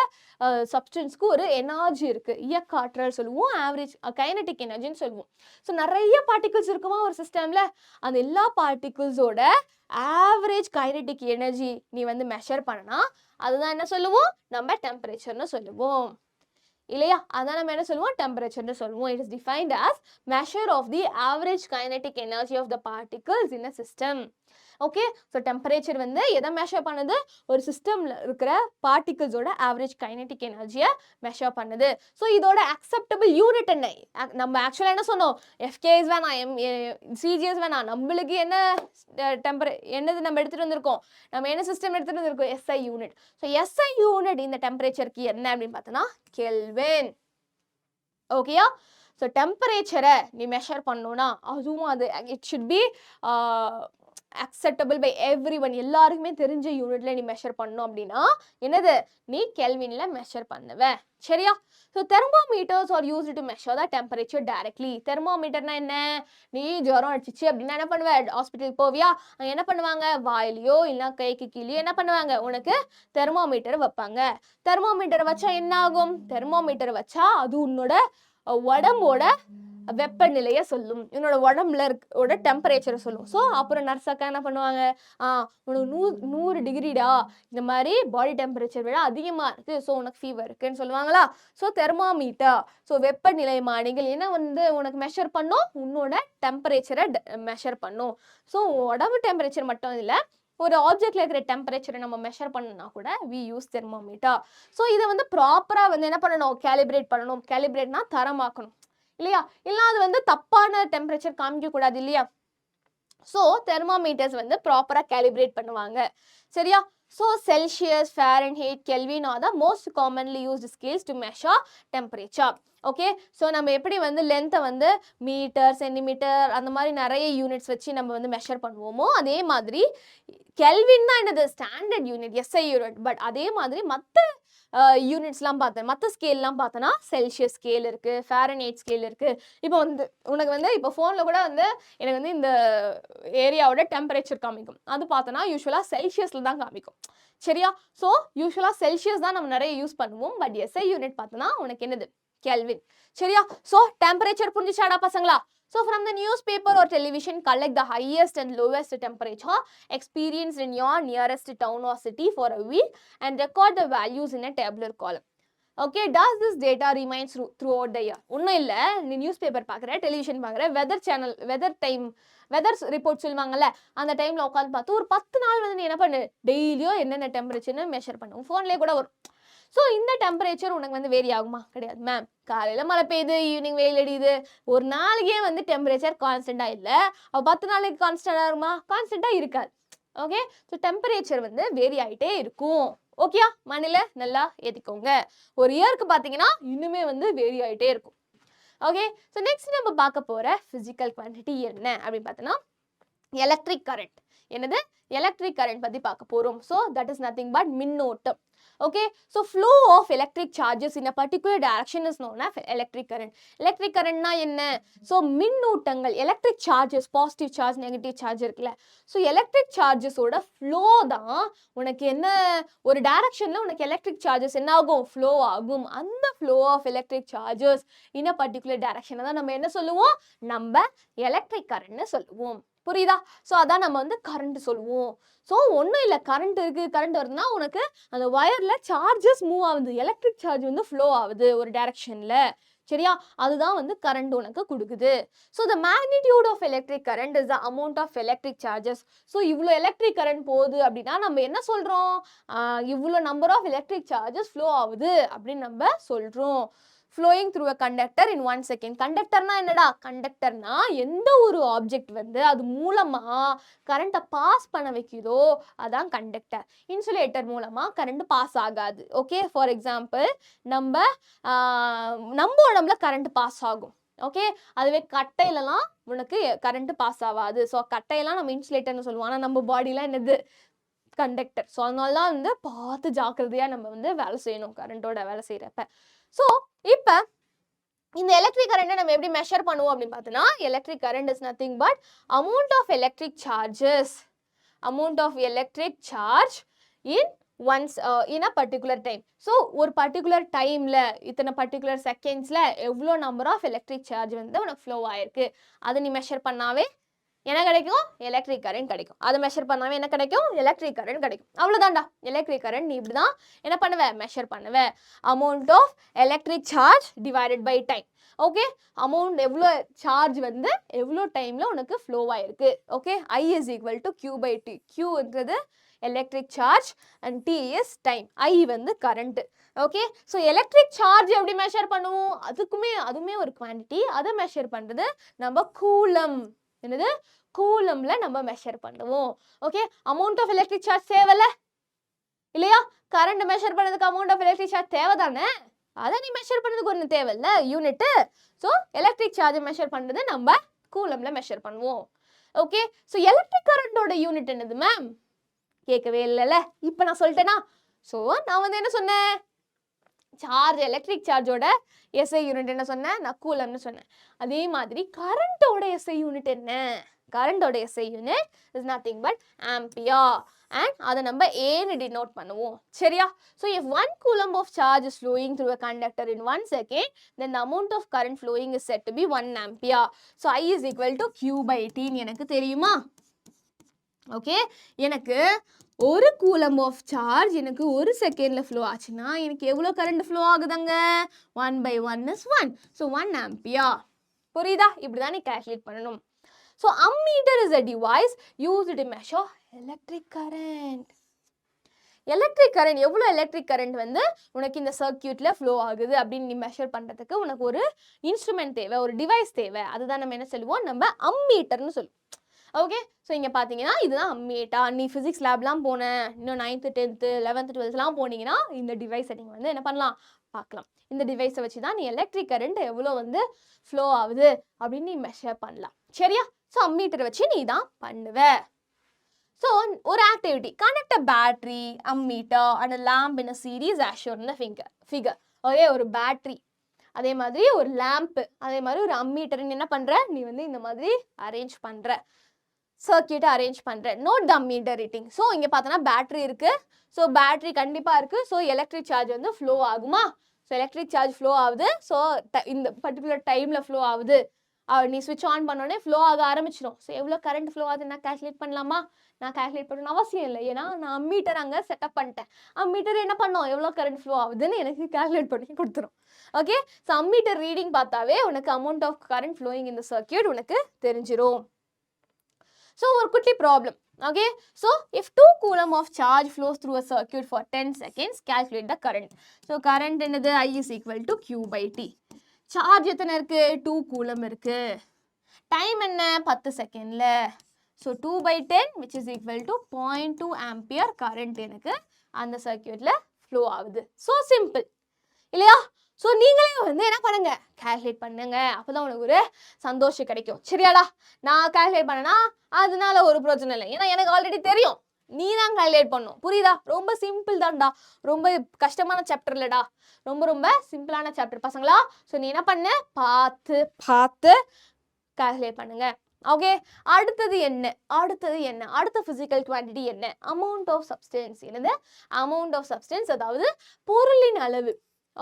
S1: சப்ஸ்டன்ஸ்க்கு ஒரு எனர்ஜி இருக்குது, இயக்க ஆற்றல் சொல்லுவோம், ஆவரேஜ் கைனடிக் எனர்ஜின்னு சொல்லுவோம். ஸோ நிறைய பார்ட்டிகல்ஸ் இருக்குமா ஒரு சிஸ்டமில்? அந்த எல்லா பார்ட்டிகல்ஸோட ஆவரேஜ் கைனடிக் எனர்ஜி நீ வந்து மெஷர் பண்ணனா அதுதான் என்ன சொல்லுவோம்? நம்ம டெம்பரேச்சர்னு சொல்லுவோம் இல்லையா? அதான் நம்ம என்ன சொல்லுவோம்? டெம்பரேச்சர்னு சொல்லுவோம். It is defined as measure of the average kinetic energy of the particles in a system. Okay, so temperature வந்து எதை மெஷர் பண்ணுது? ஒரு சிஸ்டமில் இருக்கிற பார்ட்டிகல்ஸோட ஆவரேஜ் கைனடிக் எனர்ஜியை மெஷர் பண்ணுது. ஸோ இதோட அக்செப்டபிள் யூனிட் என்ன? நம்ம ஆக்சுவலாக என்ன சொன்னோம்? எஃப்கேஎஸ் வேணாம், சிஜிஎஸ் வேணாம், நம்மளுக்கு என்ன என்னது நம்ம எடுத்துகிட்டு வந்திருக்கோம்? நம்ம என்ன சிஸ்டம் எடுத்துகிட்டு வந்திருக்கோம்? SI unit. So SI unit இந்த டெம்பரேச்சருக்கு என்ன அப்படின்னு பார்த்தோன்னா கெல்வின். ஓகேயா? ஸோ டெம்பரேச்சரை நீ மெஷர் பண்ணணும்னா அதுவும் அது it should be acceptable by everyone, எல்லாருக்குமே தெரிஞ்ச யூனிட்ல நீ மெஷர் பண்ணணும் அப்படின்னா என்னது? நீ கெல்வின்ல மெஷர் பண்ணுவ. சரியா? So thermometers are used to measure the temperature directly. தெர்மோமீட்டர்னா என்ன? நீ ஜுரம் அடிச்சிச்சு அப்படின்னா என்ன பண்ணுவ? ஹாஸ்பிட்டலுக்கு போவியா? அங்கே என்ன பண்ணுவாங்க? வாயிலையோ இல்லை கைக்கு கீழே என்ன பண்ணுவாங்க? உனக்கு தெர்மோமீட்டர் வைப்பாங்க. தெர்மோமீட்டர் வச்சா என்ன ஆகும்? தெர்மோமீட்டர் வச்சா அது உன்னோட உடம்போட வெப்பநிலையை சொல்லும், என்னோட உடம்புல இருக்க டெம்பரேச்சரை சொல்லும். ஸோ அப்புறம் நர்ஸாக்கா என்ன பண்ணுவாங்க? உனக்கு 100 டிகிரிடா, இந்த மாதிரி பாடி டெம்பரேச்சர் விட அதிகமாக இருக்குது, ஸோ உனக்கு ஃபீவர் இருக்குன்னு சொல்லுவாங்களா? ஸோ தெர்மாமீட்டர், ஸோ வெப்பநிலை மானிகள் என்ன வந்து உனக்கு மெஷர் பண்ணும்? உன்னோட டெம்பரேச்சரை மெஷர் பண்ணும். ஸோ உடம்பு டெம்பரேச்சர் மட்டும் இல்லை, ஒரு ஆப்ஜெக்ட்ல இருக்கிற டெம்பரேச்சரை நம்ம மெஷர் பண்ணனா கூட வி யூஸ் தெர்மோமீட்டர். ஸோ இதை வந்து ப்ராப்பராக வந்து என்ன பண்ணணும்? கேலிப்ரேட் பண்ணணும். கேலிப்ரேட்னா தரமாக்கணும் இல்லையா? இல்லை அது வந்து தப்பான டெம்பரேச்சர் காமிக்கக்கூடாது இல்லையா? ஸோ தெர்மோமீட்டர்ஸ் வந்து ப்ராப்பராக கேலிப்ரேட் பண்ணுவாங்க. சரியா? So Celsius, Fahrenheit, kelvin R the most commonly used scales to measure temperature. Okay, so நம்ம எப்படி வந்து லென்த்தை வந்து மீட்டர், சென்டிமீட்டர் அந்த மாதிரி நிறைய யூனிட்ஸ் வச்சு நம்ம வந்து மெஷர் பண்ணுவோமோ அதே மாதிரி கெல்வின் தான் என்னது? Standard unit, SI unit. But அதே மாதிரி மற்ற யூனிட்ஸ்லாம் பார்த்தேன், மற்ற ஸ்கேல்லாம் பார்த்தோன்னா செல்சியஸ் ஸ்கேல் இருக்குது, ஃபாரன்ஹீட் ஸ்கேல் இருக்குது. இப்போ வந்து உனக்கு வந்து இப்போ ஃபோனில் கூட வந்து எனக்கு வந்து இந்த ஏரியாவோட டெம்பரேச்சர் காமிக்கும், அது பார்த்தோன்னா யூஸ்வலாக செல்சியஸில் தான் காமிக்கும். சரியா? ஸோ யூஸ்வலாக செல்சியஸ் தான் நம்ம நிறைய யூஸ் பண்ணுவோம். பட் எஸ்ஐ யூனிட் பார்த்தோன்னா உனக்கு என்னது? கெல்வின். சரியா? ஸோ டெம்பரேச்சர் புரிஞ்சுச்சாடா பசங்களா? So from the newspaper or television, collect the highest and lowest temperature experienced in your nearest town or city for a week and record the values in a tabular column. Okay, does this data remains throughout the year? ஒன்றும் இல்லை, நீ news paper பார்க்குற, television பார்க்குற, weather channel, weather report சொல்லுவாங்கல்ல, அந்த டைமில் உட்காந்து பார்த்து ஒரு 10 நாள் வந்து நீ என்ன பண்ணு? டெய்லியும் என்னென்ன டெம்பரேச்சர்னு மெஷர் பண்ணுவோம். ஃபோன்லேயே கூட வரும். ஸோ இந்த டெம்பரேச்சர் உனக்கு வந்து வேரி ஆகுமா? கிடையாது மேம். காலையில் மழை பெய்யுது, ஈவினிங் வெயில் அடியுது, ஒரு நாளைக்கே வந்து டெம்பரேச்சர் கான்ஸ்டண்ட்டாக இல்லை, 10 நாளைக்கு கான்ஸ்டண்ட்டாக இருக்குமா? கான்ஸ்டண்ட்டாக இருக்காது. ஓகே, ஸோ டெம்பரேச்சர் வந்து வேரி ஆகிட்டே இருக்கும். ஓகேயா? மண்ணில் நல்லா ஏற்றிக்கோங்க. ஒரு இயருக்கு பார்த்தீங்கன்னா இன்னுமே வந்து வேரி ஆகிட்டே இருக்கும். ஓகே, ஸோ நெக்ஸ்ட் நம்ம பார்க்க போகிற ஃபிசிக்கல் குவான்டிட்டி என்ன அப்படின்னு பார்த்தோன்னா எலக்ட்ரிக் கரண்ட். என்னது? எலக்ட்ரிக் கரண்ட் பற்றி பார்க்க போகிறோம். So that is nothing but மின்னோட்டம். Okay, so flow of electric charges in a particular direction is known as electric current. Electric current na enna? So மின்னூட்டங்கள் electric charges, positive charge, negative charge இருக்குல்ல. So electric charges ஓட flow தான் உனக்கு என்ன ஒரு directionல உனக்கு electric charges என்ன ஆகும்? Flow ஆகும். அந்த flow of electric charges in a particular direction தான் நம்ம என்ன சொல்லுவோம்? நம்ம electric current னு சொல்லுவோம். புரியுதா? ஸோ அதான் நம்ம வந்து கரண்ட் சொல்லுவோம். ஸோ ஒன்றும் இல்லை, கரண்ட் இருக்குது, கரண்ட் வருதுன்னா உனக்கு அந்த வயரில் சார்ஜஸ் மூவ் ஆகுது, எலக்ட்ரிக் சார்ஜ் வந்து ஃப்ளோ ஆகுது ஒரு டைரக்ஷனில். சரியா? அதுதான் வந்து கரண்ட் உனக்கு கொடுக்குது. So the magnitude of electric current is the amount of electric charges. So இவ்வளோ எலக்ட்ரிக் கரண்ட் போகுது அப்படின்னா நம்ம என்ன சொல்கிறோம்? இவ்வளோ number of electric charges flow ஆகுது அப்படின்னு நம்ம சொல்கிறோம். flowing through a conductor in 1 second. கண்டக்டர்னா என்னடா? கண்டக்டர்னா எந்த ஒரு ஆப்ஜெக்ட் வந்து அது மூலமா கரண்ட்டை பாஸ் பண்ண வைக்குதோ அதான் கண்டக்டர். இன்சுலேட்டர் மூலமா கரண்ட் பாஸ் ஆகாது. ஓகே, ஃபார் எக்ஸாம்பிள் நம்ம உடம்புல கரண்ட் பாஸ் ஆகும். ஓகே, அதுவே கட்டையிலலாம் உனக்கு கரண்ட் பாஸ் ஆகாது. ஸோ கட்டையெல்லாம் நம்ம இன்சுலேட்டர்னு சொல்லுவோம். ஆனால் நம்ம பாடிலாம் என்னது? கண்டக்டர். ஸோ அதனால தான் வந்து பார்த்து ஜாக்கிரதையாக நம்ம வந்து வேலை செய்யணும் கரண்ட்டோட வேலை செய்கிறப்ப. ஸோ இப்போ இந்த எலக்ட்ரிக் கரண்ட்டை நம்ம எப்படி மெஷர் பண்ணுவோம் அப்படின்னு பார்த்தோன்னா, electric current is nothing but amount of electric charges, amount of electric charge in a particular time. So ஒரு பர்டிகுலர் டைமில் இத்தனை பர்டிகுலர் செகண்ட்ஸில் எவ்வளோ நம்பர் ஆஃப் எலக்ட்ரிக் சார்ஜ் வந்து உனக்கு ஃப்ளோ ஆயிருக்கு அதை நீ மெஷர் பண்ணாவே என்ன கிடைக்கும்? எலக்ட்ரிக் கரண்ட் கிடைக்கும். அதை மெஷர் பண்ணாவே என்ன கிடைக்கும்? எலக்ட்ரிக் கரண்ட் கிடைக்கும். அவ்வளோதான்டா. எலக்ட்ரிக் கரண்ட் நீ இப்படி தான் என்ன பண்ணுவ? மெஷர் பண்ணுவ. Amount of electric charge divided by time. Okay, amount எவ்வளோ சார்ஜ் வந்து எவ்வளோ டைமில் உனக்கு ஃப்ளோ ஆயிருக்கு. Okay, I is equal to Q by T. Qன்றது electric charge and T is time. I வந்து current. Okay, so electric charge எப்படி measure பண்ணுவோம்? அதுவுமே ஒரு குவான்டிட்டி. அதை மெஷர் பண்ணுறது நம்ம கூலம். என்னது? கூலம்ல நம்ம மெஷர் பண்ணுவோம். Okay, amount of electric charge தேவையில்ல இல்லையா? கரண்ட் மெஷர் பண்ணதுக்கு அமௌண்ட் ஆஃப் எலக்ட்ரிக் சார்ஜ் தேவை தானே? அதை நீ மெஷர் பண்ணதுக்கு ஒன்று தேவையில்ல, யூனிட்டு. ஸோ எலக்ட்ரிக் சார்ஜை மெஷர் பண்ணுறது நம்ம கூலம்ல மெஷர் பண்ணுவோம். ஓகே, ஸோ எலக்ட்ரிக் கரண்டோட யூனிட் என்னது மேம்? கேட்கவே இல்லைல்ல, இப்போ நான் சொல்லிட்டேனா? ஸோ நான் வந்து என்ன சொன்னேன்? சார்ஜ், எலக்ட்ரிக் சார்ஜோட எஸ்ஐ யூனிட் என்ன சொன்னேன்? நான் கூலம்னு சொன்னேன். அதே மாதிரி கரண்டோட எஸ்ஐ யூனிட் என்ன? கரண்டோட SI unit is nothing but ampere. And அதை நம்ம ஏன்னு டினோட் பண்ணுவோம். சரியா? So if 1 coulomb of charge is flowing through a conductor in 1 second, then the amount of current flowing is said to be 1 ampere. So I is equal to Q by T. எனக்கு தெரியுமா? Okay, எனக்கு ஒரு கூலம் of charge எனக்கு ஒரு செகண்டில் flow ஆச்சுன்னா எனக்கு எவ்வளோ கரண்ட் ஃப்ளோ ஆகுதுங்க? 1 by 1 is 1. So 1 ampere. புரியுதா? இப்படி தான் நீ கேல்குலேட் பண்ணணும். So ammeter is a device used to measure electric current. Electric current எவ்வளோ எலக்ட்ரிக் கரண்ட் வந்து உனக்கு இந்த சர்க்கியூட்டில் ஃப்ளோ ஆகுது அப்படின்னு நீ மெஷர் பண்ணுறதுக்கு உனக்கு ஒரு இன்ஸ்ட்ருமெண்ட் தேவை, ஒரு டிவைஸ் தேவை. அதுதான் நம்ம என்ன சொல்லுவோம்? நம்ம அம்மீட்டர்னு சொல்லுவோம். ஓகே, ஸோ இங்கே பார்த்தீங்கன்னா இதுதான் அம்மீட்டா. நீ ஃபிசிக்ஸ் லேப்லாம் போனேன், இன்னும் 9th 10th 11th 12thலாம் போனீங்கன்னா இந்த டிவைஸை நீங்கள் வந்து என்ன பண்ணலாம்? பார்க்கலாம். இந்த டிவைஸை வச்சு தான் நீ எலக்ட்ரிக் கரண்ட் எவ்வளோ வந்து ஃப்ளோ ஆகுது அப்படின்னு நீ மெஷர் பண்ணலாம். சரியா? ஸோ அம்மீட்டரை வச்சு நீ தான் பண்ணுவ. ஸோ ஒரு activity, connect a battery, ammeter and lamp in a series as shown in the figure. Okay, ஒரு பேட்டரி, அதே மாதிரி ஒரு லேம்ப், அதே மாதிரி ஒரு அம்மீட்டர் என்ன பண்ணுற? நீ வந்து இந்த மாதிரி அரேஞ்ச் பண்ணுற, சர்க்கியூட்டை அரேஞ்ச் பண்ணுறேன். Note the ammeter reading. So இங்கே பார்த்தோன்னா பேட்டரி இருக்குது. ஸோ பேட்டரி கண்டிப்பாக இருக்குது. ஸோ எலக்ட்ரிக் சார்ஜ் வந்து ஃப்ளோ ஆகுமா? ஸோ எலக்ட்ரிக் சார்ஜ் ஃப்ளோ ஆகுது. ஸோ இந்த பர்டிகுலர் டைமில் ஃப்ளோ ஆகுது. நீ ஸ்விட்ச் ஆன் பண்ணோடனே ஃப்ளோ ஆக ஆரம்பிச்சிடும். ஸோ எவ்வளோ கரண்ட் ஃப்ளோ ஆகுது நான் கேல்குலேட் பண்ணலாமா? நான் கேல்குலேட் பண்ணணும்னு அவசியம் இல்லை. ஏன்னா நான் அம்மீட்டர் அங்கே செட்டப் பண்ணிட்டேன். அம்மீட்டர் என்ன பண்ணோம்? எவ்வளோ கரண்ட் ஃப்ளோ ஆகுதுன்னு எனக்கு கேல்குலேட் பண்ணி கொடுத்துரும். ஓகே, ஸோ அம்மீட்டர் ரீடிங் பார்த்தாவே உனக்கு அமௌண்ட் ஆஃப் கரண்ட் ஃப்ளோயிங் இந்த சர்க்கியூட் உனக்கு தெரிஞ்சிடும். So ஒரு குட்டி problem. Okay, so if 2 coulomb of charge flows through a circuit for 10 seconds, calculate the current. So current என்னது? I is equal to Q by T. Charge எத்தனை இருக்கு? 2 coulomb இருக்கு. Time என்ன? 10 செகண்ட்ல. So 2 by 10 which is equal to 0.2 ampere current எனக்கு அந்த சர்க்கியூட்ல flow ஆகுது. So simple இல்லையா? ஸோ நீங்களே வந்து என்ன பண்ணுங்க? கேல்குலேட் பண்ணுங்க. அப்போ தான் உனக்கு ஒரு சந்தோஷம் கிடைக்கும். சரியாடா? நான் கேல்குலேட் பண்ணனா அதனால ஒரு பிரச்சனை இல்லை. ஏன்னா எனக்கு ஆல்ரெடி தெரியும் நீ தான் கால்குலேட் பண்ணும். புரியுதா? ரொம்ப சிம்பிள் தான்டா, ரொம்ப கஷ்டமான சாப்டர் இல்லடா, ரொம்ப ரொம்ப சிம்பிளான சாப்டர் பசங்களா. ஸோ நீ என்ன பண்ணு, பார்த்து பார்த்து கால்குலேட் பண்ணுங்க. ஓகே, அடுத்தது என்ன, அடுத்த பிசிக்கல் குவான்டிட்டி என்ன? Amount of substance. என்னது? அமௌண்ட் ஆஃப் சப்ஸ்டன்ஸ், அதாவது பொருளின் அளவு.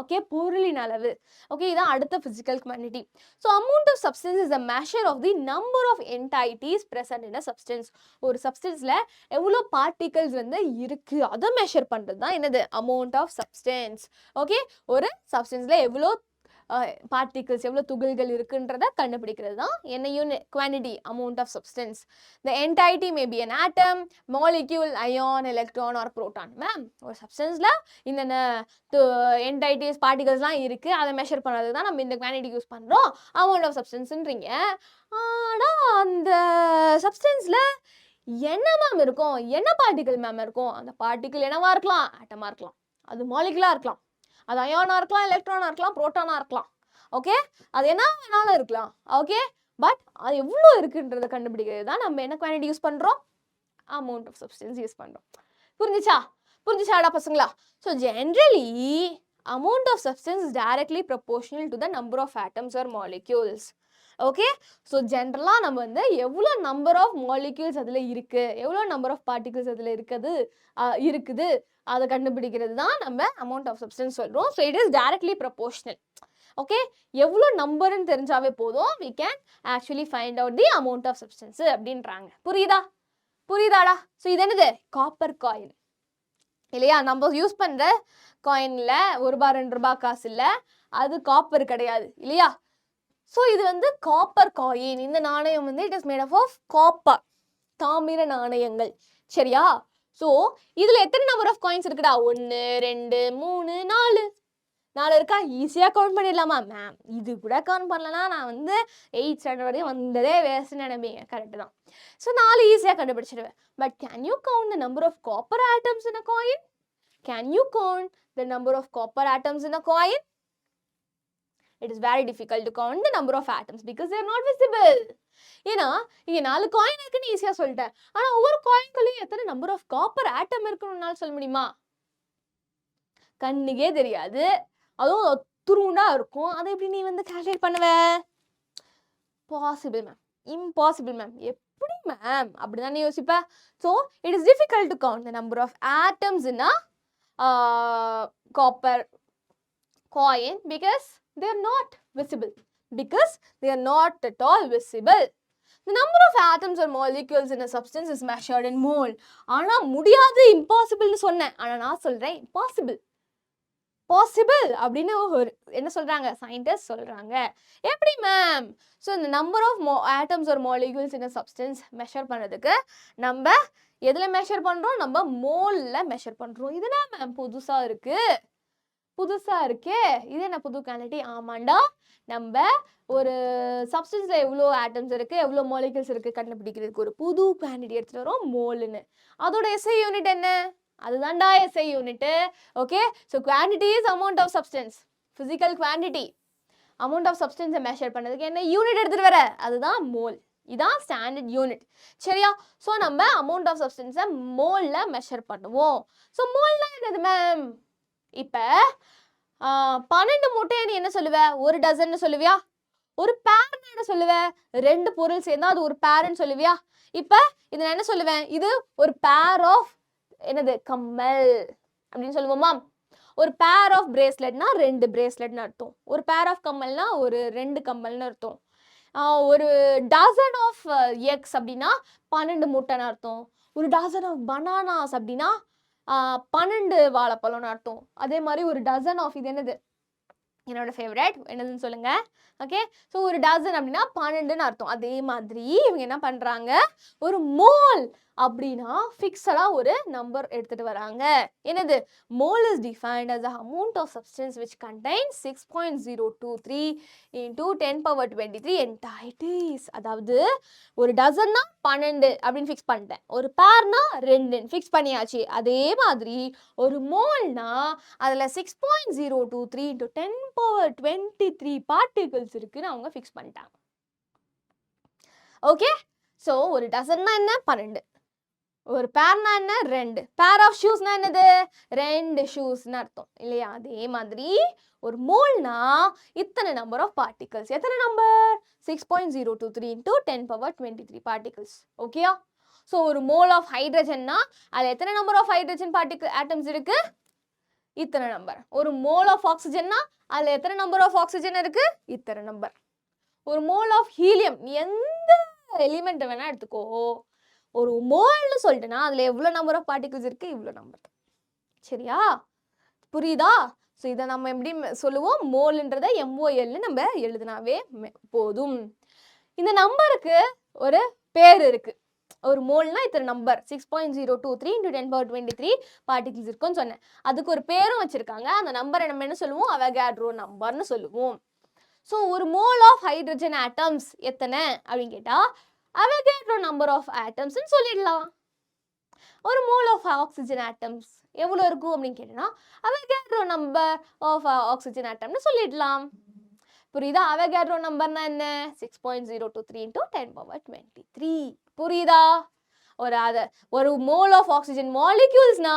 S1: ஓகே, பொருளின் அளவு. ஓகே, இதான் அடுத்த physical quantity. So amount of substance is a measure of the number of entities present in a substance. ஒரு சப்ஸ்டன்ஸ்ல எவ்வளோ பார்ட்டிகல்ஸ் வந்து இருக்கு அதை மெஷர் பண்றது தான் என்னது? Amount of substance. ஓகே, ஒரு சப்ஸ்டன்ஸ்ல எவ்வளோ பார்ட்டிகல்ஸ், எவ்வளோ துகள்கள் இருக்குன்றத கண்டுபிடிக்கிறது தான் என்ன unit? Quantity, amount of substance. The entity may be an atom, molecule, ion, electron or proton. Ma'am, ஒரு சப்ஸ்டன்ஸ்ல இந்த என்டைட்டிஸ் பார்ட்டிகல்ஸ்லாம் இருக்கு, அதை மெஷர் பண்ணுறதுக்கு தான் நம்ம இந்த குவான்டிட்டி யூஸ் பண்ணுறோம், அமௌண்ட் ஆஃப் சப்ஸ்டன்ஸ்ன்றீங்க. ஆனால் அந்த சப்ஸ்டன்ஸ்ல என்ன மேம் இருக்கும்? என்ன பார்ட்டிகல் மேம் இருக்கும்? அந்த பார்ட்டிகல் என்னவா இருக்கலாம்? ஆட்டமாக இருக்கலாம், அது மாலிகுலாக இருக்கலாம், அது அயானா இருக்கலாம், எலக்ட்ரானா இருக்கலாம், புரோட்டானா இருக்கலாம். ஓகே, அது என்ன வேணாலும் இருக்கலாம். ஓகே, பட் அது எவ்வளோ இருக்குன்றதை கண்டுபிடிக்கிறது தான் நம்ம என்ன குவான்டிட்டி யூஸ் பண்ணுறோம்? அமௌண்ட் ஆஃப் சப்ஸ்டன்ஸ் யூஸ் பண்ணுறோம். புரிஞ்சிச்சாடா பசங்களா? So generally amount of substance is directly proportional to the number of atoms or molecules. Okay, so ஜென்ரலாக நம்ம வந்து எவ்வளோ நம்பர் ஆஃப் மாலிக்யூல்ஸ் அதில் இருக்குது, எவ்வளோ நம்பர் ஆஃப் பார்ட்டிகல்ஸ் அதில் இருக்குது அதை கண்டுபிடிக்கிறது தான் நம்ம அமௌண்ட் ஆஃப் சப்ஸ்டன்ஸ் சொல்கிறோம். So it is directly proportional. Okay, எவ்வளோ நம்பர்னு தெரிஞ்சாவே போதும், we can actually find out the amount of substance அப்படின்றாங்க. புரியுதாடா? ஸோ இது என்னது? காப்பர் காயின் இல்லையா? நம்ம யூஸ் பண்ணுற காயினில் ₹1 ₹2 காசு இல்லை, அது காப்பர் கிடையாது இல்லையா? ஸோ இது வந்து காப்பர் காயின். இந்த நாணயம் வந்து it is made of copper, தாமிர நாணயங்கள். சரியா? ஸோ இதில் எத்தனை நம்பர் ஆஃப் காயின்ஸ் இருக்குடா? 1 2 3 4 இருக்கா? ஈஸியாக கவுண்ட் பண்ணிடலாமா? மேம், இது கூட கவுண்ட் பண்ணலன்னா நான் வந்து 8th ஸ்டாண்டர்ட் வரையும் வந்ததே வேஸ்ட்னு நினைப்பீங்க. கரெக்டு தான். ஸோ 4 ஈஸியாக கண்டுபிடிச்சிடுவேன். But can you count the number of copper atoms in a coin? Can you count the number of copper atoms in a coin? It is very difficult to count the number of atoms because they are not visible. ஏன்னா இங்கே 4 coin இருக்குன்னு ஈஸியாக சொல்லிட்டேன், ஆனால் ஒவ்வொரு காயின்களையும் எத்தனை number of copper ஆட்டம் இருக்குன்னு சொல்ல முடியுமா? கண்ணுக்கே தெரியாது, அதுவும் துருண்டா இருக்கும். அதை எப்படி நீ வந்து கால்குலேட் பண்ணுவ? Possible ma'am, impossible ma'am. எப்படி மேம்? அப்படிதான் நீ யோசிப்ப. So it is difficult to count the number of atoms in a copper coin because they are not visible. At all visible. The number of atoms or molecules in a substance is measured in mole. ஆனா முடியாது, impossible னு சொன்னேன். ஆனா நான் சொல்றேன் impossible. Possible அப்படின்னு என்ன சொல்றாங்க? சயின்டிஸ்ட் சொல்றாங்க. எப்படி மேம்? ஸோ இந்த நம்பர் ஆஃப் ஆட்டம்ஸ் ஒரு மாலிக்யூல்ஸ் இன் சப்ஸ்டன்ஸ் மெஷர் பண்ணுறதுக்கு நம்ம எதில் மெஷர் பண்ணுறோம்? நம்ம மோலில் மெஷர் பண்ணுறோம். இதுனா மேம் புதுசாக இருக்கே, இது என்ன புது குவான்டிட்டி? ஆமாண்டா, நம்ம ஒரு சப்ஸ்டன்ஸில் எவ்வளோ ஆட்டம்ஸ் இருக்குது, எவ்வளோ மாலிக்யூல்ஸ் இருக்குது கண்டுபிடிக்கிறதுக்கு ஒரு புது குவான்டிட்டி எடுத்துகிட்டு வரோம், மோல்னு. அதோட எஸ்ஐ யூனிட் என்ன? அதுதான்டா SI unit. Okay, so quantity is amount of substance. Physical quantity amount of சப்ஸ்டன்ஸை மெஷர் பண்ணுறதுக்கு என்ன யூனிட் எடுத்துகிட்டு வர? அதுதான் மோல். இதான் ஸ்டாண்டர்ட் யூனிட். சரியா? ஸோ நம்ம அமௌண்ட் ஆஃப் சப்ஸ்டன்ஸை மோலில் மெஷர் பண்ணுவோம். ஸோ மோல்னா என்னது மேம்? இப்போ 12 முட்டையை நீ என்ன சொல்லுவ? ஒரு டசன்னு சொல்லுவியா? ஒரு பேர்னு என்ன சொல்லுவ? 2 பொருள் சேர்ந்தா அது ஒரு பேர்னு சொல்லுவியா? இப்போ இது நான் என்ன சொல்லுவேன்? இது ஒரு பேர் ஆஃப் என்னது? கம்மல் அப்படின்னு சொல்லுவோமா? ஒரு பேர் ஆஃப் பிரேஸ்லெட்னா 2 பிரேஸ்லெட்னு அர்த்தம். ஒரு பேர் ஆஃப் கம்மல்னா ஒரு 2 கம்மல்னு அர்த்தம். ஒரு டசன் ஆஃப் எக்ஸ் அப்படின்னா 12 முட்டைன்னு அர்த்தம். ஒரு டசன் ஆஃப் பனானாஸ் அப்படின்னா 12 வாழைப்பழம்னு அர்த்தம். அதே மாதிரி ஒரு டசன் ஆஃப் இது என்னது? என்னோட ஃபேவரட் என்னதுன்னு சொல்லுங்க. ஓகே, ஸோ ஒரு டசன் அப்படின்னா 12ன்னு அர்த்தம். அதே மாதிரி இவங்க என்ன பண்ணுறாங்க? ஒரு மோல் அப்படின்னா ஃபிக்ஸடாக ஒரு நம்பர் எடுத்துகிட்டு வராங்க. என்னது? Mole is defined as the amount of substance which contains 6.023 into 10^23 entities. அதாவது ஒரு டசன்னா 12 அப்படின்னு ஃபிக்ஸ் பண்ணிட்டேன், ஒரு பேர்னா 2 ஃபிக்ஸ் பண்ணியாச்சு. அதே மாதிரி ஒரு மோல்னா அதில் 6.023 into 10^23 பார்ட்டிகல்ஸ் இருக்குன்னு அவங்க ஃபிக்ஸ் பண்ணிட்டாங்க. ஓகே, ஸோ ஒரு டசன்னா என்ன? 12. ஒரு பேர்னா என்ன? 2. பேர் ஆஃப் ஷூஸ்னா என்னது? 2 ஷூஸ்னு அர்த்தம் இல்லையா? அதே மாதிரி ஒரு மோல்னா இத்தனை நம்பர் ஆஃப் பார்ட்டிகல்ஸ். எத்தனை நம்பர்? 6.023 into 10 power 23 particles. ஓகேயா? ஸோ ஒரு மோல் ஆஃப் ஹைட்ரஜன்னா அது எத்தனை number of hydrogen particle atoms இருக்கு? இத்தனை நம்பர். ஒரு மோல் ஆஃப் ஆக்சிஜன்னா அதில் எத்தனை நம்பர் ஆஃப் ஆக்சிஜன் இருக்கு? இத்தனை நம்பர். ஒரு மோல் ஆஃப் ஹீலியம், எந்த எலிமெண்ட் வேணா எடுத்துக்கோ, ஒரு மோல்னு சொல்லிட்டுனா அதில் எவ்வளோ நம்பர் ஆஃப் பார்ட்டிகல்ஸ் இருக்கு? இவ்வளோ நம்பர். சரியா? புரியுதா? ஸோ இதை நம்ம எப்படி சொல்லுவோம்? மோல்ன்றதை MOLன்னு நம்ம எழுதினாவே போதும். இந்த நம்பருக்கு ஒரு பேர் இருக்கு. ஒரு மோல்னா இத்தனை நம்பர் 6.023 into 10 power 23 பார்ட்டிகல்ஸ் இருக்குன்னு சொன்னேன். அதுக்கு ஒரு பேரும் வச்சிருக்காங்க. அந்த நம்பரை நம்ம என்ன சொல்லுவோம்? அவகாட்ரோ நம்பர்னு சொல்லுவோம். ஸோ ஒரு மோல் ஆஃப் ஹைட்ரஜன் ஆட்டம்ஸ் எத்தனை அப்படின்னு கேட்டா அவகாட்ரோ நம்பர் ஆஃப் ஆட்டம்ஸ்ன்னு சொல்லிடலாம். ஒரு மோல் ஆஃப் ஆக்சிஜன் ஆட்டம்ஸ் எவ்வளோ இருக்கும் அப்படின்னு கேட்டோம்னா அவகாட்ரோ நம்பர் ஆஃப் ஆக்சிஜன் ஆட்டம்னு சொல்லிடலாம். புரியுதா? அவகாட்ரோ நம்பர்னா என்ன? 6.023 into 10 power 23. புரியுதா? ஒரு மோல் ஆஃப் ஆக்சிஜன் மாலிக்யூல்ஸ்னா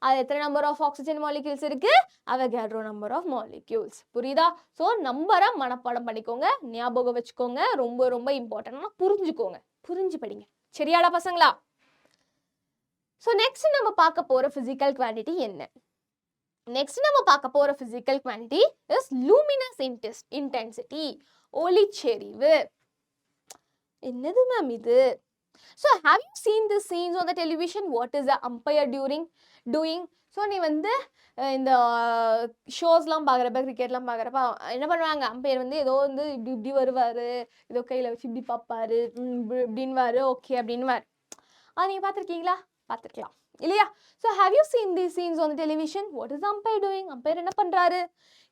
S1: அது எத்தனை நம்பர் ஆஃப் ஆக்சிஜன் மாலிக்யூல்ஸ் இருக்கு? Avogadro number of molecules. புரியுதா? ஸோ நம்பரை மனப்பாடம் பண்ணிக்கோங்க, ஞாபகம் வச்சுக்கோங்க. ரொம்ப ரொம்ப இம்பார்ட்டன்ட்னா புரிஞ்சுக்கோங்க, புரிஞ்சு படிங்க. சரியாடா பசங்களா? ஸோ நெக்ஸ்ட் நம்ம பார்க்க போற பிசிக்கல் குவான்டிட்டி என்ன? நெக்ஸ்ட் நம்ம பார்க்க போற physical quantity is luminous intensity, ஒளிச்செறிவு. என்னது மேம் இது? So have you seen the scenes on the television? What is the umpire doing? So நீ வந்து இந்த ஷோஸ்லாம் பார்க்குறப்ப, கிரிக்கெட்லாம் பார்க்குறப்ப என்ன பண்ணுவாங்க? அம்பையர் வந்து ஏதோ வந்து இப்படி இப்படி வருவார், ஏதோ கையில் வச்சு இப்படி பார்ப்பாரு, இப்படின்வாரு, ஓகே அப்படின்வார். அது நீங்கள் பார்த்துருக்கீங்களா? பார்த்துருக்கலாம் இல்லையா? So have you seen the scenes on the television? What is umpire doing? Umpire என்ன பண்ணுறாரு?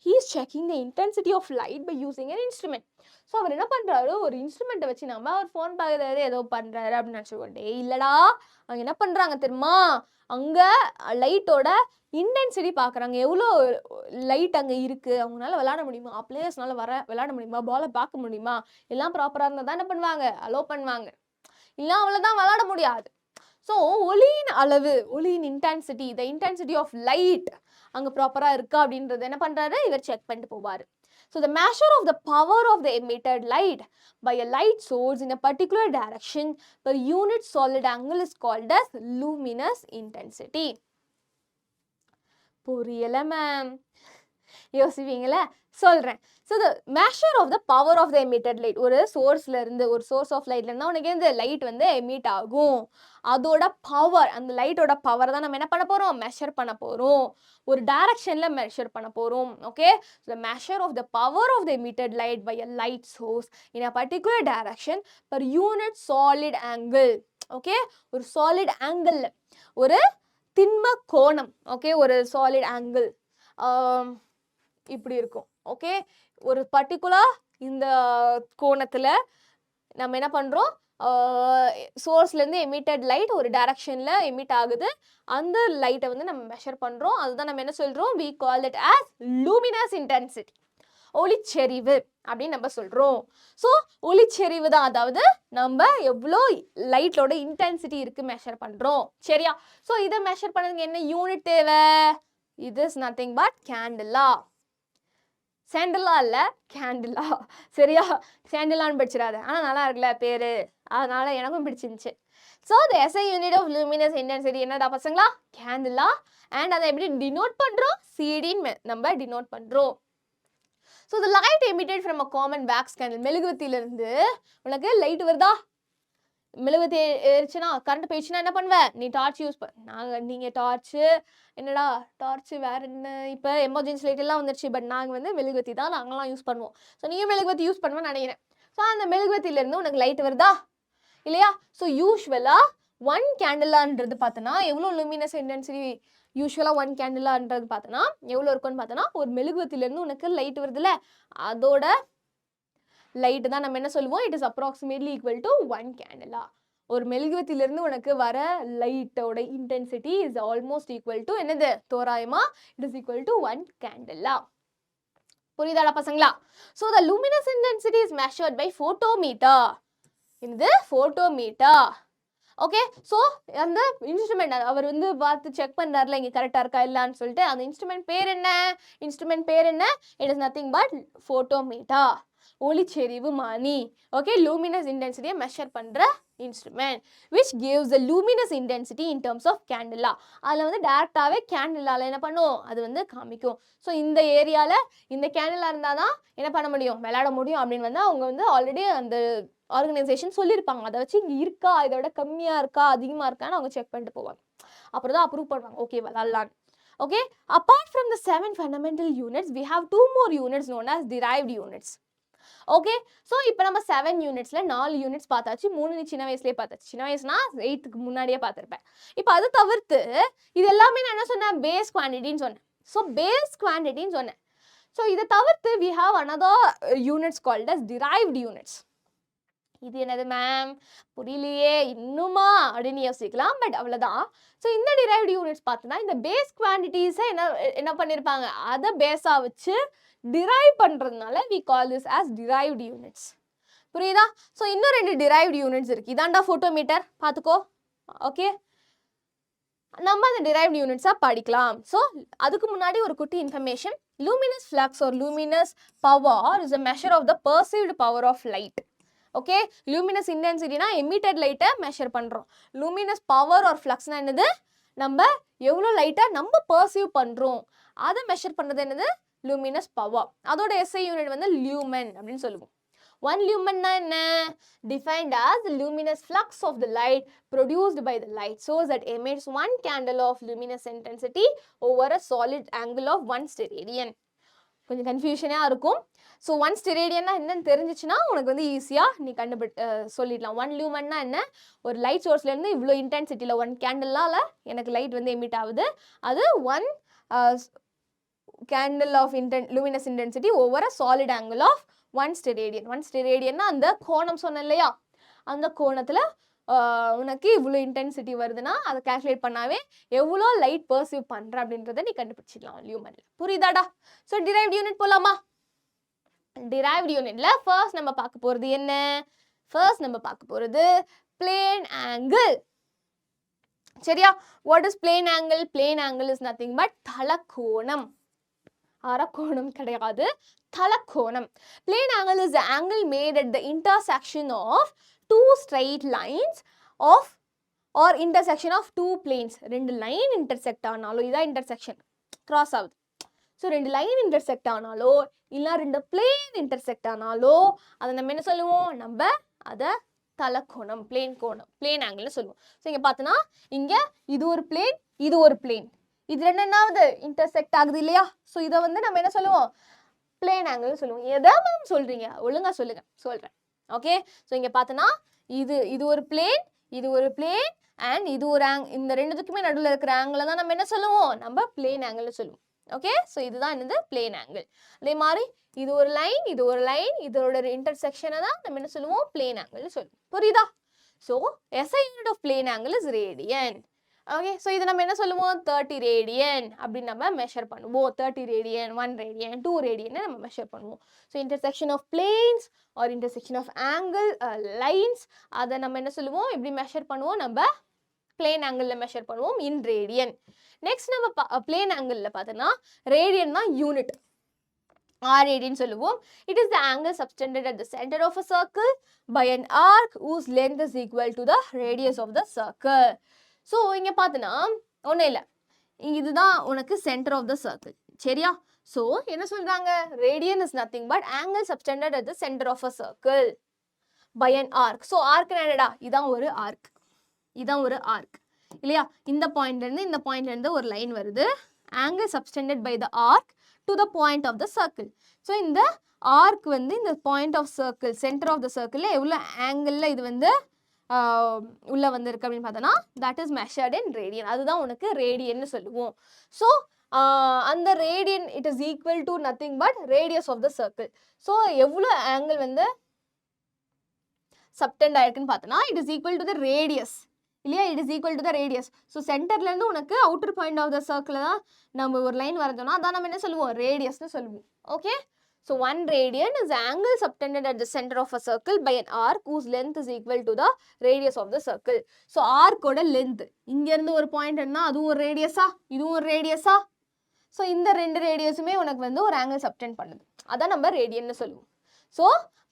S1: He is checking the intensity of light by using an instrument. So அவர் என்ன பண்ணுறாரு? ஒரு இன்ஸ்ட்ருமெண்ட்டை வச்சு நம்ம அவர் ஃபோன் பார்க்குறாரு, ஏதோ பண்ணுறாரு அப்படின்னு நினச்சிக்கொண்டே இல்லைடா. அவங்க என்ன பண்ணுறாங்க தெரியுமா? அங்கே லைட்டோட இன்டென்சிட்டி பார்க்குறாங்க. எவ்வளோ லைட் அங்கே இருக்குது, அவங்களால விளையாட முடியுமா, பிளேயர்ஸ்னால விளையாட முடியுமா, பாலை பார்க்க முடியுமா, எல்லாம் ப்ராப்பராக இருந்தால் தான் என்ன பண்ணுவாங்க? அலோவ் பண்ணுவாங்க. இல்லை அவ்வளோதான் விளையாட முடியாது. ஸோ ஒளியின் அளவு, ஒளியின் intensity, the intensity of light அங்கே ப்ராப்பராக இருக்கா அப்படின்றது என்ன பண்ணுறாரு? இவர் செக் பண்ணிட்டு போவார். So the measure of the power of the emitted light by a light source in a particular direction per unit solid angle is called as luminous intensity. புரியல மேம்? யோசிப்பீங்களா? சொல்கிறேன். So the measure of the power of the emitted light, ஒரு சோர்ஸ்லேருந்து, ஒரு source of லைட்லேருந்து உனக்கு இந்த light வந்து emit ஆகும். அதோட பவர், அந்த லைட்டோட பவர் தான் நம்ம என்ன பண்ண போகிறோம்? மெஷர் பண்ண போகிறோம். ஒரு டைரக்ஷனில் மெஷர் பண்ண போகிறோம். Okay, the measure of the power of the emitted light by a light source in a particular direction per unit solid angle. Okay, ஒரு சாலிட் ஆங்கிள், ஒரு திண்ம கோணம். ஓகே, ஒரு சாலிட் ஆங்கிள் இப்படி இருக்கும். ஓகே, ஒரு பர்டிகுலர் இந்த கோணத்தில் நம்ம என்ன பண்ணுறோம்? சோர்ஸ்லேருந்து எமிட்டட் லைட் ஒரு டைரக்ஷனில் எமிட் ஆகுது. அந்த லைட்டை வந்து நம்ம மெஷர் பண்ணுறோம். அதுதான் நம்ம என்ன சொல்கிறோம்? we call it as luminous intensity, ஒளிச்செறிவு அப்படின்னு நம்ம சொல்கிறோம். ஸோ ஒளிச்செறிவு தான், அதாவது நம்ம எவ்வளோ லைட்டோட இன்டென்சிட்டி இருக்குது மெஷர் பண்ணுறோம். சரியா? ஸோ இதை மெஷர் பண்ணதுக்கு என்ன யூனிட் தேவை? இது இஸ் நத்திங் பட் கேண்டிலா. சேண்டலா இல்லை, கேண்டிலா. சரியா? சேண்டலான்னு படிச்சிடாத, ஆனால் நல்லா இருக்குல்ல பேர், அதனால எனக்கும் பிடிச்சிருந்துச்சு. So the SI unit of luminous intensity என்னடா பசங்களா? கேண்டிலா. அண்ட் அதை எப்படி டினோட் பண்ணுறோம்? சிடின்னு நம்ம டினோட் பண்ணுறோம். So the light emitted from a common wax candle, மெழுகுவத்திலிருந்து உனக்கு லைட் வருதா? மெழுகுவத்தி ஏறிச்சுன்னா, கரண்ட் போயிடுச்சுன்னா என்ன பண்ணுவேன்? நீ டார்ச் யூஸ் நீங்கள் டார்ச்சு, என்னடா டார்ச்சு வேறு என்ன, இப்போ எமர்ஜென்சி லைட் எல்லாம் வந்துருச்சு. பட் நாங்கள் வந்து மெழுகுவத்தி தான் நாங்களாம் யூஸ் பண்ணுவோம். ஸோ நீயும் மெழுகுவத்தி யூஸ் பண்ணுவேன்னு நினைக்கிறேன். ஸோ அந்த மெழுகுவத்திலேருந்து உனக்கு லைட் வருதா இல்லையா? ஸோ யூஸ்வலாக 1 கேண்டிலான்றது பார்த்தோன்னா எவ்வளோ லூமினஸ் இன்டென்சிட்டி, யூஸ்வலாக 1 கேண்டிலான்றது பார்த்தோன்னா எவ்வளோ இருக்குன்னு பார்த்தோன்னா, ஒரு மெழுகுவத்திலேருந்து உனக்கு லைட் வருதுல்ல, அதோட லைட் தான் நம்ம என்ன சொல்லுவோம்? It is approximately equal to 1 candela. ஒரு மெழுகுவத்திலிருந்து உனக்கு வர லைட்டோட intensity is almost equal to என்னது? தோராயமா it is equal to 1 candela. புரியுதாடா பசங்களா? So the luminous intensity is measured by photometer. இது ஃபோட்டோமீட்டர். ஓகே ஸோ அந்த இன்ஸ்ட்ருமெண்ட் அவர் வந்து பார்த்து செக் பண்ணுறாருல இங்கே கரெக்டாக இருக்கா இல்லைன்னு சொல்லிட்டு அந்த இன்ஸ்ட்ருமெண்ட் பேர் என்ன it is nothing but photometer, ஒளிச்செறிவு மானி. ஓகே, லூமினஸ் இன்டென்சிட்டியை மெஷர் பண்ணுற instrument which gives the luminous intensity in terms of candela. அதில் வந்து டேரெக்டாகவே கேண்டிலாவில் என்ன பண்ணும், அது வந்து காமிக்கும். ஸோ இந்த ஏரியாவில் இந்த கேண்டிலா இருந்தால் தான் என்ன பண்ண முடியும், விளையாட முடியும் அப்படின்னு வந்து அவங்க வந்து ஆல்ரெடி அந்த ஆர்கனைசேஷன் சொல்லியிருப்பாங்க. அதை வச்சு இங்கே இருக்கா, இதோட கம்மியாக இருக்கா அதிகமாக இருக்கான்னு அவங்க செக் பண்ணிட்டு போவாங்க. அப்புறம் தான் அப்ரூவ் பண்ணுவாங்க ஓகே விளாட்லான்னு. Okay, apart from the 7 fundamental units we have 2 more units known as derived units. Okay, so இப்போ நம்ம 7 யூனிட்ஸில் 4 யூனிட்ஸ் பார்த்தாச்சு, 3 நீ சின்ன வயசுலேயே பார்த்தாச்சு. சின்ன வயசுனா 8க்கு முன்னாடியே பார்த்துருப்பேன். இப்போ அது தவிர்த்து இது எல்லாமே நான் என்ன சொன்னேன், பேஸ் குவான்டிட்டின்னு சொன்னேன். ஸோ பேஸ் குவான்டிட்டின்னு சொன்னேன். ஸோ இதை தவிர்த்து we have another units called as derived units. இது என்னது மேம் புரியலையே இன்னுமா அப்படின்னு யோசிக்கலாம், பட் அவ்வளோதான். ஸோ இந்த டிரைவ்டு யூனிட்ஸ் பார்த்தோன்னா இந்த பேஸ் குவான்டிட்டிஸை என்ன பண்ணியிருப்பாங்க, அதை பேஸாக வச்சு டிரைவ் பண்ணுறதுனால we call this as derived units. புரியுதா? ஸோ இன்னும் 2 derived units இருக்குது. இதாண்டா ஃபோட்டோமீட்டர், பார்த்துக்கோ. ஓகே, நம்ம அந்த derived யூனிட்ஸாக படிக்கலாம். ஸோ அதுக்கு முன்னாடி ஒரு குட்டி information. luminous flux or luminous power is a measure of the perceived power of light. Okay, luminous இன்டென்சிட்டினா எமிட்டட் லைட்டை மெஷர் பண்ணுறோம். லூமினஸ் பவர் ஆர் ஃப்ளக்ஸ்னா என்னது, நம்ம எவ்வளோ லைட்டாக நம்ம பர்சீவ் பண்ணுறோம் அதை மெஷர் பண்ணுறது என்னது, லூமினஸ் பவர். அதோட எஸ்ஐ யூனிட் வந்து லியூமன் அப்படின்னு சொல்லுவோம். 1 lumenனா என்ன, defined as the luminous flux of the light produced by the light source that emits 1 candle of luminous intensity over a solid angle of 1 steradian. கொஞ்சம் கன்ஃபியூஷனாக இருக்கும். ஸோ 1 ஸ்டெரேடியன்னா என்னன்னு தெரிஞ்சிச்சுன்னா உனக்கு வந்து ஈஸியாக நீ சொல்லிடலாம். 1 லூமன்னா என்ன, ஒரு லைட் சோர்ஸ்லேருந்து இவ்வளோ இன்டென்சிட்டியில் 1 கேண்டிலால் எனக்கு லைட் வந்து எமிட் ஆகுது. அது 1 candle of luminous intensity over a solid angle of 1 steradian. 1 ஸ்டெரேடியன்னா அந்த கோணம் சொன்னேன் இல்லையா, அந்த கோணத்தில் உனக்கு இவ்வளோ இன்டென்சிட்டி வருதுன்னா அதை கேல்குலேட் பண்ணாவே எவ்வளோ லைட் பர்சீவ் பண்ணுற அப்படின்றத நீ கண்டுபிடிச்சிடலாம் லியூமனில். புரியுதாடா? ஸோ டிரைவ்ட் யூனிட் போகலாமா? டிரைவ்ட் யூனிட்ல ஃபர்ஸ்ட் நம்ம பார்க்க போகிறது என்ன, ஃபர்ஸ்ட் நம்ம பார்க்க போகிறது பிளேன் ஆங்கிள். சரியா? What is plane angle? Plane angle is nothing but தலக்கோணம். அரக்கோணம் கிடையாது, தலக்கோணம். Plane angle is the angle made at the intersection of 2 straight lines of or intersection of 2 planes. 2 line intersect ஆனாலும் இதான் இன்டர்செக்ஷன், கிராஸ் ஆகுது. So 2 line intersect ஆனாலோ இல்லை 2 plane intersect ஆனாலோ அதை நம்ம என்ன சொல்லுவோம், நம்ம அதை தலக்கோணம், பிளேன் கோணம், பிளேன் ஆங்கிள்னு சொல்லுவோம். ஸோ இங்கே பார்த்தோன்னா இங்கே இது ஒரு பிளேன், இது ஒரு பிளேன், இது ரெண்டாவது இன்டர்செக்ட் ஆகுது இல்லையா. ஸோ இதை வந்து நம்ம என்ன சொல்லுவோம், பிளேன் ஆங்கிள்னு சொல்லுவோம். எதை மேம் சொல்கிறீங்க, ஒழுங்காக சொல்லுங்கள், சொல்கிறேன். ஓகே, ஸோ இங்கே பார்த்தோன்னா இது ஒரு பிளேன், இது ஒரு பிளேன் அண்ட் இது ஒரு இந்த ரெண்டுத்துக்குமே நடுவில் இருக்கிற ஆங்கிளை தான் நம்ம என்ன சொல்லுவோம், நம்ம பிளேன் ஆங்கிள்னு சொல்லுவோம். ஓகே, ஸோ இதுதான் என்னது பிளேன் ஆங்கிள். அதே மாதிரி இது ஒரு லைன், இது ஒரு லைன், இதோட இன்டர்செக்ஷனை தான் நம்ம என்ன சொல்லுவோம், பிளேன் ஆங்கிள்னு சொல்லுவோம். புரியுதா? So SI unit of plane angle is radian. Okay, so இது நம்ம என்ன சொல்லுவோம், 30 ரேடியன் அப்படின்னு நம்ம மெஷர் பண்ணுவோம். 30 ரேடியன், 1 ரேடியன், 2 ரேடியன் நம்ம மெஷர் பண்ணுவோம். So intersection of planes or intersection of angle lines அதை நம்ம என்ன சொல்லுவோம், எப்படி மெஷர் பண்ணுவோம், நம்ம பிளேன் ஆங்கிளில் மெஷர் பண்ணுவோம் இன் ரேடியன். நெக்ஸ்ட் நம்ம பிளேன் ஆங்கிளில் பார்த்தோன்னா ரேடியன் தான் யூனிட், R radian சொல்லுவோம். It is the angle subtended at the center of a circle by an arc whose length is equal to the radius of the circle. So இங்கே பார்த்தோன்னா ஒன்றும் இல்லை, இதுதான் உனக்கு சென்டர் ஆஃப் த சர்க்கிள். சரியா? So என்ன சொல்கிறாங்க, radian is nothing but angle subtended at the centre of a circle by an arc. So arc என்னடா, இதான் ஒரு ஆர்க், இதான் ஒரு ஆர்க் இல்லையா. இந்த பாயிண்ட்லேருந்து இந்த பாயிண்ட்லேருந்து ஒரு லைன் வருது, angle subtended by the arc to the point of the circle. So இந்த ஆர்க் வந்து இந்த point of circle, centre of the சர்க்கிளில் எவ்வளோ ஆங்கிளில் இது வந்து உள்ள வந்திருக்கு அப்படின்னு பார்த்தோன்னா that is measured in radian. அதுதான் உனக்கு ரேடியன்னு சொல்லுவோம். ஸோ அந்த radian it is equal to nothing but radius of the circle. So எவ்வளோ ஆங்கிள் வந்து சப்டெண்ட் ஆயிருக்குன்னு பார்த்தோன்னா it is equal to the radius இல்லையா, it is equal to the radius. So சென்டர்லேருந்து உனக்கு அவுட்டர் பாயிண்ட் ஆஃப் த சர்க்கிளில் தான் நம்ம ஒரு லைன் வரைஞ்சோம்னா அதான் நம்ம என்ன சொல்லுவோம், ரேடியஸ்னு சொல்லுவோம். Okay, So 1 radian is the angle subtended at the center of a circle by an arc whose length is equal to the radius of the circle. So arc oda length. இங்க இருந்து ஒரு point என்ன அதுவும் ஒரு ரேடியஸா இதுவும் ஒரு ரேடியஸா. So இந்த ரெண்டு ரேடியஸுமே உனக்கு வந்து ஒரு ஆங்கிள் சப்டெண்ட் பண்ணுது. அதான் நம்ம ரேடியன்னு சொல்லுவோம். So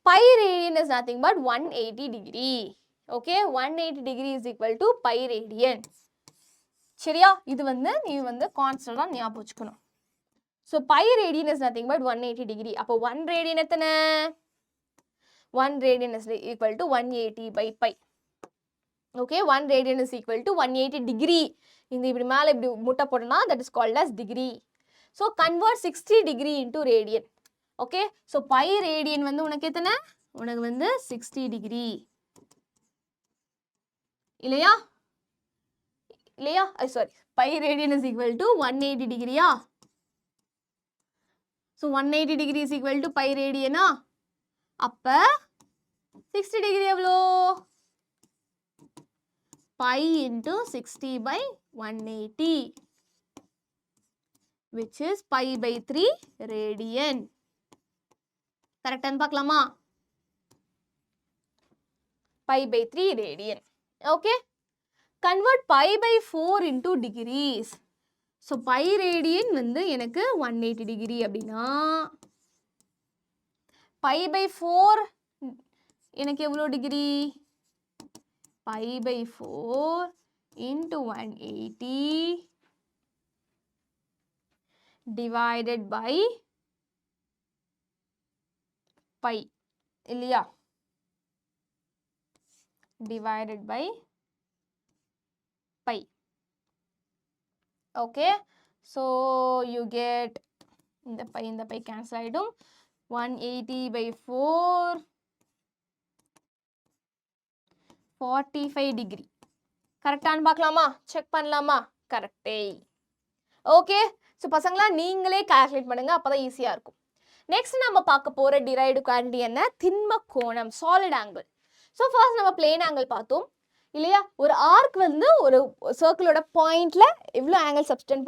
S1: pi radian is nothing but 180 degree. Okay, 180 degree is equal to pi radian. சரியா? இது வந்து நீ வந்து கான்ஸ்டன்டா ஞாபகம் வச்சுக்கணும். So pi radian is nothing but 180 degree. அப்போ 1 radian எத்தனை? 1 radian is equal to 180 by pi. Okay, 1 radian is equal to 180 degree. இந்த இப்படி மேல இப்படி முட்டை போட்டனா that is called as degree. So convert 60 degree into radian. Okay, so pi radian வந்து உனக்கு எத்தனை? உனக்கு வந்து 60 degree. இல்லையா? இல்லையா? Sorry, pi radian is equal to 180 degree. So 180 degree is equal to pi radian. அப்ப 60 degree எவ்வளோ? Pi into 60 by 180, which is pi by 3 radian. Correct and பார்க்கலாமா? Pi by 3 radian. Okay. Convert pi by 4 into degrees. So pi radian வந்து எனக்கு 180 degree அப்படின்னா pi by 4 எனக்கு எவ்வளோ degree? Pi by 4 into 180 divided by pi. இல்லையா? Divided by pi. Okay, so you get இந்த pi cancel ஆயிடும். 180 by 4 45 degree. கரெக்டானு பார்க்கலாமா? Check பண்ணலாமா? கரெக்டே. ஓகே, ஸோ பசங்களா நீங்களே கால்குலேட் பண்ணுங்க, அப்பதான் ஈஸியா இருக்கும். நெக்ஸ்ட் நம்ம பார்க்க போற டிரைவ்டு குவாண்டிட்டி என்ன? திண்ம கோணம், சாலிட் ஆங்கிள். ஸோ ஃபர்ஸ்ட் நம்ம பிளேன் ஆங்கிள் பார்த்தோம் இல்லையா? ஒரு ஆர்க் வந்து ஒரு சர்க்கிளோட பாயிண்ட்ல எவ்வளோ ஆங்கிள் சப்டெண்ட்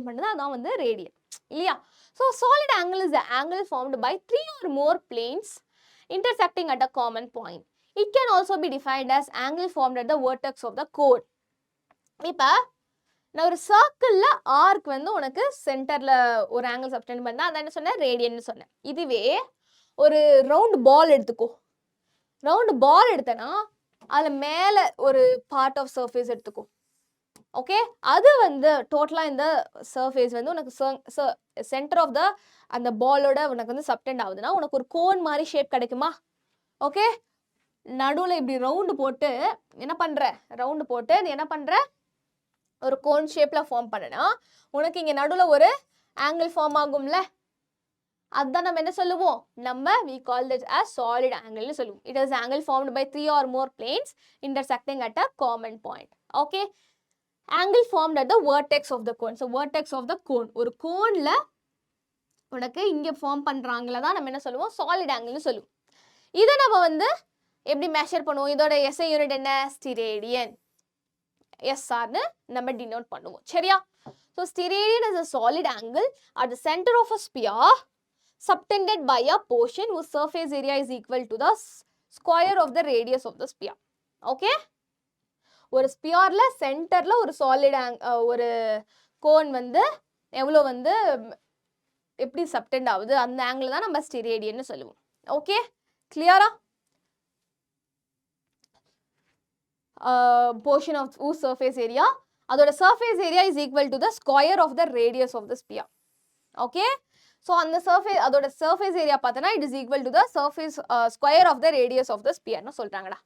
S1: பண்ணுது அதான் வந்து ரேடியன் இல்லையா? So solid angle is the angle formed by 3 or more planes intersecting at a common point. It can also be defined as angle formed at the vertex of the cone. இப்போ நான் ஒரு சர்க்கிளில் arc வந்து உனக்கு சென்டரில் ஒரு angle சப்டெண்ட் பண்ணால் அதான் என்ன சொன்னேன்? ரேடியன்னு சொன்னேன். இதுவே ஒரு ரவுண்ட் பால் எடுத்துக்கோ. ரவுண்ட் பால் எடுத்தேன்னா அதில் மேலே ஒரு பார்ட் ஆஃப் சர்ஃபேஸ் எடுத்துக்கோ. ஓகே, அது வந்து டோட்டலாக இந்த சர்ஃபேஸ் வந்து உனக்கு சென்டர் ஆஃப் த அந்த பாலோட உனக்கு வந்து சப்டெண்ட் ஆகுதுன்னா உனக்கு ஒரு கோன் மாதிரி ஷேப் கிடைக்குமா? ஓகே, நடுவில் இப்படி ரவுண்டு போட்டு என்ன பண்ணுற? ரவுண்டு போட்டு நீ என்ன பண்ணுற? ஒரு கோன் ஷேப்பில் ஃபார்ம் பண்ணனா உனக்கு இங்கே நடுவில் ஒரு ஆங்கிள் ஃபார்ம் ஆகும்ல, அதுதான் நம்ம என்ன சொல்லுவோம்? நம்ம we call this as solid angle னு சொல்லுவோம். It is angle formed by 3 or more planes intersecting at a common point. Okay, angle formed at the vertex of the cone. So vertex of the cone, ஒரு கோன்ல உனக்கு இங்கே form பண்ணுறாங்கள தான் நம்ம என்ன சொல்லுவோம்? Solid ஆங்கிள்னு சொல்லுவோம். இதை நம்ம வந்து எப்படி மெஷர் பண்ணுவோம்? இதோட எஸ்ஐ யூனிட் என்ன? ஸ்டிரேடியன். SRன்னு நம்ம டினோட் பண்ணுவோம். சரியா? So steradian is a solid angle at the center of a sphere subtended by a portion whose surface area is equal to the square of the radius of the sphere. Okay? ஒரு ஸ்பியர்ல சென்டர்ல ஒரு solid ஒரு cone வந்து எவ்வளோ வந்து எப்படி சப்டெண்ட் ஆகுது அந்த ஆங்கிள் தான் நம்ம ஸ்டெரேடியன்னு சொல்லுவோம். ஓகே, கிளியரா? portion of whose surface area, அதோட surface area is equal to the square of the radius of the sphere. Okay, so அந்த surface அதோட surface area பார்த்தனா it is equal to the surface square of the radius of the sphere னு சொல்றாங்கடா.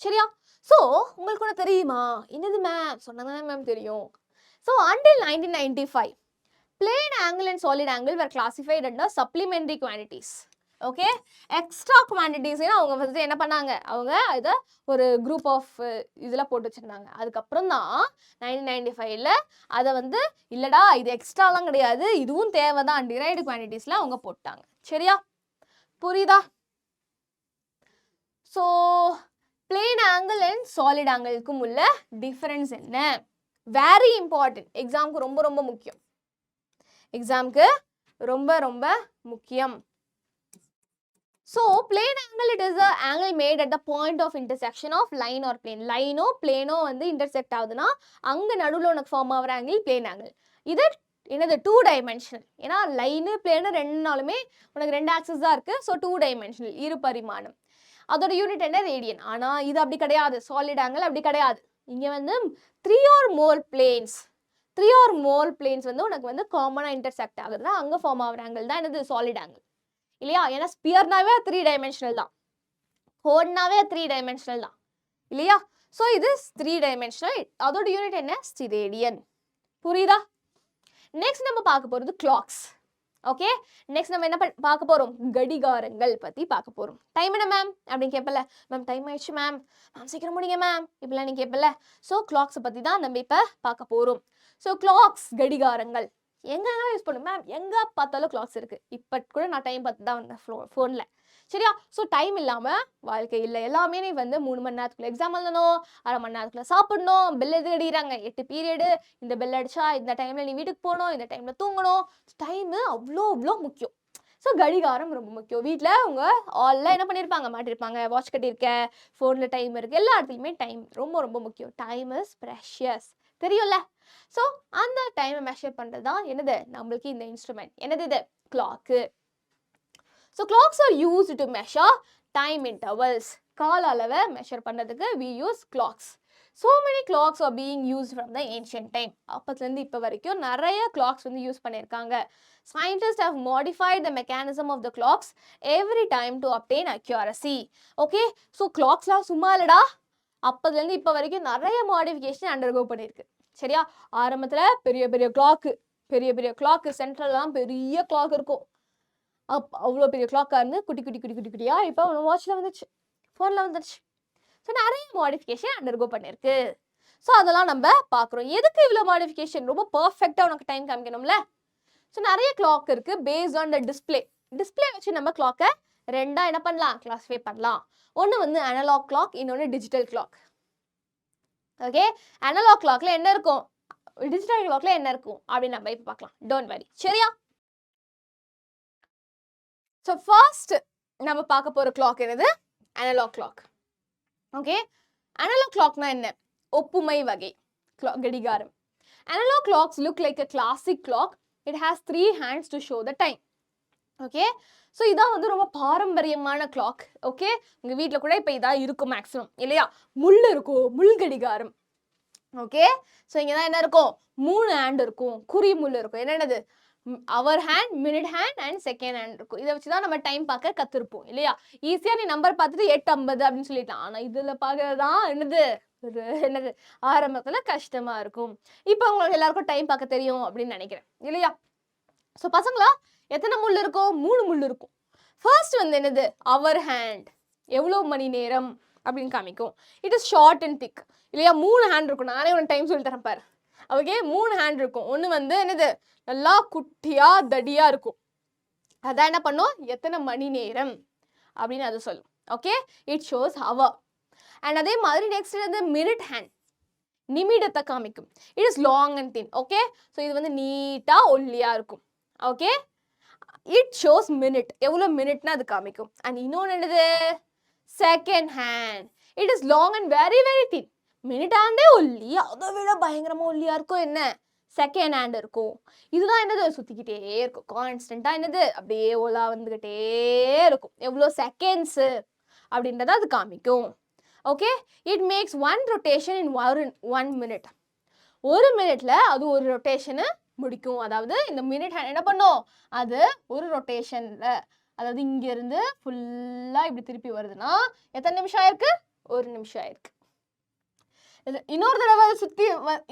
S1: சரியா? so உங்களுக்கு கூட தெரியுமா? என்னது ma'am சொன்னதானே ma'am தெரியும். so until 1995 plane angle and solid angle were classified under supplementary quantities. Okay, extra quantities அவங்க வந்து என்ன பண்ணாங்க? அவங்க இதை ஒரு குரூப் ஆஃப் இதில் போட்டு வச்சுருந்தாங்க. அதுக்கப்புறம் தான் 1995ல் அதை வந்து இல்லைடா இது எக்ஸ்ட்ராலாம் கிடையாது, இதுவும் தேவை தான், டிரைவ்டு குவான்டிட்டிஸில் அவங்க போட்டாங்க. சரியா? புரியுதா? So plane angle and solid ஆங்கிளுக்கும் உள்ள டிஃபரன்ஸ் என்ன? வெரி இம்பார்ட்டன்ட், எக்ஸாமுக்கு ரொம்ப ரொம்ப முக்கியம். எக்ஸாமுக்கு ரொம்ப ரொம்ப முக்கியம். So plane angle, it is the angle made at the point of intersection of line or plane. Line or plane வந்து intersect ஆகுதுன்னா அங்க நடுவுல உனக்கு ஃபார்ம் ஆகிற ஆங்கிள் plane angle. இது என்னது 2 dimensional. ஏன்னா லைனு பிளேனு ரெண்டுனாலுமே உனக்கு ரெண்டு ஆக்சஸ் தான் இருக்கு. ஸோ 2 dimensional, இரு பரிமாணம். அதோட யூனிட் என்ன? ரேடியன். ஆனால் இது அப்படி கிடையாது, சாலிட் ஆங்கிள் அப்படி கிடையாது. இங்கே வந்து 3 or more planes வந்து உனக்கு வந்து காமனாக இன்டர்செக்ட் ஆகுதுன்னா அங்கே ஃபார்ம் ஆகிற ஆங்கிள் தான் என்னது? சாலிட் ஆங்கிள் இல்லையா? ஏன்னா ஸ்பியர்னாவே 3 dimensional தான், கோன்னாவே 3 dimensional தான் இல்லையா? ஸோ இது 3 dimensional. அதோட யூனிட் என்ன? ரேடியன். புரியுதா? நெக்ஸ்ட் நம்ம பார்க்க போகிறது கிளாக்ஸ். ஓகே, நெக்ஸ்ட் நம்ம என்ன பார்க்க போகிறோம்? கடிகாரங்கள் பற்றி பார்க்க போகிறோம். டைம் என்ன மேம் அப்படின்னு கேட்பல, மேம் டைம் ஆயிடுச்சு மேம், சீக்கிரம் முடிங்க மேம் இப்படிலாம் நீ கேட்பல. ஸோ கிளாக்ஸை பற்றி தான் நம்ம இப்போ பார்க்க போகிறோம். ஸோ கிளாக்ஸ், கடிகாரங்கள் எங்கெல்லாம் யூஸ் பண்ணும் மேம்? எங்கே பார்த்தாலும் கிளாக்ஸ் இருக்குது. இப்போ கூட நான் டைம் பார்த்து தான் வந்தேன் ஃபோனில், சரியா? ஸோ டைம் இல்லாமல் வாழ்க்கை இல்லை. எல்லாமே நீ வந்து 3 மணி நேரத்துக்குள்ள எக்ஸாம் எழுதணும், 1/2 மணி நேரத்துக்குள்ள சாப்பிடணும், பெல் எது அடிக்கிறாங்க 8 பீரியடு, இந்த பெல் அடிச்சா இந்த டைமில் நீ வீட்டுக்கு போகணும், இந்த டைமில் தூங்கணும். டைமு அவ்வளோ முக்கியம். ஸோ கடிகாரம் ரொம்ப முக்கியம். வீட்டில் அவங்க ஆல்லாம் என்ன பண்ணியிருப்பாங்க? மாட்டிருப்பாங்க, வாட்ச் கட்டியிருக்க, ஃபோனில் டைம் இருக்குது, எல்லா இடத்துலையுமே டைம் ரொம்ப முக்கியம். டைம் இஸ் ப்ரெஷியஸ், தெரியும்ல? ஸோ அந்த டைமை மெஷர் பண்ணுறது தான் என்னது? நம்மளுக்கு இந்த இன்ஸ்ட்ருமெண்ட் என்னது? இது clock. So clocks are used to measure time intervals. கால அளவை மெஷர் பண்ணுறதுக்கு we use clocks. So many clocks are being used from the ancient time. அப்பத்துலேருந்து இப்போ வரைக்கும் நிறைய clocks வந்து யூஸ் பண்ணியிருக்காங்க. Scientists have modified the mechanism of the clocks every time to obtain accuracy. Okay, so clocksலாம் சும்மா இல்லடா, அப்பத்துலேருந்து இப்போ வரைக்கும் நிறைய மாடிஃபிகேஷன் அண்டர்கோ பண்ணியிருக்கு, சரியா? ஆரம்பத்தில் பெரிய கிளாக்கு சென்ட்ரல்லாம் பெரிய கிளாக் இருக்கும். அவ்வளோ பெரிய கிளாக்காக இருந்து குட்டியா இப்போ வாட்சில் வந்துச்சு, ஃபோனில் வந்துடுச்சு. ஸோ நிறைய மாடிஃபிகேஷன் அண்டர்கோ பண்ணியிருக்கு. ஸோ அதெல்லாம் நம்ம பார்க்குறோம். எதுக்கு இவ்வளோ மாடிஃபிகேஷன்? ரொம்ப பர்ஃபெக்டாக உனக்கு டைம் காமிக்கணும்ல. ஸோ நிறைய கிளாக் இருக்குது பேஸ்ட் ஆன் த டிஸ்பிளே வச்சு நம்ம கிளாக்கை ரெண்டாக என்ன பண்ணலாம்? கிளாஸிஃபை பண்ணலாம். ஒன்று வந்து அனலாக் கிளாக், இன்னொன்று டிஜிட்டல் கிளாக். ஓகே, அனலாக் கிளாக்ல என்ன இருக்கும், டிஜிட்டல் கிளாக்ல என்ன இருக்கும் அப்படின்னு நம்ம இப்போ பார்க்கலாம். டோன்ட் வரி, சரியா? ஸோ ஃபர்ஸ்ட் நம்ம பார்க்க போகிற கிளாக் என்னது? Analogue clock. ஓகே, அனலாக் கிளாக்னா என்ன? ஒப்புமை வகை கடிகாரம். Analogue clocks look like a classic clock. It has 3 hands to show the time. Okay, so இதான் வந்து ரொம்ப பாரம்பரியமான கிளாக். ஓகே, உங்கள் வீட்டில் கூட இப்போ இதான் இருக்கும் மேக்ஸிமம் இல்லையா? முள் இருக்கும், முள் கடிகாரம். ஓகே, ஸோ இங்கே தான் என்ன இருக்கும்? 3 hand இருக்கும், குறி முள் இருக்கும். என்னென்னது? Hour hand, minute hand and second hand இருக்கும். இதை வச்சு தான் நம்ம டைம் பார்க்க கற்றுருப்போம் இல்லையா? ஈஸியாக நீ நம்பர் பார்த்துட்டு 8:50 அப்படின்னு சொல்லிட்டான். ஆனால் இதில் பார்க்கறதான் என்னது ஆரம்பத்தில் கஷ்டமாக இருக்கும். இப்போ உங்களுக்கு எல்லாருக்கும் டைம் பார்க்க தெரியும் அப்படின்னு நினைக்கிறேன் இல்லையா? ஸோ பசங்களா, எத்தனை முள் இருக்கும்? 3 முள் இருக்கும். ஃபர்ஸ்ட் வந்து என்னது? அவர் ஹேண்ட், எவ்வளோ மணி நேரம் அப்படின்னு காமிக்கும். இட் இஸ் ஷார்ட் அண்ட் திக் இல்லையா? 3 ஹேண்ட் இருக்கும். நானே உனக்கு டைம் சொல்லி தரேன் பாரு. ஓகே, 3 ஹேண்ட் இருக்கும். ஒன்று வந்து என்னது? நல்லா குட்டியா தடியா இருக்கும். அதான் என்ன பண்ணும்? எத்தனை மணி நேரம் அப்படின்னு அது சொல்லும். Okay, it shows hour. And அதே மாதிரி நெக்ஸ்ட் வந்து மினிட் ஹேண்ட், நிமிடத்தை காமிக்கும். It is long and thin. Okay, so இது வந்து நீட்டா ஒல்லியா இருக்கும். ஓகே, இட் ஷோஸ் மினிட், எவ்வளோ மினிட்னா அது காமிக்கும். அண்ட் இன்னொன்று என்னது? Second hand, it is long and very thin. Minute ஹேண்டே ஒல்லி, அதை விட பயங்கரமா ஒல்லியா இருக்கும் என்ன? செகண்ட் ஹேண்ட் இருக்கும். இதுதான் என்னது? சுத்திக்கிட்டே இருக்கும், கான்ஸ்டன்டா என்னது? அப்படியே ஓலா வந்துகிட்டே இருக்கும். எவ்வளோ செகண்ட்ஸு அப்படின்றத அது காமிக்கும். Okay, it makes 1 rotation in 1 minute. 1 மினிட்ல அது ஒரு ரொட்டேஷனை முடிக்கும். அதாவது இந்த மினிட் ஹேண்ட் என்ன பண்ணும்? அது ஒரு ரொட்டேஷன்ல, அதாவது இங்க இருந்து ஃபுல்லா இப்படி திருப்பி வருதுன்னா எத்தனை நிமிஷம் ஆயிருக்கு? 1 நிமிஷம் ஆயிருக்கு. இன்னொரு தடவை சுத்தி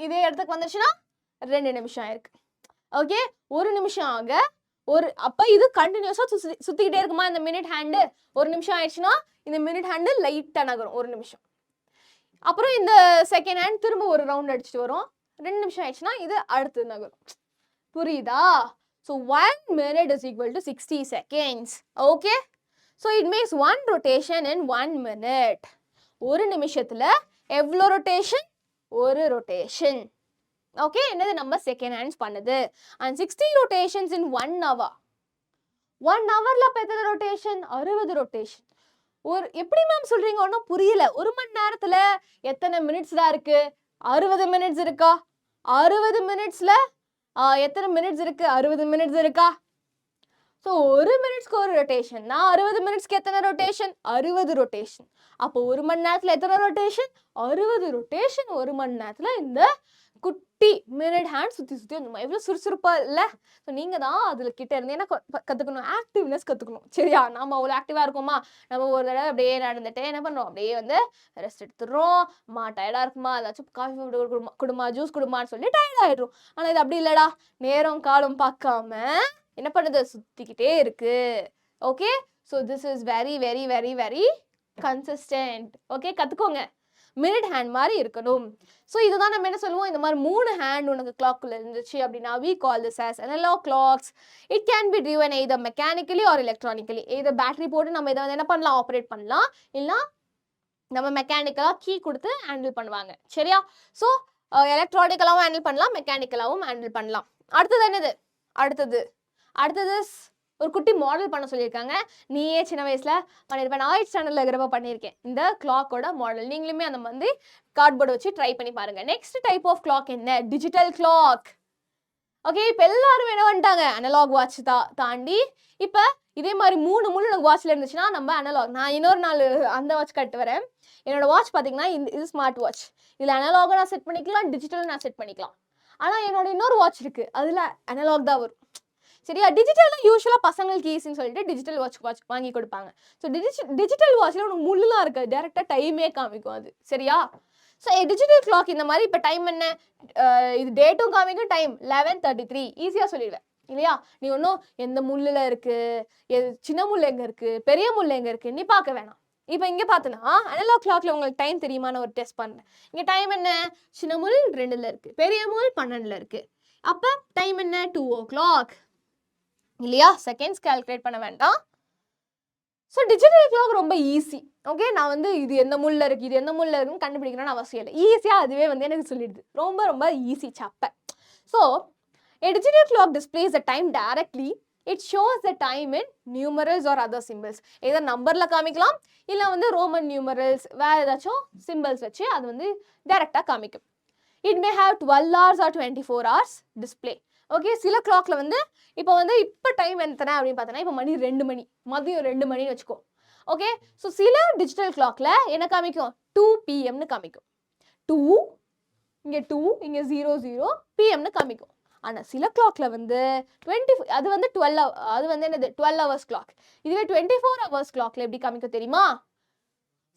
S1: இதே இடத்துக்கு வந்துச்சுன்னா 2 நிமிஷம் ஆயிருக்கு. ஓகே, 1 நிமிஷம் ஆக அப்ப இது கண்டினியூஸா சுத்திக்கிட்டே இருக்குமா இந்த மினிட் ஹேண்டு? 1 நிமிஷம் ஆயிடுச்சுன்னா இந்த மினிட் ஹேண்டு லைட்டா நகரும் 1 நிமிஷம். அப்புறம் இந்த செகண்ட் ஹேண்ட் திரும்ப ஒரு ரவுண்ட் அடிச்சுட்டு வரும். 2 நிமிஷம் ஆயிடுச்சுன்னா இது அடுத்து நகரும். புரியுதா? So 1 minute is equal to 60 seconds. Okay, so it makes 1 rotation in 1 minute. 1 நிமிஷத்துல எவ்வளோ ரொட்டேஷன்? ஒரு ரொட்டேஷன். ஓகே, என்னது? நம்ம செகண்ட் ஹேண்ட்ஸ் பண்ணுது. And 60 rotations in 1 hour. 1 ஹவர்ல அப்ப எத்தனை ரொட்டேஷன்? 60 ரொட்டேஷன். ஒரு எப்படி மேம் சொல்றீங்க? ஒன்றும் புரியல. 1 மணி நேரத்துல எத்தனை மினிட்ஸ் தான் இருக்கு? 60 மினிட்ஸ் இருக்கா? 60 மினிட்ஸ்ல எத்தனை மினிட்ஸ் இருக்கு? 60 மினிட்ஸ் இருக்கா? ஸோ 1 மினிட்ஸ்க்கு ஒரு ரொட்டேஷன்னா 60 மினிட்ஸ்க்கு எத்தனை ரொட்டேஷன்? 60 ரொட்டேஷன். அப்போ 1 மணி நேரத்தில் எத்தனை ரொட்டேஷன்? 60 ரொட்டேஷன் 1 மணி நேரத்தில் இந்த குட்டி மினிட் ஹேண்ட் சுற்றி சுற்றி வந்துடும். எவ்வளோ சுறுசுறுப்பாக இல்லை? ஸோ நீங்கள் தான் அதில் கிட்ட இருந்து என்ன கற்றுக்கணும்? ஆக்டிவ்னஸ் கற்றுக்கணும். சரியா? நம்ம அவ்வளோ ஆக்டிவாக இருக்கோமா? நம்ம ஒரு தடவை அப்படியே நடந்துட்டு என்ன பண்ணுறோம்? அப்படியே வந்து ரெஸ்ட் எடுத்துடுறோம். டயர்டாக இருக்குமா, ஏதாச்சும் காஃபி குடுமா, ஜூஸ் குடுமான்னு சொல்லி டயர்ட் ஆகிடுறோம். ஆனால் இது அப்படி இல்லைடா, நேரம் காலம் பார்க்காம என்ன பண்ணுது? சுத்திக்கிட்டே இருக்கு. Okay, so this is very very very very consistent. Okay, கற்றுக்கோங்க. மினிட் ஹேண்ட் மாதிரி இருக்கணும். ஸோ இதுதான் நம்ம என்ன சொல்லுவோம்? இந்த மாதிரி 3 ஹேண்ட் உனக்கு கிளாக்குள்ள இருந்துச்சு அப்படின்னா we call this as analog clocks. It can be driven either mechanically or electronically. either battery போட்டு நம்ம இதை வந்து என்ன பண்ணலாம்? ஆப்ரேட் பண்ணலாம். இல்லைனா நம்ம மெக்கானிக்கலாக கீ கொடுத்து ஹேண்டில் பண்ணுவாங்க. சரியா? ஸோ எலக்ட்ரானிக்கலாகவும் ஹேண்டில் பண்ணலாம், மெக்கானிக்கலாகவும் ஹேண்டில் பண்ணலாம். அடுத்தது என்னது? அடுத்தது ஒரு குட்டி மாடல் பண்ண சொல்லியிருக்காங்க. நீயே சின்ன வயசுல பண்ணியிருப்பேன். நான் 8th ஸ்டாண்டர்ட்ல இருக்கிறப்ப பண்ணியிருக்கேன் இந்த கிளாக்கோட மாடல். நீங்களுமே அந்த வந்து கார்ட்போர்டு வச்சு ட்ரை பண்ணி பாருங்க. நெக்ஸ்ட் டைப் ஆஃப் கிளாக் என்ன? Digital clock. ஓகே, இப்போ எல்லாரும் என்ன பண்ணிட்டாங்க? அனலாக் வாட்ச் தாண்டி இப்போ இதே மாதிரி 3 முள்ளு வாட்ச்ல இருந்துச்சுன்னா நம்ம அனலாக். நான் இன்னொரு நாள் அந்த வாட்ச் கட்டு வரேன். என்னோட வாட்ச் பார்த்தீங்கன்னா இது ஸ்மார்ட் வாட்ச். இதில் அனலாக நான் செட் பண்ணிக்கலாம், டிஜிட்டல் நான் செட் பண்ணிக்கலாம். ஆனால் என்னோட இன்னொரு வாட்ச் இருக்கு, அதில் அனலாக் தான் வரும். சரியா? டிஜிட்டல் தான் யூஸ்வலாக பசங்களுக்கு ஈஸின்னு சொல்லிட்டு டிஜிட்டல் வாட்ச் வாங்கி கொடுப்பாங்க. ஸோ டிஜிட்டல் வாட்சில் உனக்கு முள்ளுலாம் இருக்காது, டேரெக்டாக டைமே காமிக்கும் அது. சரியா? ஸோ டிஜிட்டல் கிளாக் இந்த மாதிரி இப்போ டைம் என்ன? இது டேட்டும் காமிக்கும், டைம் 11:33 ஈஸியாக சொல்லிடுவேன் இல்லையா? நீ ஒன்றும் எந்த முள்ளில் இருக்குது, சின்ன முள் எங்கே இருக்குது, பெரிய முள் எங்கே இருக்குது நீ பார்க்க வேணாம். இப்போ இங்கே பார்த்தோன்னா அனலாக் கிளாக்ல உங்களுக்கு டைம் தெரியுமான்னு ஒரு டெஸ்ட் பண்ணுறேன். இங்கே டைம் என்ன? சின்ன முள் 2ல் இருக்குது, பெரிய முள் 12ல் இருக்குது. அப்போ டைம் என்ன? 2 o'clock இல்லையா? செகண்ட்ஸ் கால்குலேட் பண்ண வேண்டாம். ஸோ டிஜிட்டல் கிளாக் ரொம்ப ஈஸி. ஓகே, நான் வந்து இது எந்த முள்ள இருக்குது, இது எந்த முள்ள இருக்குன்னு கண்டுபிடிக்கணும்னு அவசியம் இல்லை. ஈஸியாக அதுவே வந்து எனக்கு சொல்லிடுது. ரொம்ப ரொம்ப ஈஸி சாப்ப. So a digital clock displays the time directly. It shows the time in numerals or other symbols. either நம்பர்ல காமிக்கலாம், இல்லை வந்து ரோமன் நியூமரல்ஸ் வேறு ஏதாச்சும் சிம்பிள்ஸ் வச்சு அது வந்து டைரெக்டாக காமிக்கும். It may have 12 hours or 24 hours display. Okay, சில கிளாக்ல வந்து இப்போ டைம் எத்தனை அப்படின்னு பார்த்தோன்னா இப்போ மணி 2 மணி, மதியம் 2 மணின்னு வச்சுக்கோ. ஓகே, ஸோ சில டிஜிட்டல் கிளாக்ல என்ன காமிக்கும்? 2 PM காமிக்கும். 2 இங்கே 2 இங்கே 00 PMன்னு காமிக்கும். ஆனால் சில கிளாக்ல வந்து அது வந்து 12 அது வந்து என்னது 12 hours கிளாக். இதுவே 24 hours கிளாக்ல எப்படி காமிக்கும் தெரியுமா?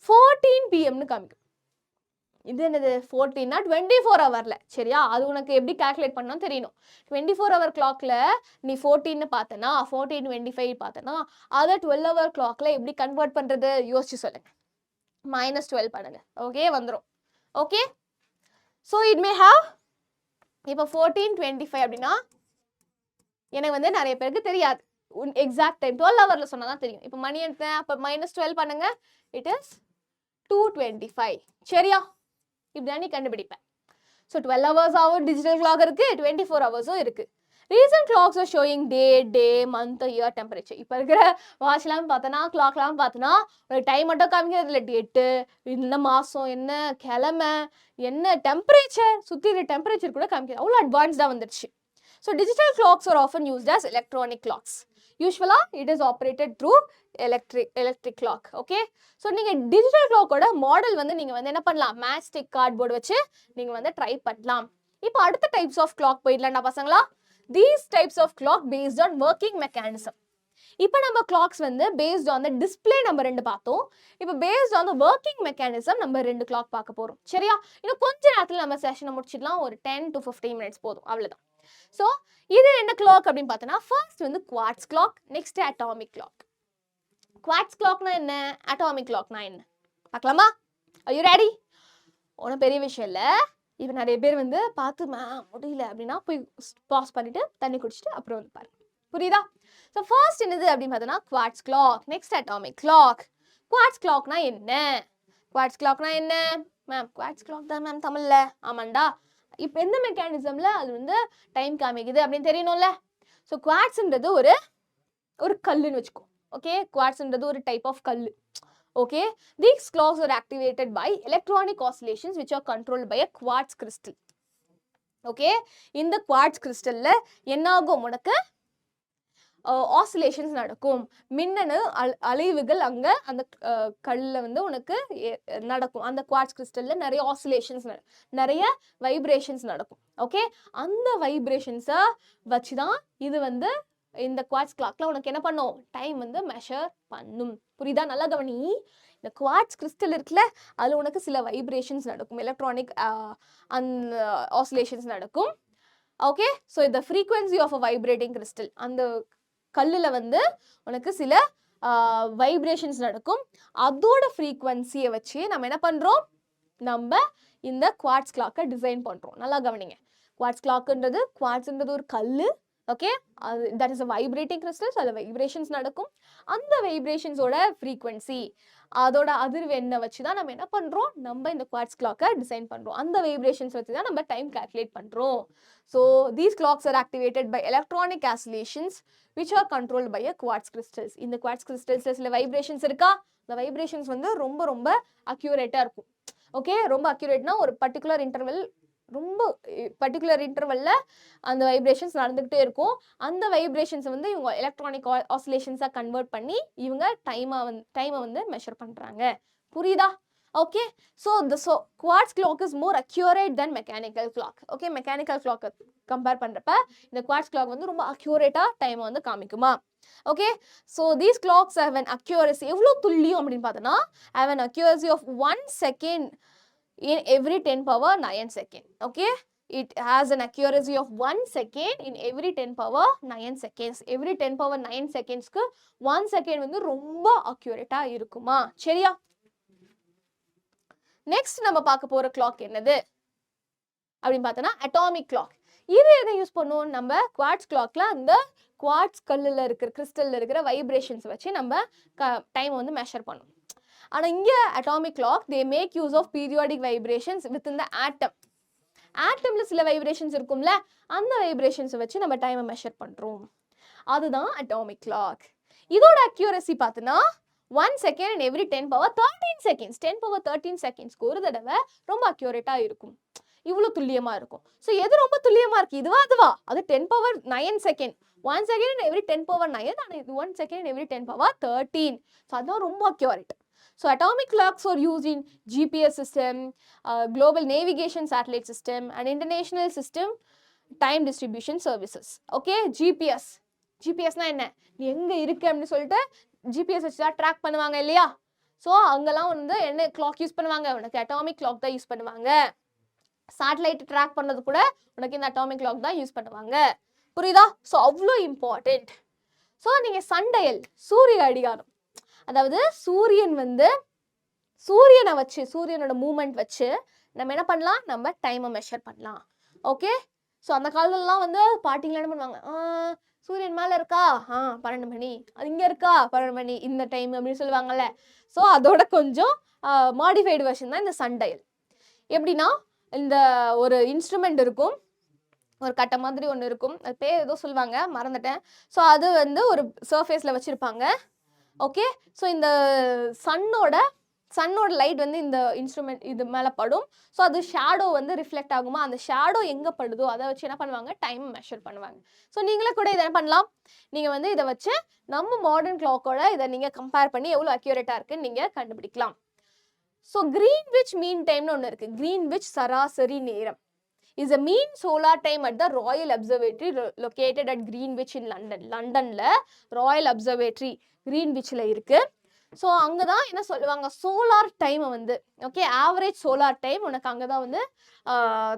S1: 14 PMன்னு காமிக்கும். இது என்னது 14னா 24 ஹவர்ல. சரியா? அது உனக்கு எப்படி கால்குலேட் பண்ணணும்னு தெரியணும். 24 hour கிளாக்ல நீ 14ன்னு பார்த்தனா 14:25 பார்த்தனா அதை 12 hour கிளாக்ல எப்படி கன்வெர்ட் பண்றது யோசிச்சு சொல்லுங்க. -12 பண்ணுங்க. ஓகே, வந்துடும். Okay, so it may have இப்போ 14:25 அப்படின்னா எனக்கு வந்து நிறைய பேருக்கு தெரியாது எக்ஸாக்ட் டைம். 12 ஹவர்ல சொன்னா தான் தெரியும். இப்போ மணி எடுத்தேன், அப்போ -12 பண்ணுங்க, இட் இஸ் 2:25. சரியா? இப்படிதான் நீ கண்டுபிடிப்பேன். ஸோ 12 hours ஆகும் டிஜிட்டல் கிளாக் இருக்கு, 24 hours-உம் இருக்கு. Recent clocks are showing day month year temperature. இப்போ இருக்கிற வாட்ச்லாம் பார்த்தோன்னா கிளாக்லாம் பார்த்தோன்னா ஒரு டைம் மட்டும் காமிக்கிறது இல்லை, டேட்டு, என்ன மாதம், என்ன கிழமை, என்ன டெம்பரேச்சர், சுற்றி டெம்பரேச்சர் கூட காமிக்கிறது. அவ்வளோ அட்வான்ஸ்டாக வந்துடுச்சு. So digital clocks are often used as electronic clocks. யூஸ்வலாக it is operated through electric clock. Okay, so நீங்கள் டிஜிட்டல் கிளாக்கோட மாடல் வந்து நீங்கள் வந்து என்ன பண்ணலாம்? மேட்ச் ஸ்டிக் கார்ட்போர்டு வச்சு நீங்கள் வந்து ட்ரை பண்ணலாம். இப்போ அடுத்த டைப்ஸ் ஆஃப் கிளாக் போயிடலாம்டா பசங்களா. These types of clock based on working mechanism. இப்போ நம்ம clocks வந்து based on the display நம்ம 2 பார்த்தோம். இப்போ based on the working mechanism நம்ம 2 clock பார்க்க போறோம். சரியா? இன்னும் கொஞ்ச நேரத்தில் நம்ம செஷனை முடிச்சிடலாம். ஒரு 10 to 15 minutes போதும், அவ்வளோதான். ஸோ இது என்ன கிளாக் அப்படின்னு பார்த்தோன்னா ஃபர்ஸ்ட் வந்து quartz clock, next atomic clock. Quartz கிளாக்னா என்ன, அட்டாமிக் கிளாக்னா என்ன பார்க்கலாமா? Are you ready? ஒன்றும் பெரிய விஷயம் இல்லை. இப்போ நிறைய பேர் வந்து பார்த்து முடியல அப்படின்னா போய் பாஸ் பண்ணிட்டு தண்ணி குடிச்சிட்டு அப்புறம் வந்து பாருங்க. புரியுதா? ஸோ ஃபர்ஸ்ட் என்னது அப்படின்னு பார்த்தோன்னா quartz clock, next atomic clock. Quartz கிளாக்னா என்ன? குவார்ட்ஸ் கிளாக்னா என்ன மேம்? குவார்ட்ஸ் கிளாக் தான் மேம் தமிழ்ல. ஆமாண்டா. இப்போ எந்த மெக்கானிசம்ல அது வந்து டைம் காமிக்குது அப்படின்னு தெரியணும்ல. ஸோ குவார்ட்ஸ்ன்றது ஒரு ஒரு கல்லுன்னு வச்சுக்கோ. ஓகே, குவார்ட்ஸ்ன்றது ஒரு டைப் ஆஃப் கல்லு. Okay, these clocks are activated by electronic oscillations which are controlled by a quartz crystal. Okay, இந்த குவார்ட்ஸ் கிறிஸ்டல்ல என்ன ஆகும், உனக்கு ஆசிலேஷன்ஸ் நடக்கும், மின்னணு அலைவுகள் அங்க அந்த கல்ல வந்து உனக்கு நடக்கும். அந்த குவார்ட்ஸ் கிறிஸ்டல்ல நிறைய ஆசிலேஷன்ஸ், நிறைய வைப்ரேஷன்ஸ் நடக்கும். ஓகே, அந்த வைப்ரேஷன்ஸை வச்சுதான் இது வந்து இந்த குவார்ட்ஸ் கிளாக்ல உனக்கு என்ன பண்ணும், டைம் வந்து மெஷர் பண்ணும். புரியுதா? நல்லா கவனி. இந்த குவார்ட்ஸ் கிறிஸ்டல் இருக்குல்ல, அதுல உனக்கு சில வைப்ரேஷன்ஸ் நடக்கும், எலக்ட்ரானிக் அந்த ஆசிலேஷன்ஸ் நடக்கும். ஓகே, ஸோ இந்த frequency of a vibrating crystal, அந்த கல்லுல வந்து உனக்கு சில வைப்ரேஷன்ஸ் நடக்கும். அதோட ஃப்ரீக்வன்சியை வச்சு நம்ம என்ன பண்றோம், நம்ம இந்த குவார்ட்ஸ் கிளாக்கை டிசைன் பண்றோம். நல்லா கவனிங்க. குவார்ட்ஸ் கிளாக்ன்றது, குவார்ட்ஸ்ன்றது ஒரு கல்லு. ஓகே, அது that is a vibrating crystals, அதில் வைப்ரேஷன்ஸ் நடக்கும். அந்த வைப்ரேஷன்ஸோட ஃப்ரீக்வன்சி, அதோட அதிர்வெண்ணை வச்சு தான் நம்ம என்ன பண்ணுறோம், நம்ம இந்த குவார்ட்ஸ் கிளாக்கை டிசைன் பண்ணுறோம். அந்த வைப்ரேஷன்ஸ் வச்சு தான் நம்ம டைம் கால்குலேட் பண்ணுறோம். So these clocks are activated by electronic oscillations which are controlled by a quartz crystals. இந்த குவார்ட்ஸ் கிறிஸ்டல்ஸில் சில வைப்ரேஷன்ஸ் இருக்கா, இந்த வைப்ரேஷன்ஸ் வந்து ரொம்ப ரொம்ப அக்யூரேட்டாக இருக்கும். ஓகே, ரொம்ப அக்யூரேட்னா ஒரு பர்டிகுலர் இன்டர்வல், ரொம்ப பர்டிகுலர் இன்டர்வல்ல அந்த வைப்ரேஷன்ஸ் நடந்துகிட்டே இருக்கும். அந்த வைப்ரேஷன்ஸ் வந்து இவங்க எலக்ட்ரானிக் ஆசிலேஷன்ஸா கன்வெர்ட் பண்ணி இவங்க டைமை வந்து மெஷர் பண்றாங்க. புரியுதா? Okay, so quartz clock is more accurate then mechanical clock. Okay, mechanical clock compare பண்றப்ப இந்த குவார்ட்ஸ் கிளாக் வந்து ரொம்ப அக்யூரேட்டா டைமை வந்து காமிக்குமா. Okay, so these clocks have an accuracy, எவ்வளோ துல்லியம் அப்படின்னு பார்த்தோன்னா, have an accuracy of 1 second in every 10 power 9 second. Okay, it has an accuracy of 1 second in every 10 power 9 seconds. Every 10 power 9 seconds க்கு 1 second வந்து ரொம்ப accurate இருக்குமா. சரியா? Next நம்ம பார்க்க போற கிளாக் என்னது அப்படின்னு பார்த்தோன்னா அட்டாமிக் கிளாக். இது எதை யூஸ் பண்ணுவோம், நம்ம குவார்ட்ஸ் கிளாக்ல அந்த குவார்ட்ஸ் கல்லுல இருக்கிற கிறிஸ்டல்ல இருக்கிற வைப்ரேஷன்ஸ் வச்சு நம்ம டைம் வந்து மெஷர் பண்ணுவோம். ஆனால் இங்கே atomic clock they make use of periodic vibrations within the atom. ஆட்டம்ல சில வைப்ரேஷன்ஸ் இருக்கும்ல, அந்த வைப்ரேஷன்ஸை வச்சு நம்ம டைமை மெஷர் பண்ணுறோம். அதுதான் அட்டாமிக் கிளாக். இதோட அக்யூரசி பார்த்தோன்னா 1 second in every 10 power 13 seconds. 10 power 13 secondsக்கு ஒரு தடவை ரொம்ப அக்யூரேட்டாக இருக்கும், இவ்வளோ துல்லியமாக இருக்கும். ஸோ எது ரொம்ப துல்லியமாக இருக்குது, இதுவா அது 10 power 9 second. 1 second in every 10 power 9, ஆனால் இது 1 second in every 10 power 13. So அதுதான் ரொம்ப accurate. So atomic clocks are used in GPS system, global navigation satellite system and international system time distribution services. Okay, GPS. GPS na enna, நீ எங்க இருக்க அப்படி சொல்லிட்டு GPS வச்சு தான் ட்ராக் பண்ணுவாங்க இல்லையா. ஸோ அங்கெல்லாம் வந்து என்ன கிளாக் யூஸ் பண்ணுவாங்க, உனக்கு அட்டாமிக் கிளாக் தான் யூஸ் பண்ணுவாங்க. சேட்டலைட் ட்ராக் பண்ணது கூட உனக்கு இந்த அட்டாமிக் கிளாக் தான் யூஸ் பண்ணுவாங்க. புரியுதா? ஸோ அவ்வளோ இம்பார்ட்டன்ட். ஸோ நீங்கள் சண்டையல், சூரிய கடிகாரம், அதாவது சூரியன் வந்து சூரியனை வச்சு, சூரியனோட மூமெண்ட் வச்சு நம்ம என்ன பண்ணலாம், நம்ம டைமை மெஷர் பண்ணலாம். ஓகே, ஸோ அந்த காலத்துலலாம் வந்து பாட்டிங்களாம் என்ன பண்ணுவாங்க, சூரியன் மேலே இருக்கா 12 மணி, அது இங்கே இருக்கா 12 மணி, இந்த டைம் அப்படின்னு சொல்லுவாங்கல்ல. ஸோ அதோட கொஞ்சம் மாடிஃபைடு வெர்ஷன் தான் இந்த சண்டையல். எப்படின்னா, இந்த ஒரு இன்ஸ்ட்ருமெண்ட் இருக்கும், ஒரு கட்டை மாதிரி ஒன்று இருக்கும், அது பேர் ஏதோ சொல்லுவாங்க மறந்துட்டேன். ஸோ அது வந்து ஒரு சர்ஃபேஸில் வச்சுருப்பாங்க. ஓகே, ஸோ இந்த சன்னோட லைட் வந்து இந்த இன்ஸ்ட்ருமெண்ட் இது மேலே படும். ஸோ அது ஷேடோ வந்து ரிஃப்ளெக்ட் ஆகுமா, அந்த ஷேடோ எங்கே படுதோ அதை வச்சு என்ன பண்ணுவாங்க, டைம் மெஷர் பண்ணுவாங்க. ஸோ நீங்களே கூட இதை என்ன பண்ணலாம், நீங்கள் வந்து இதை வச்சு நம்ம மாடர்ன் கிளாக்கோட இதை நீங்கள் கம்பேர் பண்ணி எவ்வளோ அக்யூரேட்டாக இருக்குன்னு நீங்கள் கண்டுபிடிக்கலாம். ஸோ கிரீன்விச் மீன் டைம்னு ஒன்று இருக்குது. கிரீன்விச் சராசரி நேரம் is a mean solar time at the Royal Observatory located at Greenwich in London. லண்டன்ல ராயல் அப்சர்வேட்டரி கிரீன்விச்ல இருக்கு. ஸோ அங்கே தான் என்ன சொல்லுவாங்க, சோலார் டைமை வந்து, ஓகே, ஆவரேஜ் சோலார் டைம் உனக்கு அங்கே தான் வந்து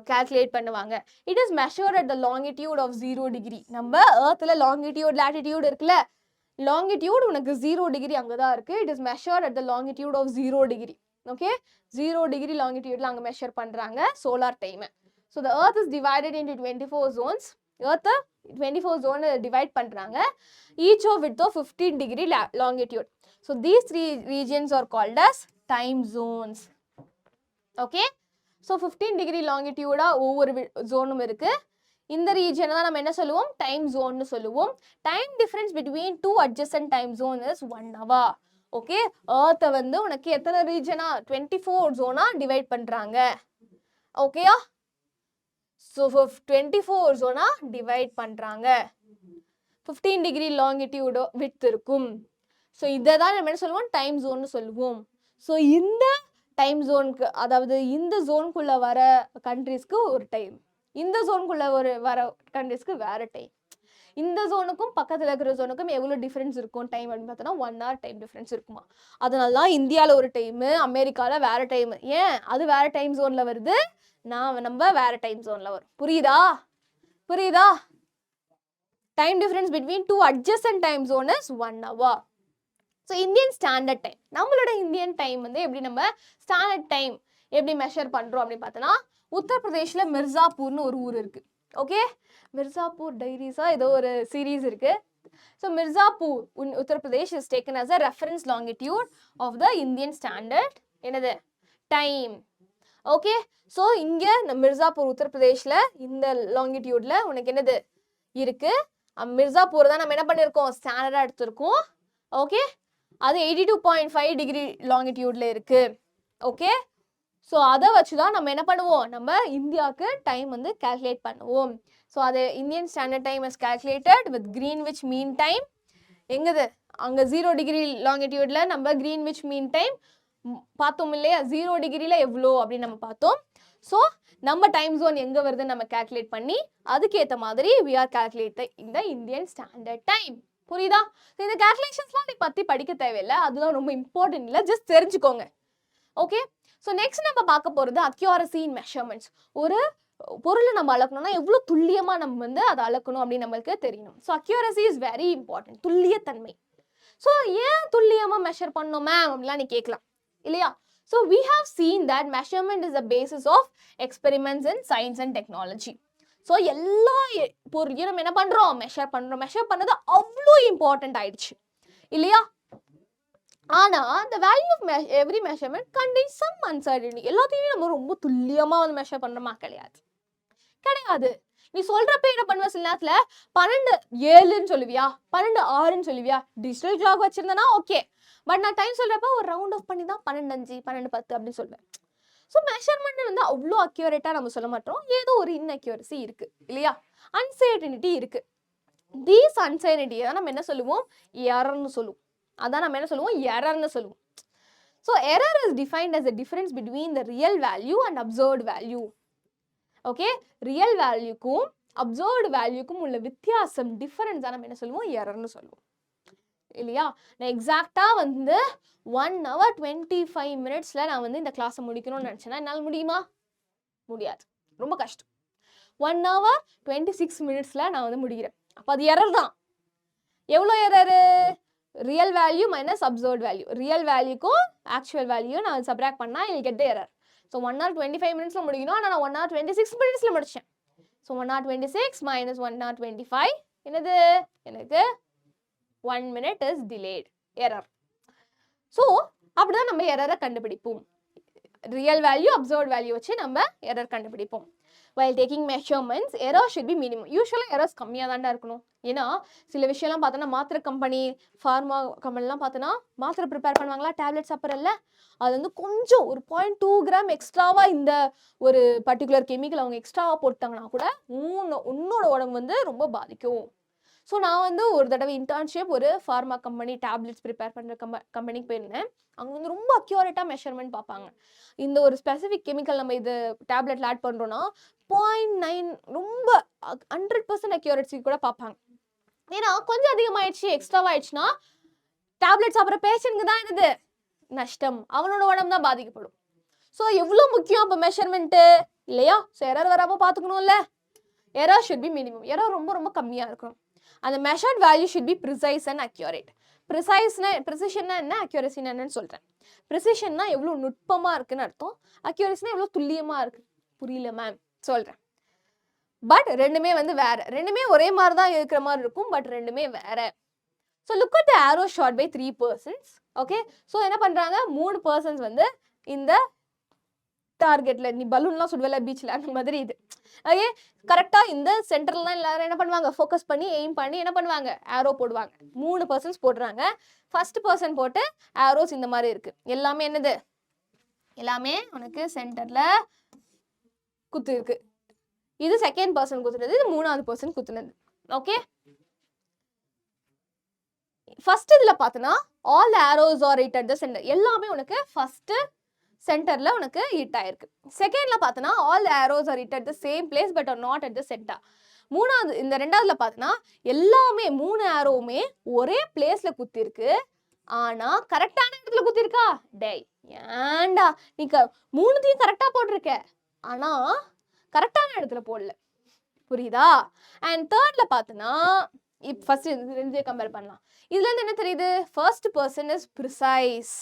S1: கால்குலேட் பண்ணுவாங்க. It is measured at the longitude of 0 degree. நம்ம ஏர்த்தில் லாங்கிடியூட் லேட்டிடியூட் இருக்குல்ல, லாங்கிடியூட் உனக்கு 0 டிகிரி அங்கே தான் இருக்குது. It is measured at the longitude of 0 degree. Okay, 0 degree லாங்கிடியூட்ல அங்கே மெஷர் பண்ணுறாங்க சோலார் டைமை. So the earth is divided into 24 zones. Earth 24 zone divide பண்றாங்க, each of it 15 degree longitude. So these 3 regions are called as time zones. Okay, so 15 degree longitude ஒவ்வொரு ஜோனும் இருக்கு. இந்த ரீஜனை தான் நம்ம என்ன சொல்லுவோம், டைம் ஜோன்னு சொல்லுவோம். Time difference between 2 adjacent time zone is 1 hour. Okay, எர்த்தை வந்து உனக்கு எத்தனை ரீஜனா 24 ஜோனா டிவைட் பண்றாங்க. ஓகேயா, ஸோ 24 ஜோனா டிவைட் பண்றாங்க. 15 டிகிரி லாங்கிடியூட் வித் இருக்கும். ஸோ இதை தான் நம்ம என்ன சொல்லுவோம், டைம் ஜோன்னு சொல்லுவோம். ஸோ இந்த டைம் ஜோனுக்கு, அதாவது இந்த ஜோனுக்குள்ள வர கண்ட்ரீஸ்க்கு ஒரு டைம், இந்த ஜோனுக்குள்ள வர கண்ட்ரீஸ்க்கு வேற டைம். இந்த ஜோனுக்கும் பக்கத்தில் இருக்கிற ஜோனுக்கும் எவ்வளோ டிஃப்ரென்ஸ் இருக்கும் டைம் அப்படின்னு பார்த்தோன்னா 1 hour டைம் டிஃப்ரென்ஸ் இருக்குமா. அதனால தான் இந்தியாவில் ஒரு டைமு, அமெரிக்காவில் வேற டைமு. ஏன் அது வேற டைம் ஜோனில் வருது, நம்ம வேற டைம் ஜோனில் வரும். புரியுதா? Time difference between 2 adjacent time zone is 1 hour. So Indian standard time, நம்மளோட இந்தியன் டைம் வந்து எப்படி நம்ம ஸ்டாண்டர்ட் டைம் எப்படி மெஷர் பண்ணுறோம் அப்படின்னு பார்த்தோன்னா, உத்தரப்பிரதேஷில் மிர்சாப்பூர்னு ஒரு ஊர் இருக்குது. ஓகே, மிர்சாப்பூர் டைரிஸா ஏதோ ஒரு சீரீஸ் இருக்குது. So Mirzapur Uttar Pradesh is taken as a reference longitude of the Indian standard என்னது டைம். ஓகே, ஸோ இங்கே மிர்சாப்பூர் உத்தரப்பிரதேஷில் இந்த லாங்கிடியூடில் உனக்கு என்னது இருக்குது, மிர்சாப்பூர் தான் நம்ம என்ன பண்ணியிருக்கோம், ஸ்டாண்டர்டாக எடுத்திருக்கோம். ஓகே, அது 82.5 டிகிரி லாங்கிடியூட்ல இருக்கு. ஓகே, ஸோ அதை வச்சு தான் நம்ம என்ன பண்ணுவோம், நம்ம இந்தியாவுக்கு டைம் வந்து கால்குலேட் பண்ணுவோம். ஸோ அது Indian standard time is calculated with Greenwich mean time. எங்குது அங்கே 0 டிகிரி லாங்கிடியூட்ல நம்ம கிரீன்விச் மீன் டைம் பார்த்தோம் இல்லையா, 0 டிகிரியில் எவ்வளோ அப்படின்னு நம்ம பார்த்தோம். ஸோ நம்ம டைம் ஜோன் எங்கே வருதுன்னு நம்ம கால்குலேட் பண்ணி அதுக்கேற்ற மாதிரி we are calculating இந்த இந்தியன் ஸ்டாண்டர்ட் டைம். புரியுதா? இந்த கால்குலேஷன்ஸ்லாம் நீ பற்றி படிக்க தேவையில்லை, அதெல்லாம் ரொம்ப இம்பார்ட்டன்ட் இல்லை, ஜஸ்ட் தெரிஞ்சுக்கோங்க. ஓகே, ஸோ நெக்ஸ்ட் நம்ம பார்க்க போகிறது அக்யூரசி இன் மெஷர்மெண்ட்ஸ். ஒரு பொருளை நம்ம அளக்கணும்னா எவ்வளோ துல்லியமாக நம்ம வந்து அதை அளக்கணும் அப்படின்னு நம்மளுக்கு தெரியணும். So accuracy is very important, துல்லியத்தன்மை. ஸோ ஏன் துல்லியமாக மெஷர் பண்ணோம் மேம் அப்படிலாம் நீ கேட்கலாம் இல்லையா. So we have seen that measurement is the basis of experiments in science and technology. So எல்லா பொருளையும் நம்ம என்ன பண்ணுறோம், மெஷர் பண்ணது அவ்வளோ இம்பார்ட்டன்ட் ஆயிடுச்சு இல்லையா. ஆனால் the value of every measurement contains some uncertainty. எல்லாத்தையுமே நம்ம ரொம்ப துல்லியமாக வந்து மெஷர் பண்ணுறோமா, கிடையாது. நீ சொல்கிறப்ப என்ன பண்ணுவ, சில நேரத்தில் 12:07 சொல்லுவியா, 12:06 சொல்லுவியா, டிஜிட்டல் கிளாக் வச்சுருந்தேன்னா ஓகே. பட் நான் டைம் சொல்கிறப்ப ஒரு ரவுண்ட் ஆஃப் பண்ணி தான் 12:05, 12:10 அப்படின்னு சொல்லுவேன். ஸோ மெஷர்மெண்ட் வந்து அவ்வளோ அக்யூரேட்டாக நம்ம சொல்ல மாட்டோம், ஏதோ ஒரு இன்அக்யூரசி இருக்குது இல்லையா, அன்சர்டனிட்டி இருக்குது. தீஸ் அன்சர்டனிட்டியை தான் நம்ம என்ன சொல்லுவோம், எரர்னு சொல்லுவோம். அதான் நம்ம என்ன சொல்லுவோம், எரர்னு சொல்லுவோம். So error is defined as a difference between the real value and observed value. Okay, real வேல்யூக்கும் அப்சர்வ்டு வேல்யூக்கும் உள்ள வித்தியாசம், டிஃபரன்ஸ் தான் நம்ம என்ன சொல்லுவோம், எரர்னு சொல்லுவோம் இல்லையா. நான் எக்ஸாக்டாக வந்து 1 hour 25 minutesல நான் வந்து இந்த கிளாஸை முடிக்கணும்னு நினச்சேன்னா என்னால் முடியுமா, முடியாது, ரொம்ப கஷ்டம். 1 hour 26 minutesல நான் வந்து முடிக்கிறேன், அப்போ அது எரர் தான். எவ்வளோ error, real value minus observed value, real வேல்யூக்கும் ஆக்சுவல் வேல்யூ நான் சப்ராக்ட் பண்ணால் எனக்கு கெட் எரர். ஸோ 1 hour 25 minutesல முடிக்கணும், ஆனால் நான் 1 hour 26 minutesல முடிச்சேன். ஸோ 1 hour 26 minus 1 hour 25 என்னது, எனக்கு 1 minute is delayed, error. So அப்படிதான் நம்ம எரரை கண்டுபிடிப்போம், ரியல் வேல்யூ அப்சர்வ்ட் வேல்யூ வச்சு நம்ம எரர் கண்டுபிடிப்போம். while taking measurements error should be minimum. யூஸ்வலாக எரர்ஸ் கம்மியாக தாண்டா இருக்கணும். ஏன்னா சில விஷயம்லாம் பார்த்தோன்னா மாத்திரை கம்பெனி, ஃபார்மா கம்பெனிலாம் பார்த்தோன்னா மாத்திரை ப்ரிப்பேர் பண்ணுவாங்களா, டேப்லெட்ஸ் சாப்பிட்றல்ல, அது வந்து கொஞ்சம் ஒரு 0.2 கிராம் எக்ஸ்ட்ராவாக இந்த ஒரு பர்டிகுலர் கெமிக்கல் அவங்க எக்ஸ்ட்ராவாக போட்டாங்கன்னா கூட உன்னோட உடம்பு வந்து ரொம்ப பாதிக்கும். ஸோ நான் வந்து ஒரு தடவை இன்டர்ன்ஷிப் ஒரு ஃபார்மா கம்பெனி டேப்லெட்ஸ் ப்ரிப்பேர் பண்ணுற கம்பெனிக்கு போயிருந்தேன். அங்கே வந்து ரொம்ப அக்யூரேட்டாக மெஷர்மெண்ட் பார்ப்பாங்க. இந்த ஒரு ஸ்பெசிஃபிக் கெமிக்கல் நம்ம இது டேப்லெட்டில் ஆட் பண்ணுறோன்னா 0.9 ரொம்ப 100% அக்யூரேட்ஸி கூட பார்ப்பாங்க. ஏன்னா கொஞ்சம் அதிகமாகிடுச்சு, எக்ஸ்ட்ராவாகிடுச்சுன்னா டேப்லெட் சாப்பிட்ற பேஷண்ட்க்கு தான் இது நஷ்டம், அவனோட உடம்பு தான் பாதிக்கப்படும். ஸோ எவ்வளோ முக்கியம் அப்போ மெஷர்மெண்ட்டு இல்லையா. ஸோ எரர் வராமல் பார்த்துக்கணும்ல. Error should be minimum, error ரொம்ப ரொம்ப கம்மியாக இருக்கணும். அந்த measured value should be precise and accurate. ப்ரிசிஷன்னா என்ன, அக்யூரசின்னா என்னன்னு சொல்கிறேன். ப்ரிசிஷன்னா எவ்வளோ நுட்பமாக இருக்குன்னு அர்த்தம், அக்யூரசினா எவ்வளோ துல்லியமாக இருக்கு. புரியல மேம், சொல்கிறேன். பட் ரெண்டுமே வந்து வேற, ரெண்டுமே ஒரே மாதிரி தான் இருக்கிற மாதிரி இருக்கும், பட் ரெண்டுமே வேற. So look at the arrow shot by 3 persons. Okay, so என்ன பண்ணுறாங்க, 3 persons வந்து இந்த டார்கெட்ல நீ பலூன்லாம் சுடுவல பீச்ல அந்த மாதிரி இது. ஓகே, கரெக்டா இந்த சென்டர்லாம் எல்லாரும் என்ன பண்ணுவாங்க, ஃபோக்கஸ் பண்ணி எய்ம் பண்ணி என்ன பண்ணுவாங்க, ஆரோ போடுவாங்க. 3 பர்சன்ஸ் போடுறாங்க. ஃபர்ஸ்ட் பர்சன் போட்டு ஆரோஸ் இந்த மாதிரி இருக்கு. எல்லாமே என்னது, எல்லாமே உனக்கு சென்டர்ல குத்து இருக்கு. இது செகண்ட் பர்சன் குத்துனது, இது மூணாவது பர்சன் குத்துனது. ஓகே, ஃபர்ஸ்ட் இதுல பார்த்தனா all the arrows are hit at the center. எல்லாமே உனக்கு ஃபர்ஸ்ட் சென்டர்ல உனக்கு ஹிட் ஆயிருக்கு. செகண்ட்ல பார்த்தனா all the arrows are hit at the same place but are not at the center. மூணாவது இந்த ரெண்டாவதுல பார்த்தனா எல்லாமே 3 ஆரோவுமே ஒரே பிளேஸ்ல குத்தி இருக்கு. ஆனா கரெக்டான இடத்துல குத்தி இருக்கா? டேய் ஏன்டா நீ மூணுத்தையும் கரெக்டா போட்டிருக்க, ஆனா கரெக்டான இடத்துல போடல. புரியுதா? அண்ட் தேர்ட்ல பார்த்தனா ஃபர்ஸ்ட் ரெண்டே கம்பேர் பண்ணலாம். இதுல இருந்து என்ன தெரியுது, first person is precise.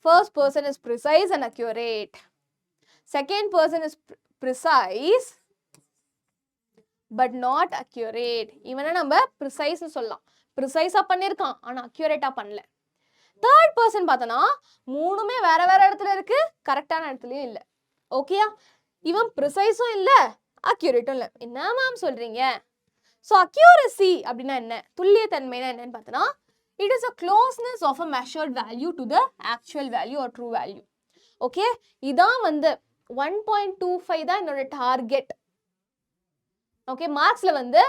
S1: First person is precise and accurate. Second person is precise but not accurate. இவனை நம்ம ப்ரிசைஸ்னு சொல்லலாம், ப்ரிசைஸா பண்ணிருக்கான் ஆனா அக்யூரேட்டா பண்ணல. தேர்ட் பர்சன் பார்த்தனா மூணுமே வேற வேற இடத்துல இருக்கு, கரெக்டான இடத்துலயும் இல்ல. ஓகேயா? இவன் ப்ரிசைஸும் இல்ல அக்யூரேட்டும் இல்ல. என்ன மேம் சொல்றீங்க? ஸோ அக்யூரசி அப்படின்னா என்ன, துல்லியத்தன்மைனா என்னன்னு பார்த்தோன்னா, it is a closeness of a measured value to the actual value or true value. Okay, இதான் வந்து 1.25 தான் என்னோட டார்கெட். ஓகே, மார்க்ஸ்ல வந்து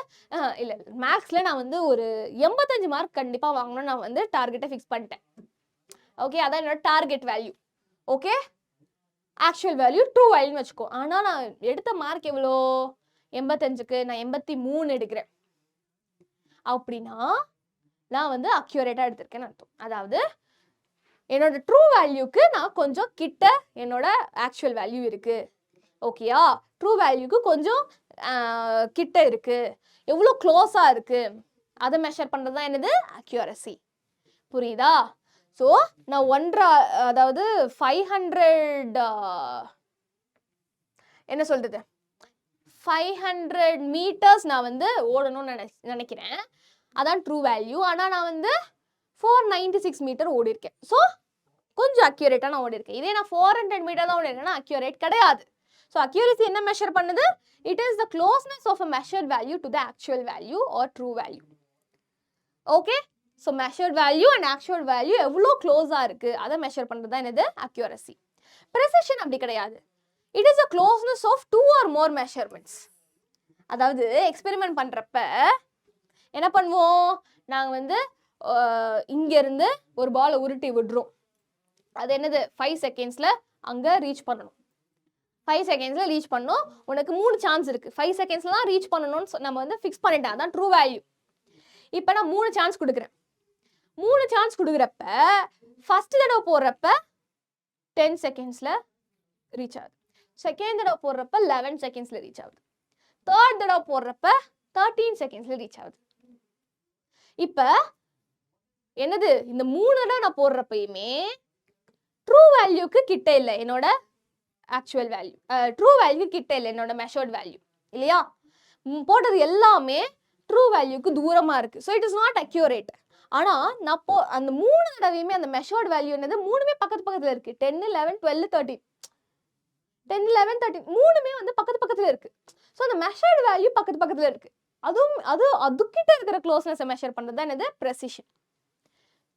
S1: இல்ல மேக்ஸ்ல நான் வந்து ஒரு 85 மார்க் கண்டிப்பா வாங்கணும், நான் வந்து டார்கெட்டை ஃபிக்ஸ் பண்ணிட்டேன். ஓகே, அதான் என்னோட target value. Okay, actual value true வேல்யூன்னு வச்சுக்கோ. ஆனா நான் எடுத்த மார்க் எவ்வளோ, 85க்கு நான் 83 எடுக்கிறேன் அப்படின்னா நான் வந்து அக்யூரேட்டா எடுத்திருக்கேன்னு அர்த்தம். அதாவது என்னோட ட்ரூ வேல்யூக்கு நான் கொஞ்சம் கிட்ட என்னோட ஆக்சுவல் வேல்யூ இருக்கு. ஓகேயா? ட்ரூ வேல்யூக்கு கொஞ்சம் கிட்ட இருக்கு, எவ்வளோ க்ளோஸா இருக்கு அதை மெஷர் பண்றது தான் என்னது, அக்யூரசி. புரியுதா? ஸோ நான் அதாவது 500 என்ன சொல்றது 500 மீட்டர்ஸ் நான் வந்து ஓடணும்னு நினைக்கிறேன், அதான் ட்ரூ வேல்யூ. ஆனால் நான் வந்து 496 மீட்டர் ஓடி இருக்கேன். ஸோ கொஞ்சம் அக்யூரேட்டாக நான் ஓடி இருக்கேன். இதே நான் 400 மீட்டர் தான் ஓடி இருக்கேன்னா அக்யூரேட் கிடையாது. ஸோ அக்யூரசி என்ன மெஷர் பண்ணுது, it is the closeness of a measured value to the actual value or true value. Okay, so measured value and actual value எவ்வளோ க்ளோஸாக இருக்கு அதை மெஷர் பண்ணுறது தான் என்னது, அக்யூரசி. ப்ரெசிஷன் அப்படி கிடையாது. It is a closeness of 2 or more measurements. அதாவது எக்ஸ்பெரிமெண்ட் பண்றப்ப என்ன பண்ணுவோம், நாங்க வந்து இங்க இருந்து ஒரு பாலை உருட்டி விடுறோம். அது என்னது 5 செகண்ட்ஸ்ல அங்க ரீச் பண்ணணும். 5 செகண்ட்ஸ்ல ரீச் பண்ணோம். உனக்கு 3 சான்ஸ் இருக்கு. 5 செகண்ட்ஸ்ல தான் ரீச் பண்ணணும்னு நம்ம வந்து ஃபிக்ஸ் பண்ணிட்டோம், அதான் ட்ரூ வேல்யூ. இப்போ நான் 3 சான்ஸ் கொடுக்குறேன். 3 சான்ஸ் கொடுக்குறப்ப ஃபர்ஸ்ட் தடவை போடுறப்ப 10 செகண்ட்ஸ்ல ரீச் ஆகுது. செகண்ட் தடவை போடுறப்ப 11 செகண்ட்ஸ்ல ரீச் ஆகுது. தேர்ட் தடவை போடுறப்ப 13 செகண்ட்ஸ்ல ரீச் ஆகுது. இப்ப என்னது, இந்த 3 தடவை நான் போடுறப்பயுமே ட்ரூ வேல்யூக்கு கிட்ட இல்லை என்னோட ஆக்சுவல் வேல்யூ, ட்ரூ வேல்யூ கிட்ட இல்லை என்னோட மெஷர்ட் வேல்யூ இல்லையா? போட்டது எல்லாமே ட்ரூ வேல்யூக்கு தூரமா இருக்கு. So it is not accurate. ஆனா நான் அந்த 3 தடவையுமே அந்த மெஷர்ட் வேல்யூ என்னது, மூணுமே பக்கத்து பக்கத்துல இருக்கு. 10, 11, 12, 13 10, 11, 13 மூணுமே வந்து பக்கத்து பக்கத்துல இருக்கு. ஸோ அந்த மெஷர்ட் வேல்யூ பக்கத்து பக்கத்துல இருக்கு. அதுவும் அதுக்கிட்ட இருக்கிற க்ளோஸ்னஸை மெஷர் பண்றது தான் என்னது, ப்ரெசிஷன்.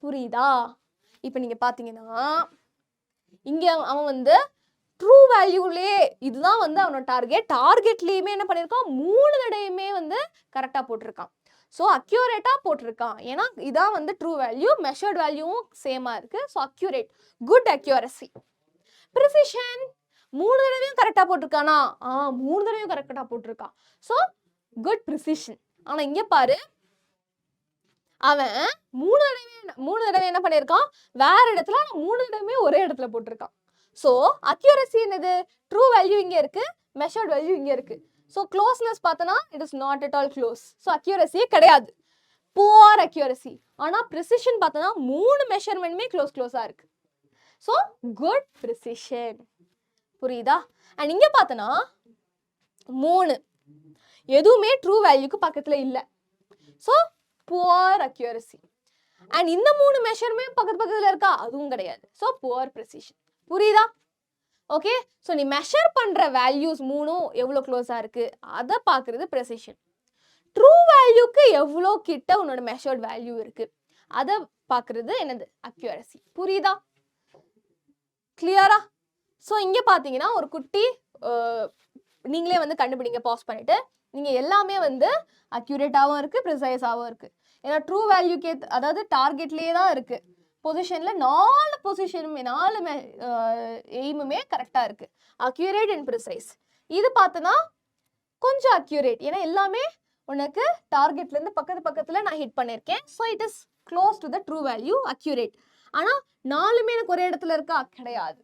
S1: புரியுதா? இப்போ நீங்க பாத்தீங்கன்னா இங்க அவன் வந்து ட்ரூ வேல்யூலே இதுதான் வந்து அவனோட டார்கெட்லயுமே என்ன பண்ணிருக்கான், 3 தடவையுமே வந்து கரெக்டா போட்டிருக்கான். ஸோ அக்யூரேட்டா போட்டிருக்கான். ஏன்னா இதான் வந்து ட்ரூ வேல்யூ, மெஷர்ட் வேல்யூவும் சேமா இருக்கு. So accurate, good accuracy. Precision 3 தடவையும் கரெக்டா போட்டிருக்கானா, 3 தடவையும் கரெக்டா போட்டிருக்கான். So good precision. ஆனா இங்க பாரு, அவன் 3 தடவை என்ன பண்ணிருக்கான், வேற இடத்துல 3 தடவையுமே ஒரே இடத்துல போட்டிருக்கான். ஸோ அக்யூரசி என்னது, ட்ரூ வேல்யூ இங்க இருக்கு, மெஷர்ட் வேல்யூ இங்க இருக்கு. ஸோ க்ளோஸ்னஸ் பார்த்தனா it is not at all close. So அக்யூரசியே கிடையாது, புவர் அக்யூரசி. ஆனா ப்ரிசிஷன் பார்த்தனா 3 மெஷர்மெண்ட்டுமே க்ளோஸா இருக்கு. So good precision. புரியுதா? அண்ட் இங்க பார்த்தனா 3 எதுவுமே ட்ரூ வேல்யூக்கு பக்கத்துல இல்லை. So poor accuracy. அண்ட் இந்த 3 மெஷர்மே பக்கத்துல இருக்கா, அதுவும் கிடையாது. So poor precision. புரியுதா? ஓகே, ஸோ நீ மெஷர் பண்ணுற வேல்யூஸ் மூணும் எவ்வளோ க்ளோஸாக இருக்குது அதை பார்க்குறது ப்ரெசிஷன். ட்ரூ வேல்யூக்கு எவ்வளோ கிட்ட உன்னோட மெஷர்ட் வேல்யூ இருக்குது அதை பார்க்குறது என்னது அக்யூரசி. புரியுதா? கிளியரா? ஸோ இங்கே பார்த்தீங்கன்னா ஒரு குட்டி நீங்களே வந்து கண்டுபிடிங்க பாஸ் பண்ணிவிட்டு. நீங்கள் எல்லாமே வந்து அக்யூரேட்டாகவும் இருக்குது ப்ரிசைஸாகவும் இருக்குது. ஏன்னா ட்ரூ வேல்யூக்கே அதாவது டார்கெட்லேயே தான் இருக்குது. பொசிஷனில் 4 பொசிஷனுமே 4 எய்முமே கரெக்டாக இருக்குது. Accurate and precise. இது பார்த்தோன்னா கொஞ்சம் அக்யூரேட், ஏன்னா எல்லாமே உனக்கு டார்கெட்லேருந்து பக்கத்தில் நான் ஹிட் பண்ணியிருக்கேன். So it is close to the true value, accurate. ஆனால் 4மே எனக்கு ஒரே இடத்துல இருக்கா? கிடையாது.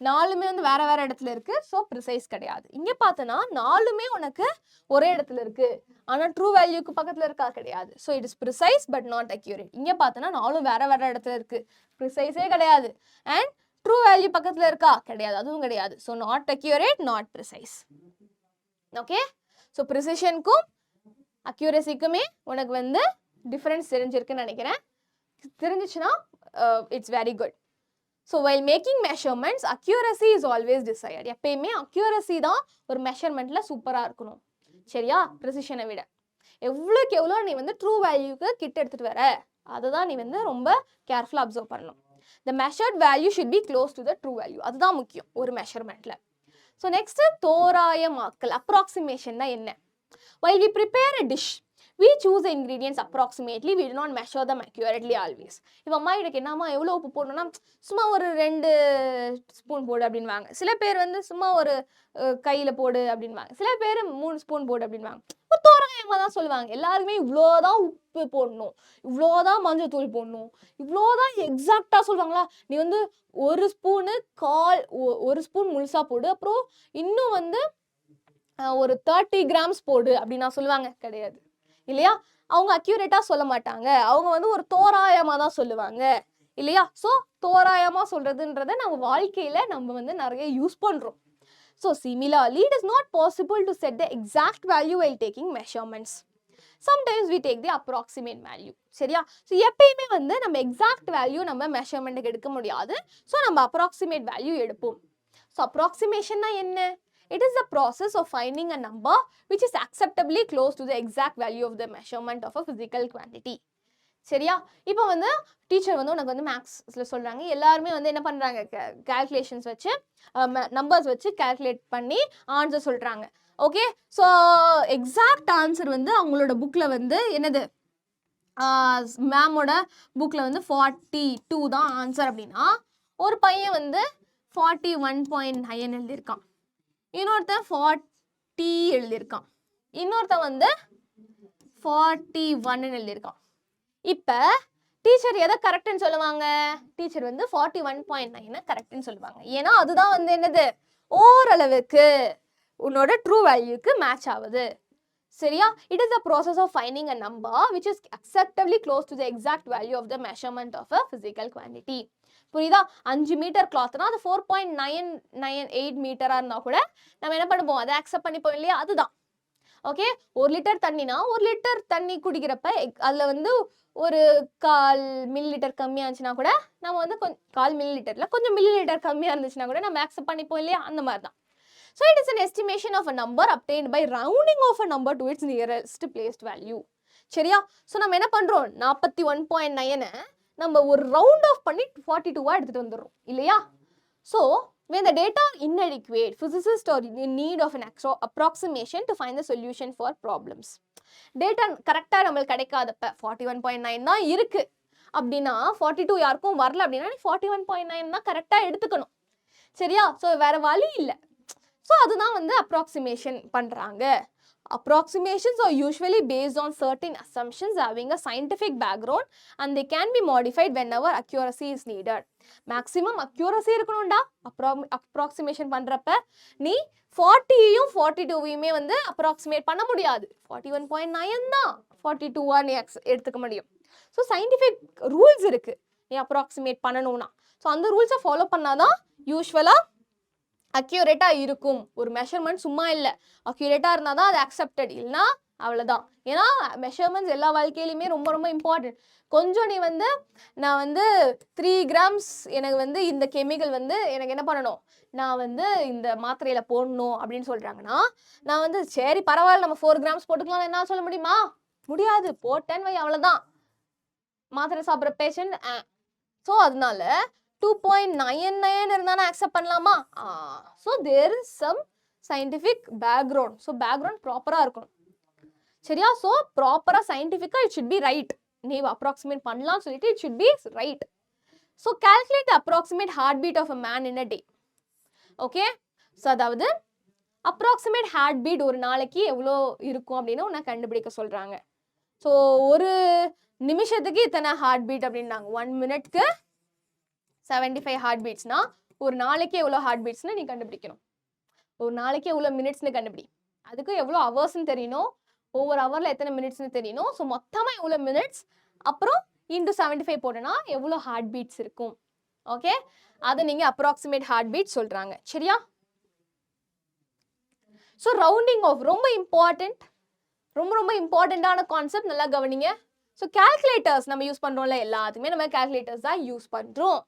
S1: 4மே வந்து வேற வேற இடத்துல இருக்கு. ஸோ ப்ரிசைஸ் கிடையாது. இங்கே பார்த்தோன்னா 4மே உனக்கு ஒரே இடத்துல இருக்கு, ஆனால் ட்ரூ வேல்யூக்கு பக்கத்தில் இருக்கா? கிடையாது. So it is precise but not accurate. இங்கே பார்த்தோன்னா 4ம் வேற வேற இடத்துல இருக்கு, ப்ரிசைஸே கிடையாது. அண்ட் ட்ரூ வேல்யூ பக்கத்தில் இருக்கா? கிடையாது, அதுவும் கிடையாது. So not accurate, not precise. Okay, so ப்ரிசிஷனுக்கும் அக்யூரசிக்குமே உனக்கு வந்து டிஃப்ரென்ஸ் தெரிஞ்சிருக்குன்னு நினைக்கிறேன். தெரிஞ்சிச்சுன்னா it's very good. So while making measurements accuracy is always desired. எப்பயுமே அக்யூரசி தான் ஒரு மெஷர்மெண்ட்டில் சூப்பராக இருக்கணும். சரியா? ப்ரிசிஷனை விட எவ்வளோக்கு எவ்வளோ நீ வந்து ட்ரூ வேல்யூக்கு கிட்ட எடுத்துகிட்டு வர அதை தான் நீ வந்து ரொம்ப கேர்ஃபுல்லாக அப்சர்வ் பண்ணணும். The measured value should be close to the true value. அதுதான் முக்கியம் ஒரு மெஷர்மெண்ட்டில். ஸோ நெக்ஸ்ட்டு தோராயமாக்கல், அப்ராக்சிமேஷன்னா என்ன? while we prepare a dish we choose the ingredients approximately, we do not measure them accurately always. இப்போ அம்மா கிட்ட என்னம்மா எவ்வளோ உப்பு போடணும்னா சும்மா ஒரு 2 ஸ்பூன் போடு அப்படின்வாங்க. சில பேர் வந்து சும்மா ஒரு கையில் போடு அப்படின்வாங்க. சில பேர் 3 ஸ்பூன் போடு அப்படின்வாங்க. ஒரு தோராயமாக தான் சொல்லுவாங்க. எல்லாருமே இவ்வளோதான் உப்பு போடணும், இவ்வளோதான் மஞ்சள் தூள் போடணும், இவ்வளோதான் எக்ஸாக்டாக சொல்லுவாங்களா? நீ வந்து 1 ஸ்பூனு 1 ஸ்பூன் முழுசாக போடு, அப்புறம் இன்னும் வந்து ஒரு 30 கிராம்ஸ் போடு அப்படின்னு நான் சொல்லுவாங்க. கிடையாது இல்லையா? அவங்க அக்யூரேட்டாக சொல்ல மாட்டாங்க. அவங்க வந்து ஒரு தோராயமாக தான் சொல்லுவாங்க இல்லையா? ஸோ தோராயமாக சொல்கிறதுன்றதை நம்ம வாழ்க்கையில் நம்ம வந்து நிறைய யூஸ் பண்ணுறோம். So similarly it is not possible to set the exact value while taking measurements. Sometimes we take the approximate value. சரியா? ஸோ எப்பயுமே வந்து நம்ம எக்ஸாக்ட் வேல்யூ நம்ம மெஷர்மெண்ட்டுக்கு எடுக்க முடியாது. ஸோ நம்ம அப்ராக்சிமேட் வேல்யூ எடுப்போம். ஸோ அப்ராக்சிமேஷன்னா என்ன? It is the process of finding a number which is acceptably close to the exact value of the measurement of a physical quantity. சரியா? இப்போ வந்து டீச்சர் வந்து உனக்கு வந்து மேக்ஸில் சொல்கிறாங்க. எல்லாருமே வந்து என்ன பண்ணுறாங்க? கேல்குலேஷன்ஸ் வச்சு நம்பர்ஸ் வச்சு கேல்குலேட் பண்ணி ஆன்சர் சொல்கிறாங்க. ஓகே, ஸோ எக்ஸாக்ட் ஆன்சர் வந்து அவங்களோட புக்கில் வந்து என்னது? மேமோட புக்கில் வந்து 42 தான் ஆன்சர் அப்படின்னா ஒரு பையன் வந்து 41.9 எழுதியிருக்கான், இன்னொருத்தன் 40 எழுதியிருக்கான், இன்னொருத்தன் வந்து 41 எழுதியிருக்கான். இப்போ டீச்சர் எதை கரெக்டுன்னு சொல்லுவாங்க? டீச்சர் வந்து 41.9 கரெக்டுன்னு சொல்லுவாங்க. ஏன்னா அதுதான் வந்து என்னது? ஓரளவுக்கு உன்னோட ட்ரூ வேல்யூக்கு மேட்ச் ஆகுது. சரியா? It is the process of finding a number which is acceptably close to the exact value of the measurement of a physical quantity. புரியுதா? 5 மீட்டர் கிளாத்னா அது 4.998 மீட்டராக இருந்தால் கூட நம்ம என்ன பண்ணுவோம்? அதை அக்செப்ட் பண்ணிப்போம் இல்லையா? அதுதான். ஓகே, 1 லிட்டர் தண்ணினா 1 லிட்டர் தண்ணி குடிக்கிறப்ப அதில் வந்து ஒரு 1/4 மில்லிலிட்டர் கம்மியாக இருந்துச்சுன்னா கூட நம்ம வந்து 1/4 மில்லிலிட்டரில் கொஞ்சம் மில்லிலிட்டர் கம்மியாக இருந்துச்சுன்னா கூட நம்ம அக்செப்ட் பண்ணிப்போம் இல்லையா? அந்த மாதிரி தான். So it is an estimation of a number obtained by rounding off a number to its nearest placed value. சரியா? ஸோ நம்ம என்ன பண்ணுறோம்? 41.9 நம்ம ஒரு ரவுண்ட் ஆஃப் பண்ணி 42 எடுத்துகிட்டு வந்துடுறோம் இல்லையா? So when the data are inadequate, physicists are in need of an approximation to find the solution for problems. Data கரெக்டாக நம்மளுக்கு கிடைக்காதப்ப 41.9 தான் இருக்குது அப்படின்னா 42 யாருக்கும் வரல அப்படின்னா 41.9 தான் கரெக்டாக எடுத்துக்கணும். சரியா? ஸோ வேறு வழி இல்லை. ஸோ அதுதான் வந்து அப்ராக்சிமேஷன் பண்ணுறாங்க. Approximations are usually based on certain assumptions having a scientific background and they can be modified whenever accuracy is needed. Maximum accuracy இருக்கணும்டா approximation பண்ணுறப்ப நீ 40யும் 42யுமே வந்து அப்ராக்சிமேட் பண்ண முடியாது. 41.9 தான் 42 நீ எடுத்துக்க முடியும். ஸோ சயின்டிஃபிக் ரூல்ஸ் இருக்குது நீ அப்ராக்சிமேட் பண்ணணும்னா. ஸோ அந்த ரூல்ஸை ஃபாலோ பண்ணாதான் யூஸ்வலாக அக்யூரேட்டாக இருக்கும். ஒரு மெஷர்மெண்ட் சும்மா இல்லை, அக்யூரேட்டாக இருந்தால் தான் அது அக்செப்டட், இல்லைனா அவ்வளோதான். ஏன்னா மெஷர்மெண்ட்ஸ் எல்லா வாழ்க்கையிலுமே ரொம்ப ரொம்ப இம்பார்ட்டன்ட். கொஞ்சம் நீ வந்து நான் வந்து 3 grams எனக்கு வந்து இந்த கெமிக்கல் வந்து எனக்கு என்ன பண்ணணும், நான் வந்து இந்த மாத்திரையில் போடணும் அப்படின்னு சொல்கிறாங்கன்னா, நான் வந்து சரி பரவாயில்ல நம்ம 4 grams போட்டுக்கலாம் என்ன சொல்ல முடியுமா? முடியாது. போட்டேன்னு வை அவ்வளோதான். மாத்திரை சாப்பிட்ற பேஷண்ட். ஸோ அதனால 2.99 இருந்தாலும் அக்செப்ட் பண்ணலாமா? So there is some scientific background. So background ப்ராப்பராக இருக்கணும். சரியா? ஸோ ப்ராப்பராக சயின்டிஃபிக்காக இட் ஷுட் பி ரைட். நீ அப்ராக்சிமேட் பண்ணலாம்னு சொல்லிட்டு it should be right. So calculate approximate heart beat of a man in a day. Okay, so அதாவது approximate heart beat ஒரு நாளைக்கு எவ்வளோ இருக்கும் அப்படின்னு உன்னை கண்டுபிடிக்க சொல்கிறாங்க. ஸோ ஒரு நிமிஷத்துக்கு இத்தனை ஹார்ட் பீட் அப்படின்னாங்க. 1 minute 75 ஹார்ட் பீட்ஸ்னா ஒரு நாளைக்கு எவ்வளோ ஹார்ட் பீட்ஸ்னு நீ கண்டுபிடிக்கணும். ஒரு நாளைக்கு எவ்வளோ மினிட்ஸ்னு கண்டுபிடி. அதுக்கு எவ்வளோ ஹவர்ஸ்ன்னு தெரியணும், ஒவ்வொரு ஹவரில் எத்தனை மினிட்ஸ்னு தெரியணும். ஸோ மொத்தமாக எவ்வளோ மினிட்ஸ் அப்புறம் இன்டு 75 போட்டோன்னா எவ்வளோ ஹார்ட் பீட்ஸ் இருக்கும். ஓகே, அதை நீங்கள் அப்ராக்சிமேட் ஹார்ட் பீட் சொல்கிறாங்க. சரியா? ஸோ ரவுண்டிங் ஆஃப் ரொம்ப இம்பார்ட்டண்ட், ரொம்ப ரொம்ப இம்பார்ட்டண்ட்டான கான்செப்ட். நல்லா கவனிங்க. ஸோ கால்குலேட்டர்ஸ் நம்ம யூஸ் பண்ணுறோம்ல, எல்லாத்துக்குமே நம்ம கால்குலேட்டர்ஸ் தான் யூஸ் பண்ணுறோம்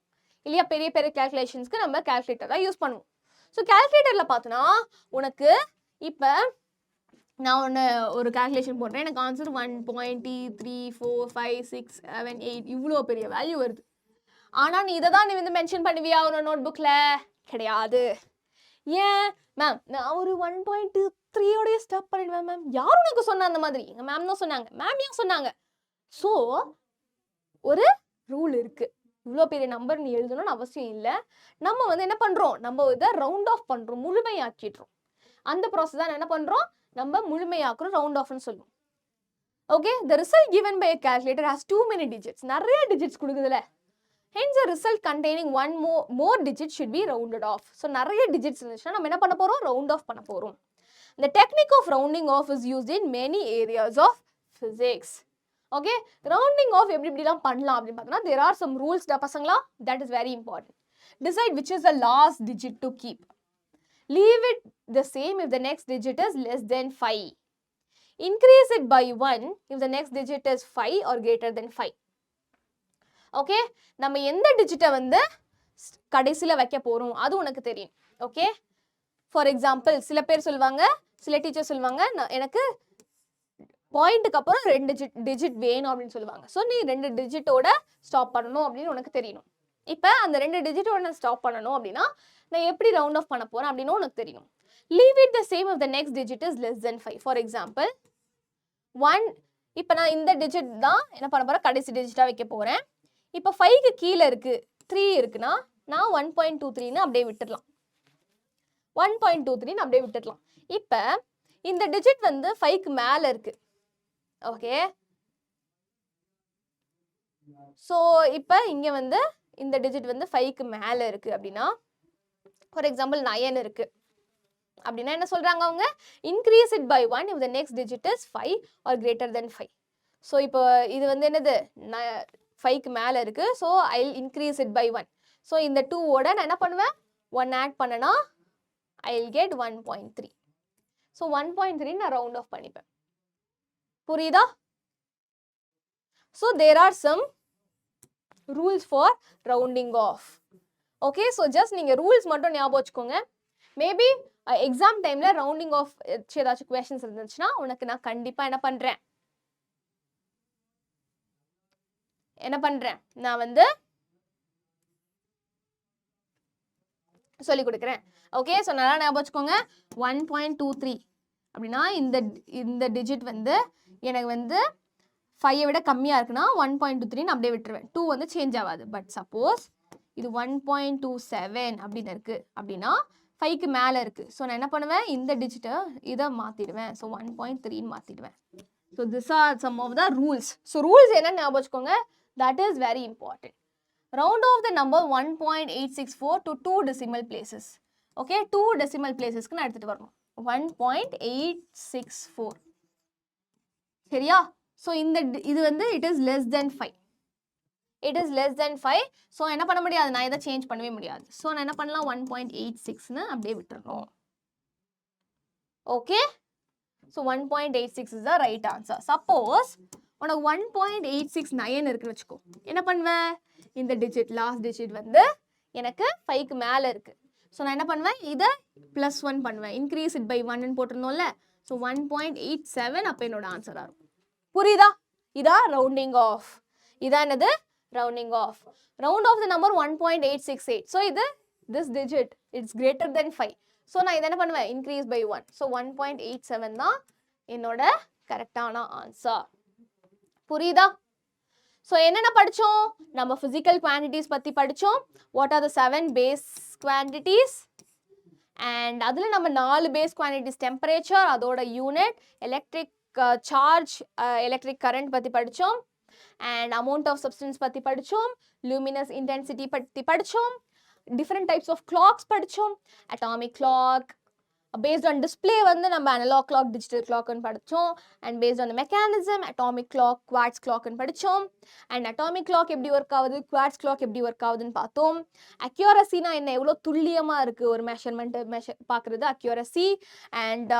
S1: இல்லையா? பெரிய பெரிய கால்குலேஷன்ஸ்க்கு நம்ம கால்குலேட்டர் தான் யூஸ் பண்ணுவோம். ஸோ கால்குலேட்டரில் பார்த்தோன்னா உனக்கு இப்போ நான் ஒன்று ஒரு கால்குலேஷன் போடுறேன், எனக்கு ஆன்சர் 1.34567 இவ்வளோ பெரிய வேல்யூ வருது. ஆனால் நீ இதை தான் நீ வந்து மென்ஷன் பண்ணுவியா ஒரு நோட்புக்கில்? கிடையாது. ஏன் மேம், நான் ஒரு 1.23 ஸ்டாப் பண்ணிடுவேன் மேம். யார் உனக்கு சொன்னா அந்த மாதிரி? எங்கள் மேம் தான் சொன்னாங்க. மேம் ஏன் சொன்னாங்க? ஸோ ஒரு ரூல் இருக்கு. இவ்வளோ பெரிய நம்பர் நீ எழுதணும்னு அவசியம் இல்லை. நம்ம வந்து என்ன பண்ணுறோம், நம்ம இதை ரவுண்ட் ஆஃப் பண்ணுறோம், முழுமையாக்கிடுறோம். அந்த ப்ராசஸ் தான் என்ன பண்ணுறோம், நம்ம முழுமையாக்குறோம், ரவுண்ட் ஆஃப்னு சொல்லுவோம். Okay, the result given by a calculator has too many digits. நிறைய digits கொடுக்குதுல. Hence a result containing one more digit should be rounded off. So நிறைய digits இருந்துச்சுன்னா நம்ம என்ன பண்ண போறோம், round off பண்ண போறோம். The technique of rounding off is used in many areas of physics. Okay, rounding off எப்படிலாம் பண்ணலாம் அப்படின்னு பார்த்தோம்னா there are some rules டா பசங்களா. That is very important. Decide which is the last digit to keep. Leave it the same if the next digit is less than 5. Increase it by 1 if the next digit is 5 or greater than 5. Okay, நம்ம எந்த டிஜிட்டை வந்து கடைசியில் வைக்க போகிறோம் அது உனக்கு தெரியும். Okay, for example சில பேர் சொல்லுவாங்க, சில டீச்சர் சொல்லுவாங்க, எனக்கு பாயிண்ட்டுக்கு அப்புறம் 2 டிஜிட் வேணும் அப்படின்னு சொல்லுவாங்க. ஸோ நீ 2 டிஜிட்டோட ஸ்டாப் பண்ணணும் அப்படின்னு உனக்கு தெரியணும். இப்போ அந்த 2 டிஜிட்டோட நான் ஸ்டாப் பண்ணணும் அப்படின்னா நான் எப்படி ரவுண்ட் ஆஃப் பண்ண போகிறேன் அப்படின்னு உனக்கு தெரியணும். Leave it the same if the next digit is less than 5. For example 1, இப்போ நான் இந்த டிஜிட் தான் என்ன பண்ண போகிறேன், கடைசி டிஜிட்டாக வைக்க போகிறேன். இப்போ 5க்கு கீழே இருக்குது, 3 இருக்குன்னா நான் 1.23ன்னு அப்படியே விட்டுடலாம். 1.23ன்னு அப்படியே விட்டுடலாம். இப்போ இந்த டிஜிட் வந்து 5க்கு மேலே இருக்குது. ஓகே, ஸோ இப்போ இங்கே வந்து இந்த டிஜிட் வந்து 5க்கு மேலே இருக்குது அப்படின்னா ஃபார் எக்ஸாம்பிள் 9 இருக்குது அப்படின்னா என்ன சொல்கிறாங்க அவங்க, increase it by 1 if the next digit is 5 or greater than 5. So இப்போ இது வந்து என்னது 5க்கு மேலே இருக்குது. So I increase it by 1. So இந்த 2ஓட நான் என்ன பண்ணுவேன், 1 ஆட் பண்ணனா ஐ கெட் 1.3. ஸோ 1.3 நான் ரவுண்ட் ஆஃப் பண்ணிப்பேன். புரியுதா? So there are some rules for rounding off. Okay, so just நீங்கள் ரூல்ஸ் மட்டும் ஞாபகம் வச்சுக்கோங்க. மேபி எக்ஸாம் டைமில் ரவுண்டிங் ஆஃப் ஏதாச்சும் கொஷின்ஸ் இருந்துச்சுன்னா உனக்கு நான் கண்டிப்பாக என்ன பண்ணுறேன் நான் வந்து சொல்லி கொடுக்குறேன். ஓகே, ஸோ நல்லா ஞாபகம் வச்சுக்கோங்க. 1.23 அப்படின்னா இந்த டிஜிட் வந்து எனக்கு வந்து 5 விட கம்மியாக இருக்குன்னா 1.23 அப்படியே விட்டுருவேன். 2 வந்து சேஞ்ச் ஆகாது. பட் சப்போஸ் இது 1.27 அப்படின்னு இருக்குது அப்படின்னா 5க்கு மேலே இருக்குது. ஸோ நான் என்ன பண்ணுவேன், இந்த டிஜிட்டை இதை மாற்றிடுவேன். ஸோ 1.3ன்னு மாற்றிடுவேன். So this are some of the rules. So rules என்ன ஞாபகம் வச்சுக்கோங்க, that is very important. Round off the number 1.864 to 2 decimal places. Okay, 2 decimal places க்கு நான் எடுத்துட்டு வரணும். 1.864. சரியா? ஸோ இது வந்து it is less than 5. It is less than 5. So என்ன பண்ண முடியாது, நான் இதை சேஞ்ச் பண்ணவே முடியாது. ஸோ நான் என்ன பண்ணலாம், 1.86ன்னு அப்படியே விட்டுறணும். Okay, So 1.86 is the right answer. Suppose உனக்கு 1.869 இருக்குன்னு வச்சுக்கோ, என்ன பண்ணுவேன், இந்த டிஜிட் லாஸ்ட் டிஜிட் வந்து எனக்கு 5க்கு மேலே இருக்கு. ஸோ நான் என்ன பண்ணுவேன், இதை +1 பண்ணுவேன், இன்க்ரீஸ் இட் பை 1 போட்டிருந்தோம்ல. ஸோ 1.87 அப்போ என்னோட ஆன்சராக இருக்கும். புரியுதா? இதான் ரவுண்டிங் ஆஃப். இதான் என்னது, rounding off. Round off the number 1.868. So இது this digit it's greater than 5. So நான் இதை என்ன பண்ணுவேன், இன்க்ரீஸ் பை 1. ஸோ 1.87 தான் என்னோட கரெக்டான ஆன்சர். புரியுதா? ஸோ என்னென்ன படித்தோம், நம்ம ஃபிசிக்கல் குவான்டிட்டிஸ் பற்றி படித்தோம். What are the 7 base quantities, and அதில் நம்ம 4 பேஸ் குவான்டிட்டிஸ், டெம்பரேச்சர் அதோட unit, electric charge electric current பற்றி படித்தோம், அண்ட் அமௌண்ட் ஆஃப் சப்ஸ்டன்ஸ் பற்றி படித்தோம், லூமினஸ் இன்டென்சிட்டி பற்றி படித்தோம், different types of clocks படிச்சோம், atomic clock based on display வந்து நம்ம analog clock digital clock ன்னு படிச்சோம், and based on the mechanism atomic clock quartz clock ன்னு படிச்சோம், and atomic clock எப்படி ஒர்க் ஆகுது, quartz clock எப்படி ஒர்க் ஆகுதுன்னு பார்த்தோம். accuracy னா என்ன, எவ்வளோ துல்லியமா இருக்கு ஒரு மெஷர்மெண்ட் பார்க்குறது accuracy, and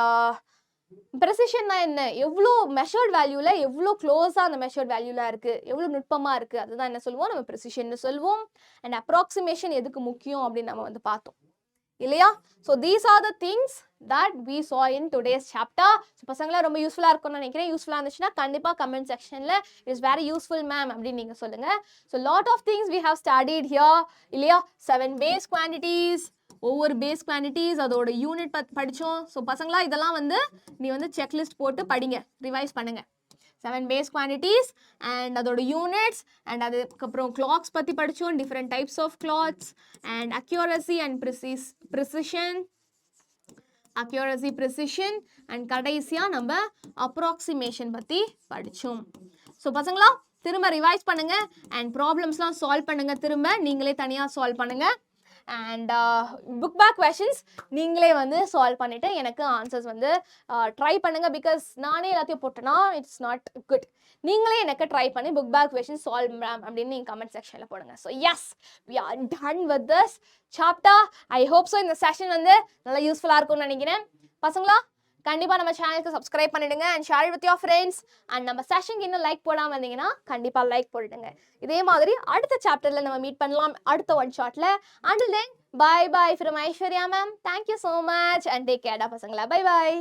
S1: ப்ரெசிஷன் என்ன, எவ்வளோ மெஷர்ட் வேல்யூல எவ்வளோ க்ளோஸாக அந்த மெஷர்ட் வேல்யூல இருக்கு, எவ்வளோ நுட்பமாக இருக்கு, அதுதான் என்ன சொல்லுவோம், நம்ம ப்ரெசிஷன் சொல்லுவோம். அண்ட் அப்ராக்சிமேஷன் எதுக்கு முக்கியம் அப்படின்னு நம்ம வந்து பார்த்தோம் இல்லையா. So these are the things that we saw in today's chapter. So பசங்களாம் ரொம்ப யூஸ்ஃபுல்லாக இருக்கும்னு நினைக்கிறேன். யூஸ்ஃபுல்லாக இருந்துச்சுன்னா கண்டிப்பாக கமெண்ட் செக்ஷனில் இட்ஸ் வெரி யூஸ்ஃபுல் மேம் அப்படின்னு நீங்கள் சொல்லுங்கள். So lot of things we have studied here இல்லையா. 7 பேஸ் குவான்டிட்டிஸ், ஒவ்வொரு பேஸ் குவான்டிட்டிஸ் அதோட யூனிட் படித்தோம். ஸோ பசங்களா இதெல்லாம் வந்து நீ வந்து செக்லிஸ்ட் போட்டு படிங்க, ரிவைஸ் பண்ணுங்க. 7 பேஸ் குவான்டிட்டிஸ் அண்ட் அதோட யூனிட்ஸ், அண்ட் அதுக்கப்புறம் கிளாக்ஸ் பற்றி படித்தோம், different types of clocks, and accuracy and precision, and கடைசியாக நம்ம அப்ராக்சிமேஷன் பற்றி படித்தோம். ஸோ பசங்களா திரும்ப ரிவைஸ் பண்ணுங்க அண்ட் ப்ராப்ளம்ஸ்லாம் சால்வ் பண்ணுங்க, திரும்ப நீங்களே தனியாக சால்வ் பண்ணுங்க. அண்ட் புக் பேக் கொஷின்ஸ் நீங்களே வந்து சால்வ் பண்ணிவிட்டு எனக்கு ஆன்சர்ஸ் வந்து ட்ரை பண்ணுங்கள். பிகாஸ் நானே எல்லாத்தையும் போட்டேன்னா இட்ஸ் நாட் குட். நீங்களே எனக்கு ட்ரை பண்ணி book back questions solve ma'am அப்படின்னு நீங்கள் கமெண்ட் செக்ஷனில் போடுங்க. So yes, we are done with this chapter. I hope so இந்த செஷன் வந்து நல்லா யூஸ்ஃபுல்லாக இருக்கும்னு நினைக்கிறேன். பசங்களா கண்டிப்பாக நம்ம சேனலுக்கு சப்ஸ்கிரைப் பண்ணிடுங்க and share with your friends. And நம்ம செஷனுக்கு இன்னும் லைக் போடாமல் இருந்தீங்கன்னா கண்டிப்பாக லைக் போட்டுடுங்க. இதே மாதிரி அடுத்த சாப்டரில் நம்ம மீட் பண்ணலாம் அடுத்த ஒன் ஷாட்டில். Until then, bye bye from Aishwarya ma'am. Thank you so much and take care, பசங்களா. Bye bye.